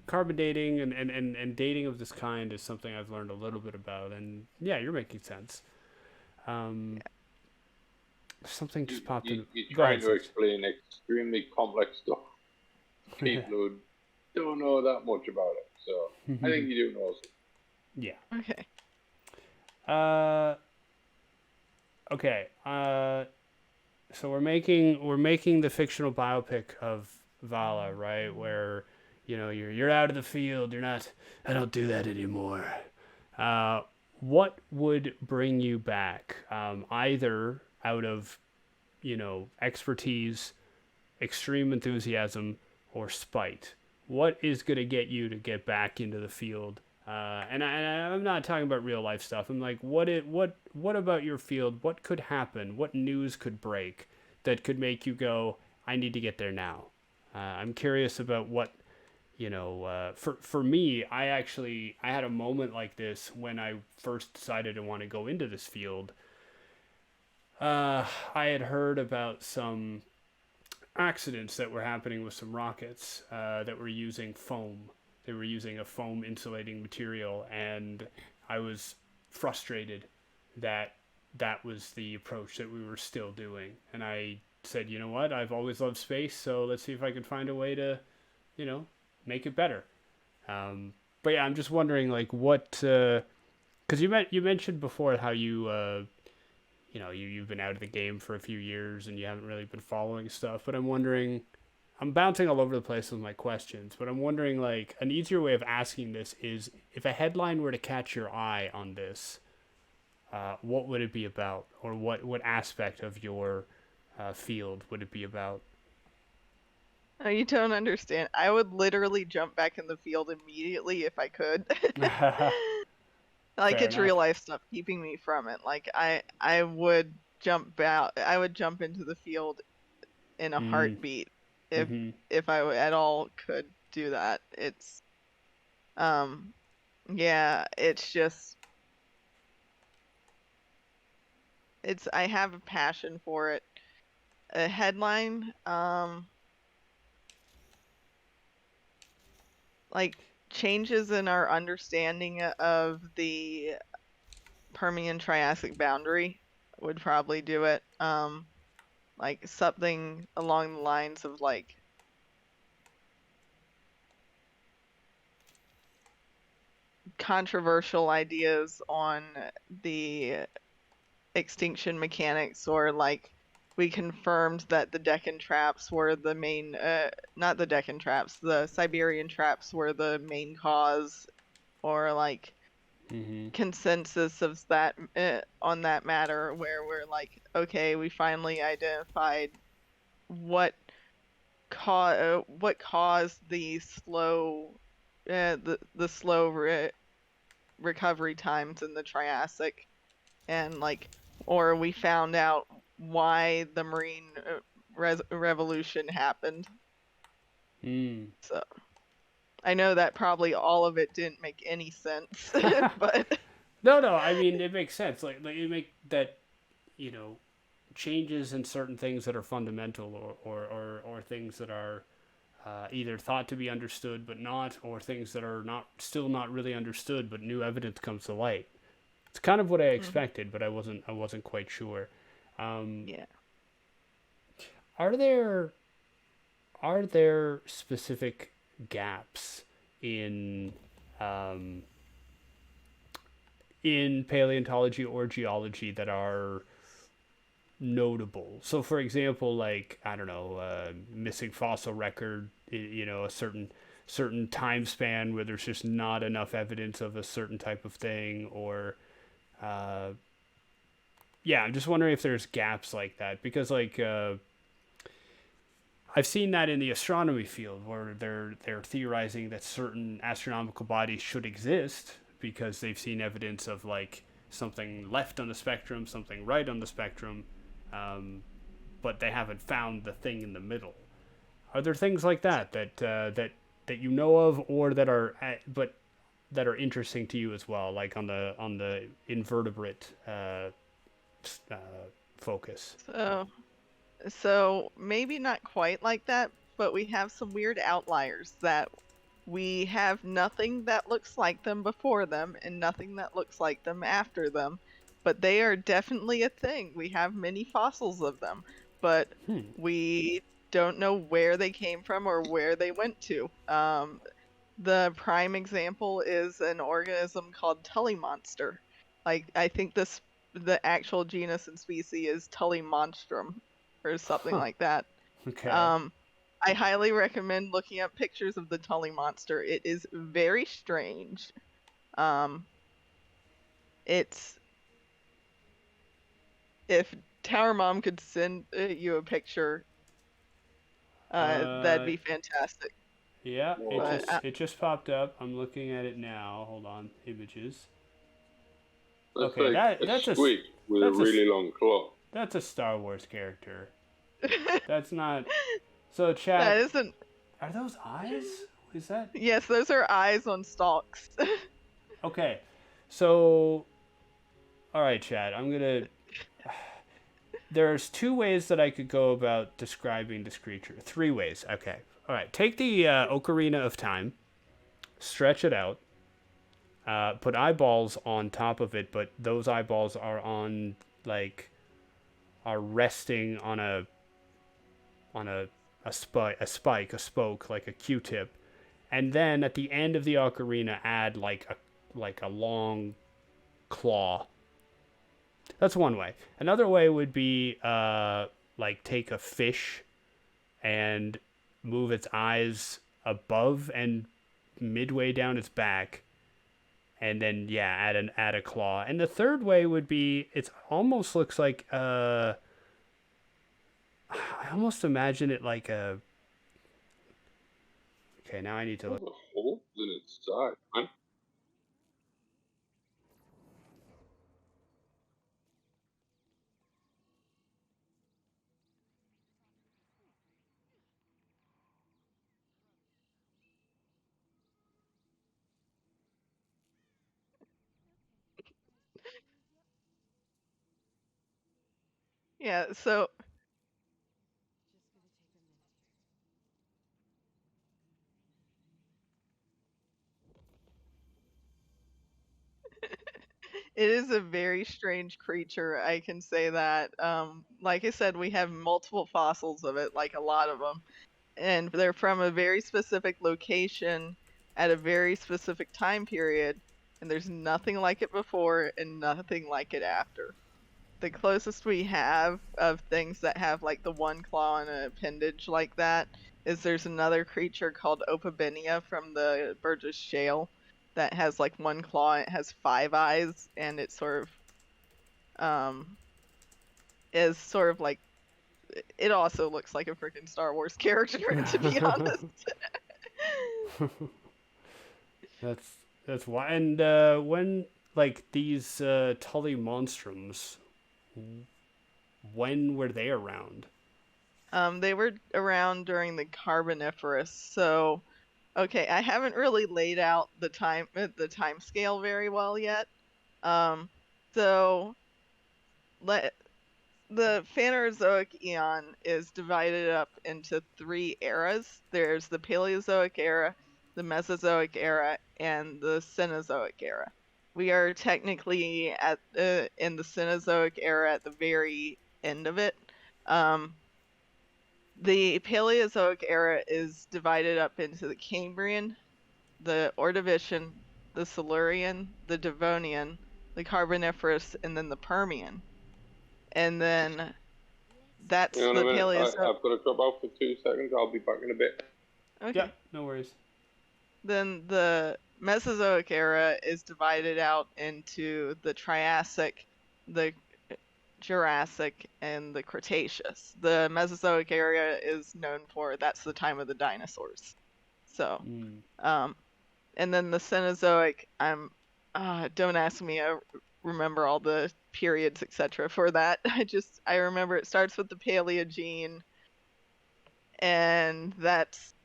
carbon dating and dating of this kind is something I've learned a little bit about, and yeah, you're making sense. Um, something just popped in. You're Go ahead, trying to Six. explain extremely complex stuff to people who don't know that much about it. So I think you do know some. Yeah. Okay. Uh, okay. So we're making the fictional biopic of Vala, right? Where you're out of the field. You're not. I don't do that anymore. Uh, what would bring you back? Either out of expertise, extreme enthusiasm, or spite. What is going to get you to get back into the field? I'm not talking about real life stuff. I'm like, what about your field? What could happen? What news could break that could make you go, I need to get there now? I'm curious about what for me, I had a moment like this when I first decided to want to go into this field. I had heard about some accidents that were happening with some rockets that were using foam. They were using a foam insulating material, and I was frustrated that that was the approach that we were still doing. And I said, you know what? I've always loved space, so let's see if I can find a way to, make it better. But yeah, I'm just wondering, like, what? Because you mentioned before how you've been out of the game for a few years and you haven't really been following stuff. But I'm wondering, I'm bouncing all over the place with my questions, but I'm wondering, like, an easier way of asking this is, if a headline were to catch your eye on this, what would it be about, or what aspect of your field would it be about? Oh, you don't understand. I would literally jump back in the field immediately if I could. Like Fair it's real enough. life stuff keeping me from it. Like I would jump out. I would jump into the field in a Mm. heartbeat if Mm-hmm. at all could do that. Um yeah, it's just I have a passion for it. A headline like changes in our understanding of the Permian Triassic boundary would probably do it. Like something along the lines of like controversial ideas on the extinction mechanics, or like we confirmed that the Deccan traps were the main, not the Deccan traps, the Siberian traps were the main cause, or like consensus of that on that matter, where we're like, okay, we finally identified what caused the slow recovery times in the Triassic, and like, or we found out why the Marine Revolution happened. So I know that probably all of it didn't make any sense, but no, I mean it makes sense. Like you make that, you know, changes in certain things that are fundamental, or things that are either thought to be understood but not, or things that are still not really understood, but new evidence comes to light. It's kind of what I expected, but I wasn't quite sure. Yeah. Are there specific gaps in paleontology or geology that are notable? So, for example, like, I don't know, missing fossil record, you know, a certain time span where there's just not enough evidence of a certain type of thing, or yeah, I'm just wondering if there's gaps like that, because like I've seen that in the astronomy field, where they're theorizing that certain astronomical bodies should exist because they've seen evidence of like something left on the spectrum, something right on the spectrum, but they haven't found the thing in the middle. Are there things like that that you know of, or that are interesting to you as well, like on the invertebrate focus? So maybe not quite like that, but we have some weird outliers that we have nothing that looks like them before them and nothing that looks like them after them, but they are definitely a thing. We have many fossils of them, but we don't know where they came from or where they went to. The prime example is an organism called Tully monster. Like, I think the actual genus and species is Tully monstrum or something like that. Okay. I highly recommend looking up pictures of the Tully monster. It is very strange. It's If Tower Mom could send you a picture, that'd be fantastic. Yeah, But it just popped up. I'm looking at it now. Hold on, images. That's Okay, like that's a squid with a really long claw. That's a Star Wars character. That's not. So, chat. that isn't. Are those eyes? Is that? Yes, those are eyes on stalks. Okay, so. All right, chat. I'm gonna. There's 2 ways that I could go about describing this creature. 3 ways. Okay. All right. Take the Ocarina of Time, stretch it out, put eyeballs on top of it, but those eyeballs are resting on a spoke, like a Q-tip, and then at the end of the ocarina add like a long claw. That's one way. Another way would be like take a fish and move its eyes above and midway down its back, and then add a claw. And the third way would be, it almost looks like I almost imagine it like a. Okay, now I need to look. There's a hole in its side, man. Yeah, so it is a very strange creature, I can say that. Like I said, we have multiple fossils of it, like a lot of them, and they're from a very specific location at a very specific time period. and there's nothing like it before and nothing like it after. The closest we have of things that have like the one claw and an appendage like that is there's another creature called Opabinia from the Burgess Shale that has like one claw and it has 5 eyes, and it sort of is sort of like, it also looks like a freaking Star Wars character, to be honest. That's why. And when like these Tully monstrums, when were they around? They were around during the Carboniferous, so okay, I haven't really laid out the time scale very well yet. So let the Phanerozoic eon is divided up into 3 eras. There's the Paleozoic era, the Mesozoic era, and the Cenozoic era. We are technically at in the Cenozoic era at the very end of it. The Paleozoic era is divided up into the Cambrian, the Ordovician, the Silurian, the Devonian, the Carboniferous, and then the Permian. And then that's Hang on the a minute. Paleozoic. I've got to drop out for 2 seconds. I'll be back in a bit. Okay. Yeah, no worries. Then the Mesozoic era is divided out into the Triassic, the Jurassic, and the Cretaceous. The Mesozoic era is known for that's the time of the dinosaurs. So, and then the Cenozoic, don't ask me, I remember all the periods, etc. for that. I remember it starts with the Paleogene, and that's,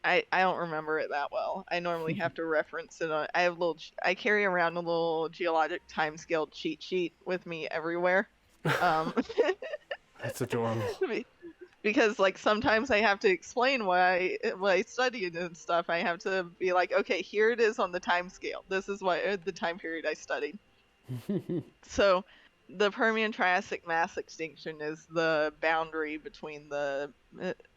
I don't remember it that well. I normally have to reference it. I carry around a little geologic timescale cheat sheet with me everywhere. That's adorable. Because like sometimes I have to explain what I studied and stuff. I have to be like, okay, here it is on the time scale. This is what the time period I studied. So the Permian Triassic mass extinction is the boundary between the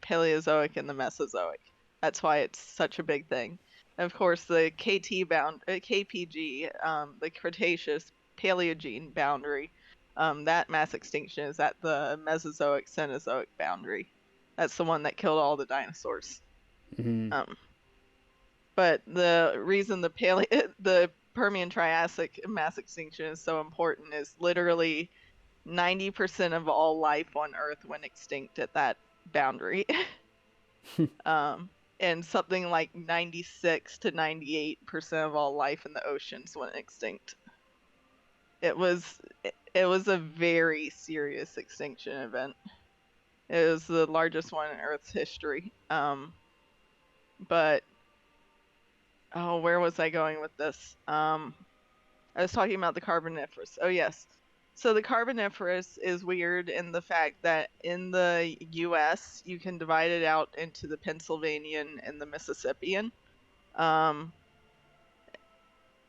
Paleozoic and the Mesozoic. That's why it's such a big thing. And of course, the KPG, the Cretaceous Paleogene boundary, that mass extinction is at the Mesozoic Cenozoic boundary. That's the one that killed all the dinosaurs. But the reason the Permian Triassic mass extinction is so important is literally 90% of all life on Earth went extinct at that boundary. And something like 96 to 98% of all life in the oceans went extinct. It was a very serious extinction event. It was the largest one in Earth's history. But where was I going with this? I was talking about the Carboniferous. Oh yes. So the Carboniferous is weird in the fact that in the U.S. you can divide it out into the Pennsylvanian and the Mississippian,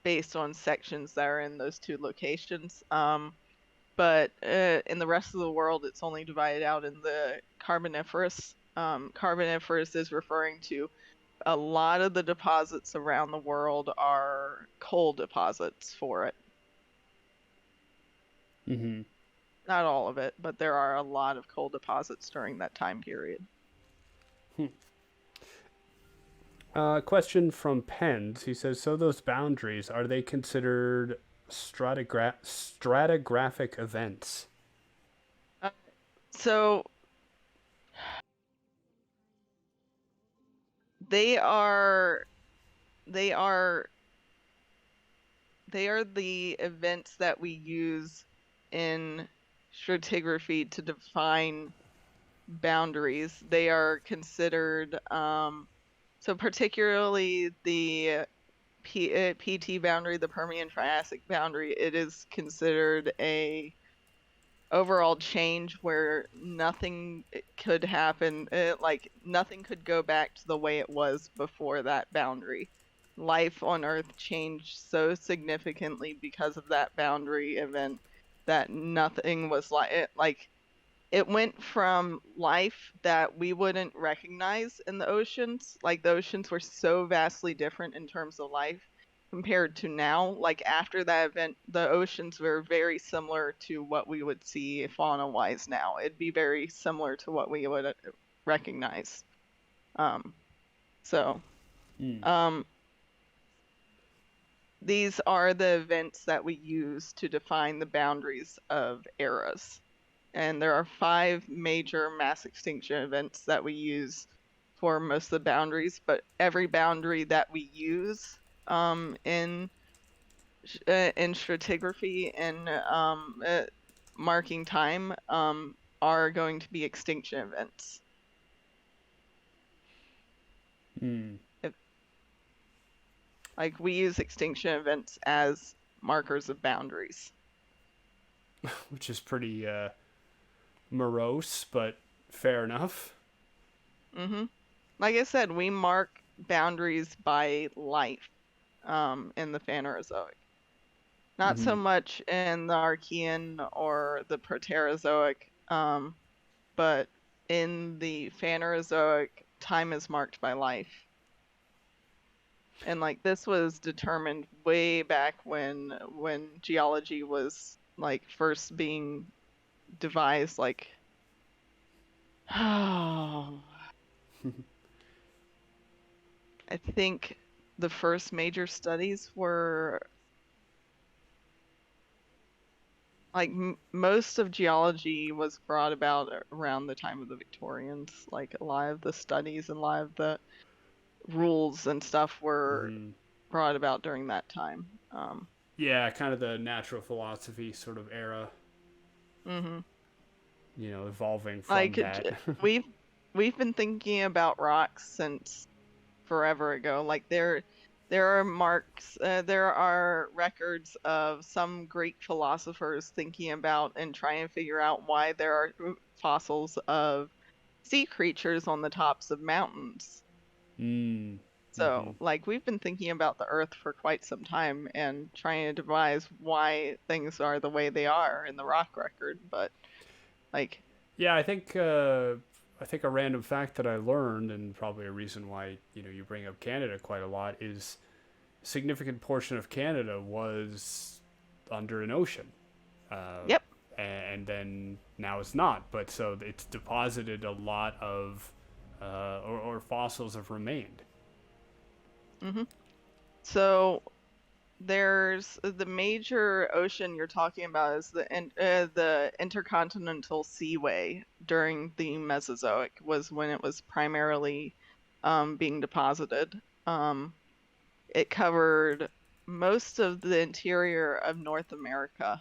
based on sections that are in those 2 locations. But in the rest of the world, it's only divided out in the Carboniferous. Carboniferous is referring to a lot of the deposits around the world are coal deposits for it. Not all of it, but there are a lot of coal deposits during that time period. Question from Pens. He says, so those boundaries, are they considered stratigraphic events? So they are the events that we use in stratigraphy to define boundaries. They are considered, so particularly the PT boundary, the Permian Triassic boundary, it is considered a overall change where nothing could happen, like nothing could go back to the way it was before that boundary. Life on Earth changed so significantly because of that boundary event that nothing was like it went from life that we wouldn't recognize in the oceans, like the oceans were so vastly different in terms of life, compared to now, like after that event, the oceans were very similar to what we would see fauna-wise now. It'd be very similar to what we would recognize. So, um, these are the events that we use to define the boundaries of eras. And there are 5 major mass extinction events that we use for most of the boundaries, but every boundary that we use in stratigraphy and marking time are going to be extinction events. Like, we use extinction events as markers of boundaries. Which is pretty morose, but fair enough. Like I said, we mark boundaries by life in the Phanerozoic. Not so much in the Archean or the Proterozoic, but in the Phanerozoic, time is marked by life. And like, this was determined way back when geology was like first being devised, like I think the first major studies were like most of geology was brought about around the time of the Victorians. Like, a lot of the studies and a lot of the rules and stuff were brought about during that time. Yeah, kind of the natural philosophy sort of era. You know, evolving from like that. we've been thinking about rocks since forever ago. Like, there are marks, there are records of some Greek philosophers thinking about and trying to figure out why there are fossils of sea creatures on the tops of mountains. So, like, we've been thinking about the Earth for quite some time and trying to devise why things are the way they are in the rock record. But, like, yeah, I think a random fact that I learned, and probably a reason why you bring up Canada quite a lot, is a significant portion of Canada was under an ocean. Yep. And then now it's not, but so it's deposited a lot of or fossils have remained. So there's the major ocean you're talking about is the Intercontinental Seaway during the Mesozoic was when it was primarily being deposited. It covered most of the interior of North America.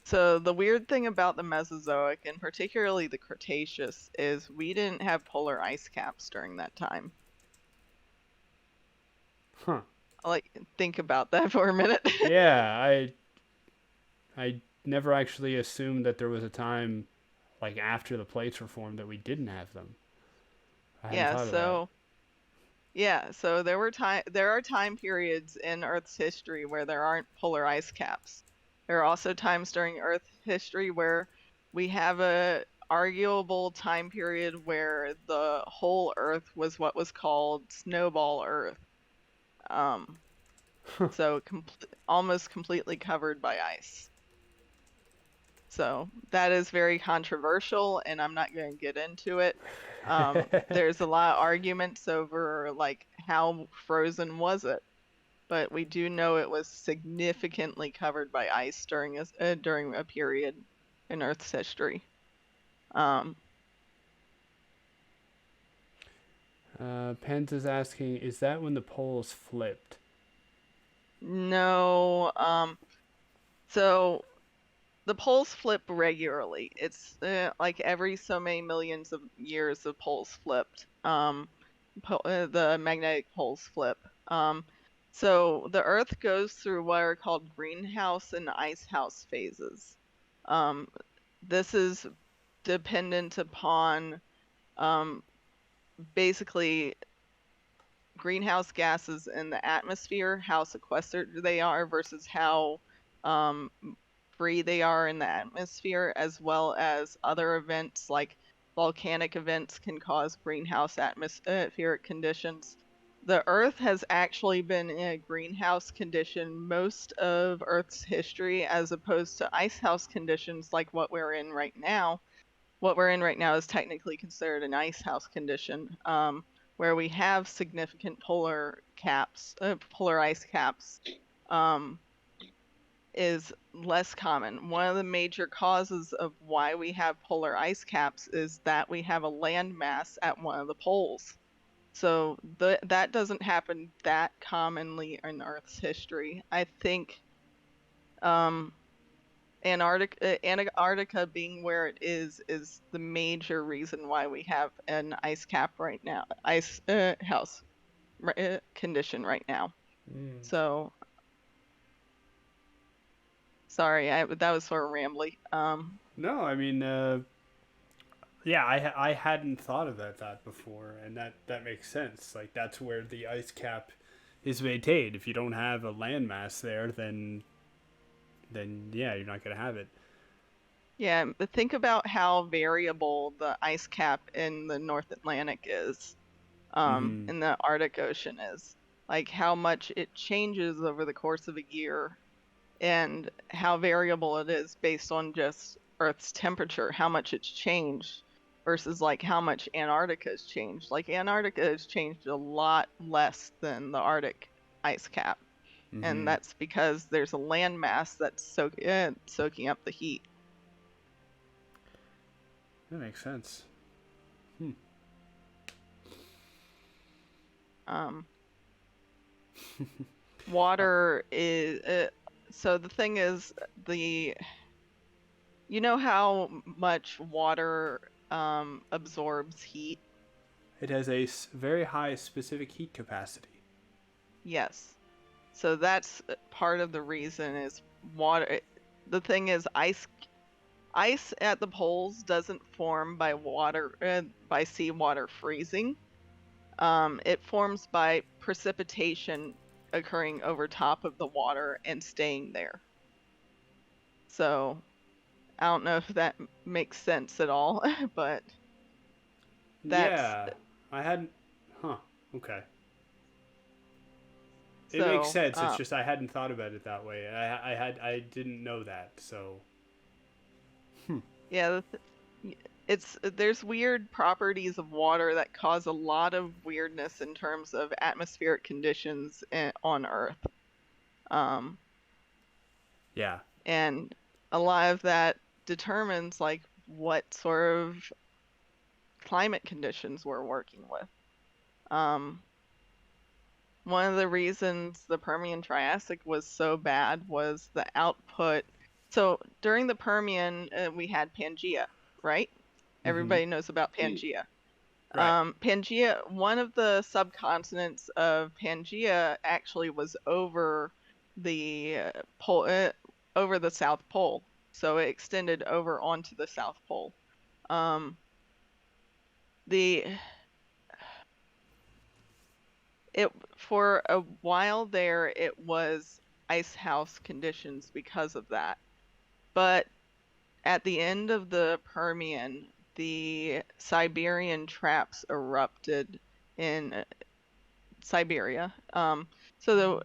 So the weird thing about the Mesozoic, and particularly the Cretaceous, is we didn't have polar ice caps during that time. Huh. Like, think about that for a minute. Yeah, I never actually assumed that there was a time like after the plates were formed that we didn't have them. I hadn't thought of that. Yeah, so there are time periods in Earth's history where there aren't polar ice caps. There are also times during Earth history where we have a arguable time period where the whole Earth was what was called snowball Earth. So almost completely covered by ice. So that is very controversial, and I'm not going to get into it. There's a lot of arguments over like how frozen was it, but we do know it was significantly covered by ice during a period in Earth's history. Pens is asking, is that when the poles flipped? No. So the poles flip regularly. It's like every so many millions of years the poles flipped. The magnetic poles flip. So the Earth goes through what are called greenhouse and icehouse phases. This is dependent upon basically greenhouse gases in the atmosphere, how sequestered they are versus how free they are in the atmosphere, as well as other events like volcanic events can cause greenhouse atmospheric conditions. the Earth has actually been in a greenhouse condition most of Earth's history, as opposed to icehouse conditions like what we're in right now. What we're in right now is technically considered an icehouse condition, where we have significant polar ice caps, is less common. One of the major causes of why we have polar ice caps is that we have a landmass at one of the poles. So that doesn't happen that commonly in Earth's history. I think Antarctica being where it is the major reason why we have an ice cap right now, ice house condition right now. So sorry, that was sort of rambly. No, I mean, yeah, I hadn't thought of that before, and that makes sense. Like that's where the ice cap is maintained. If you don't have a landmass there, then yeah, you're not gonna have it. Yeah, but think about how variable the ice cap in the North Atlantic is, Mm-hmm. in the Arctic Ocean is. Like how much it changes over the course of a year, and how variable it is based on just Earth's temperature, how much it's changed versus like how much Antarctica has changed. Like Antarctica has changed a lot less than the Arctic ice cap. And Mm-hmm. that's because there's a landmass that's soaking up the heat. That makes sense. Um, water is so the thing is you know how much water absorbs heat? It has a very high specific heat capacity. Yes. So that's part of the reason is water. The thing is ice at the poles doesn't form by seawater freezing. It forms by precipitation occurring over top of the water and staying there. So I don't know if that makes sense at all, but that's Yeah, I hadn't. Huh. Okay. It makes so. sense. It's just I hadn't thought about it that way. I didn't know that. So. Yeah, there's weird properties of water that cause a lot of weirdness in terms of atmospheric conditions on Earth. Um, Yeah. and a lot of that determines like what sort of climate conditions we're working with. One of the reasons the Permian Triassic was so bad was the output. So during the Permian, we had Pangea, right? Mm-hmm. Everybody knows about Pangea. Right. Pangea, one of the subcontinents of Pangea actually was over the over the South Pole. So it extended over onto the South Pole. The it For a while there it was ice house conditions because of that. But at the end of the Permian, the Siberian traps erupted in Siberia. So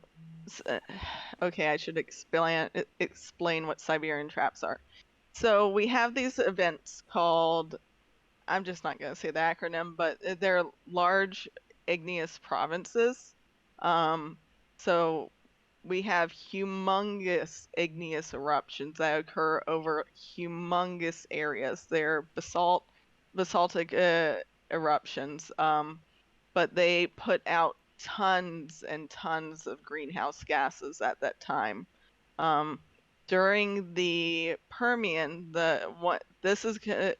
okay, I should explain what Siberian traps are. So we have these events called, I'm just not going to say the acronym, but they're large igneous provinces. So we have humongous igneous eruptions that occur over humongous areas. They're basaltic eruptions, but they put out tons and tons of greenhouse gases at that time. During the Permian, this is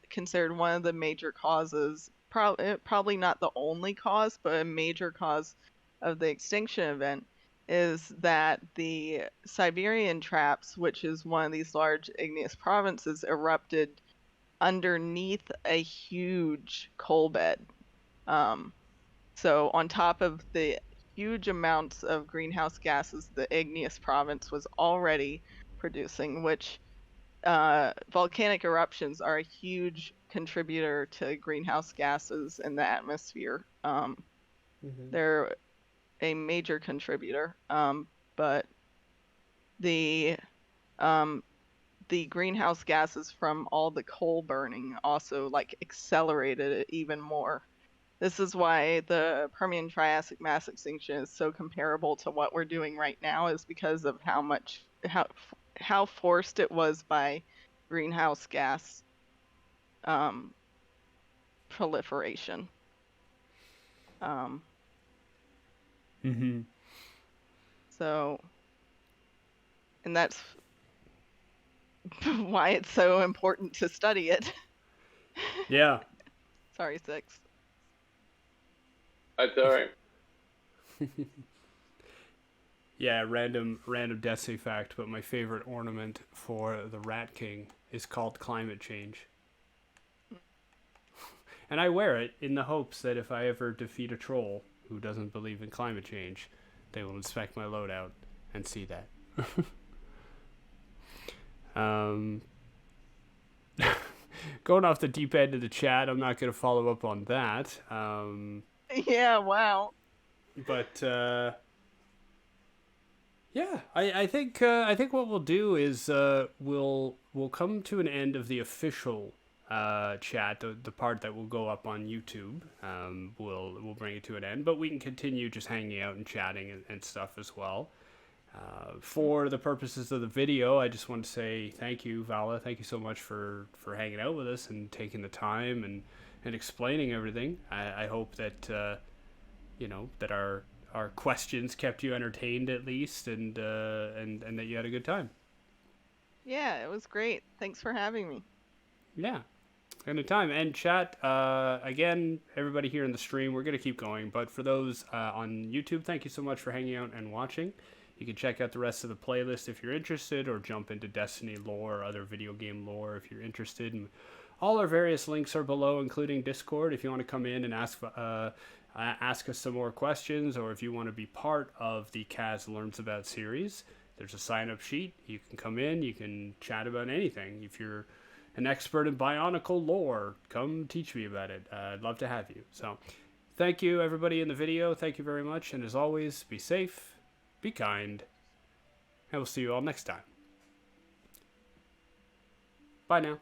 considered one of the major causes, probably not the only cause, but a major cause of the extinction event, is that the Siberian traps, which is one of these large igneous provinces, erupted underneath a huge coal bed. So on top of the huge amounts of greenhouse gases the igneous province was already producing, which volcanic eruptions are a huge contributor to greenhouse gases in the atmosphere. Mm-hmm. They're a major contributor. But the greenhouse gases from all the coal burning also like accelerated it even more. This is why the Permian Triassic mass extinction is so comparable to what we're doing right now, is because of how forced it was by greenhouse gas proliferation. So, and that's why it's so important to study it. Yeah. Sorry, Six. That's all right. Yeah, random Destiny fact, but my favorite ornament for the Rat King is called climate change. And I wear it in the hopes that if I ever defeat a troll who doesn't believe in climate change, they will inspect my loadout and see that. Going off the deep end of the chat, I'm not going to follow up on that. Yeah, wow. But yeah, I think what we'll do is we'll come to an end of the official chat, the part that will go up on YouTube. We'll bring it to an end, but we can continue just hanging out and chatting and stuff as well. For the purposes of the video, I just want to say thank you, Vala. Thank you so much for hanging out with us and taking the time and explaining everything. I hope that that our questions kept you entertained at least, and that you had a good time. Yeah, it was great. Thanks for having me. Yeah, anytime. And chat, again, everybody here in the stream, we're going to keep going. But for those on YouTube, thank you so much for hanging out and watching. You can check out the rest of the playlist if you're interested, or jump into Destiny lore or other video game lore if you're interested. And all our various links are below, including Discord, if you want to come in and ask us some more questions, or if you want to be part of the KAZ Learns About series. There's a sign-up sheet. You can come in. You can chat about anything. If you're an expert in bionicle lore, come teach me about it. I'd love to have you. So thank you, everybody in the video. Thank you very much. And as always, be safe, be kind, and we'll see you all next time. Bye now.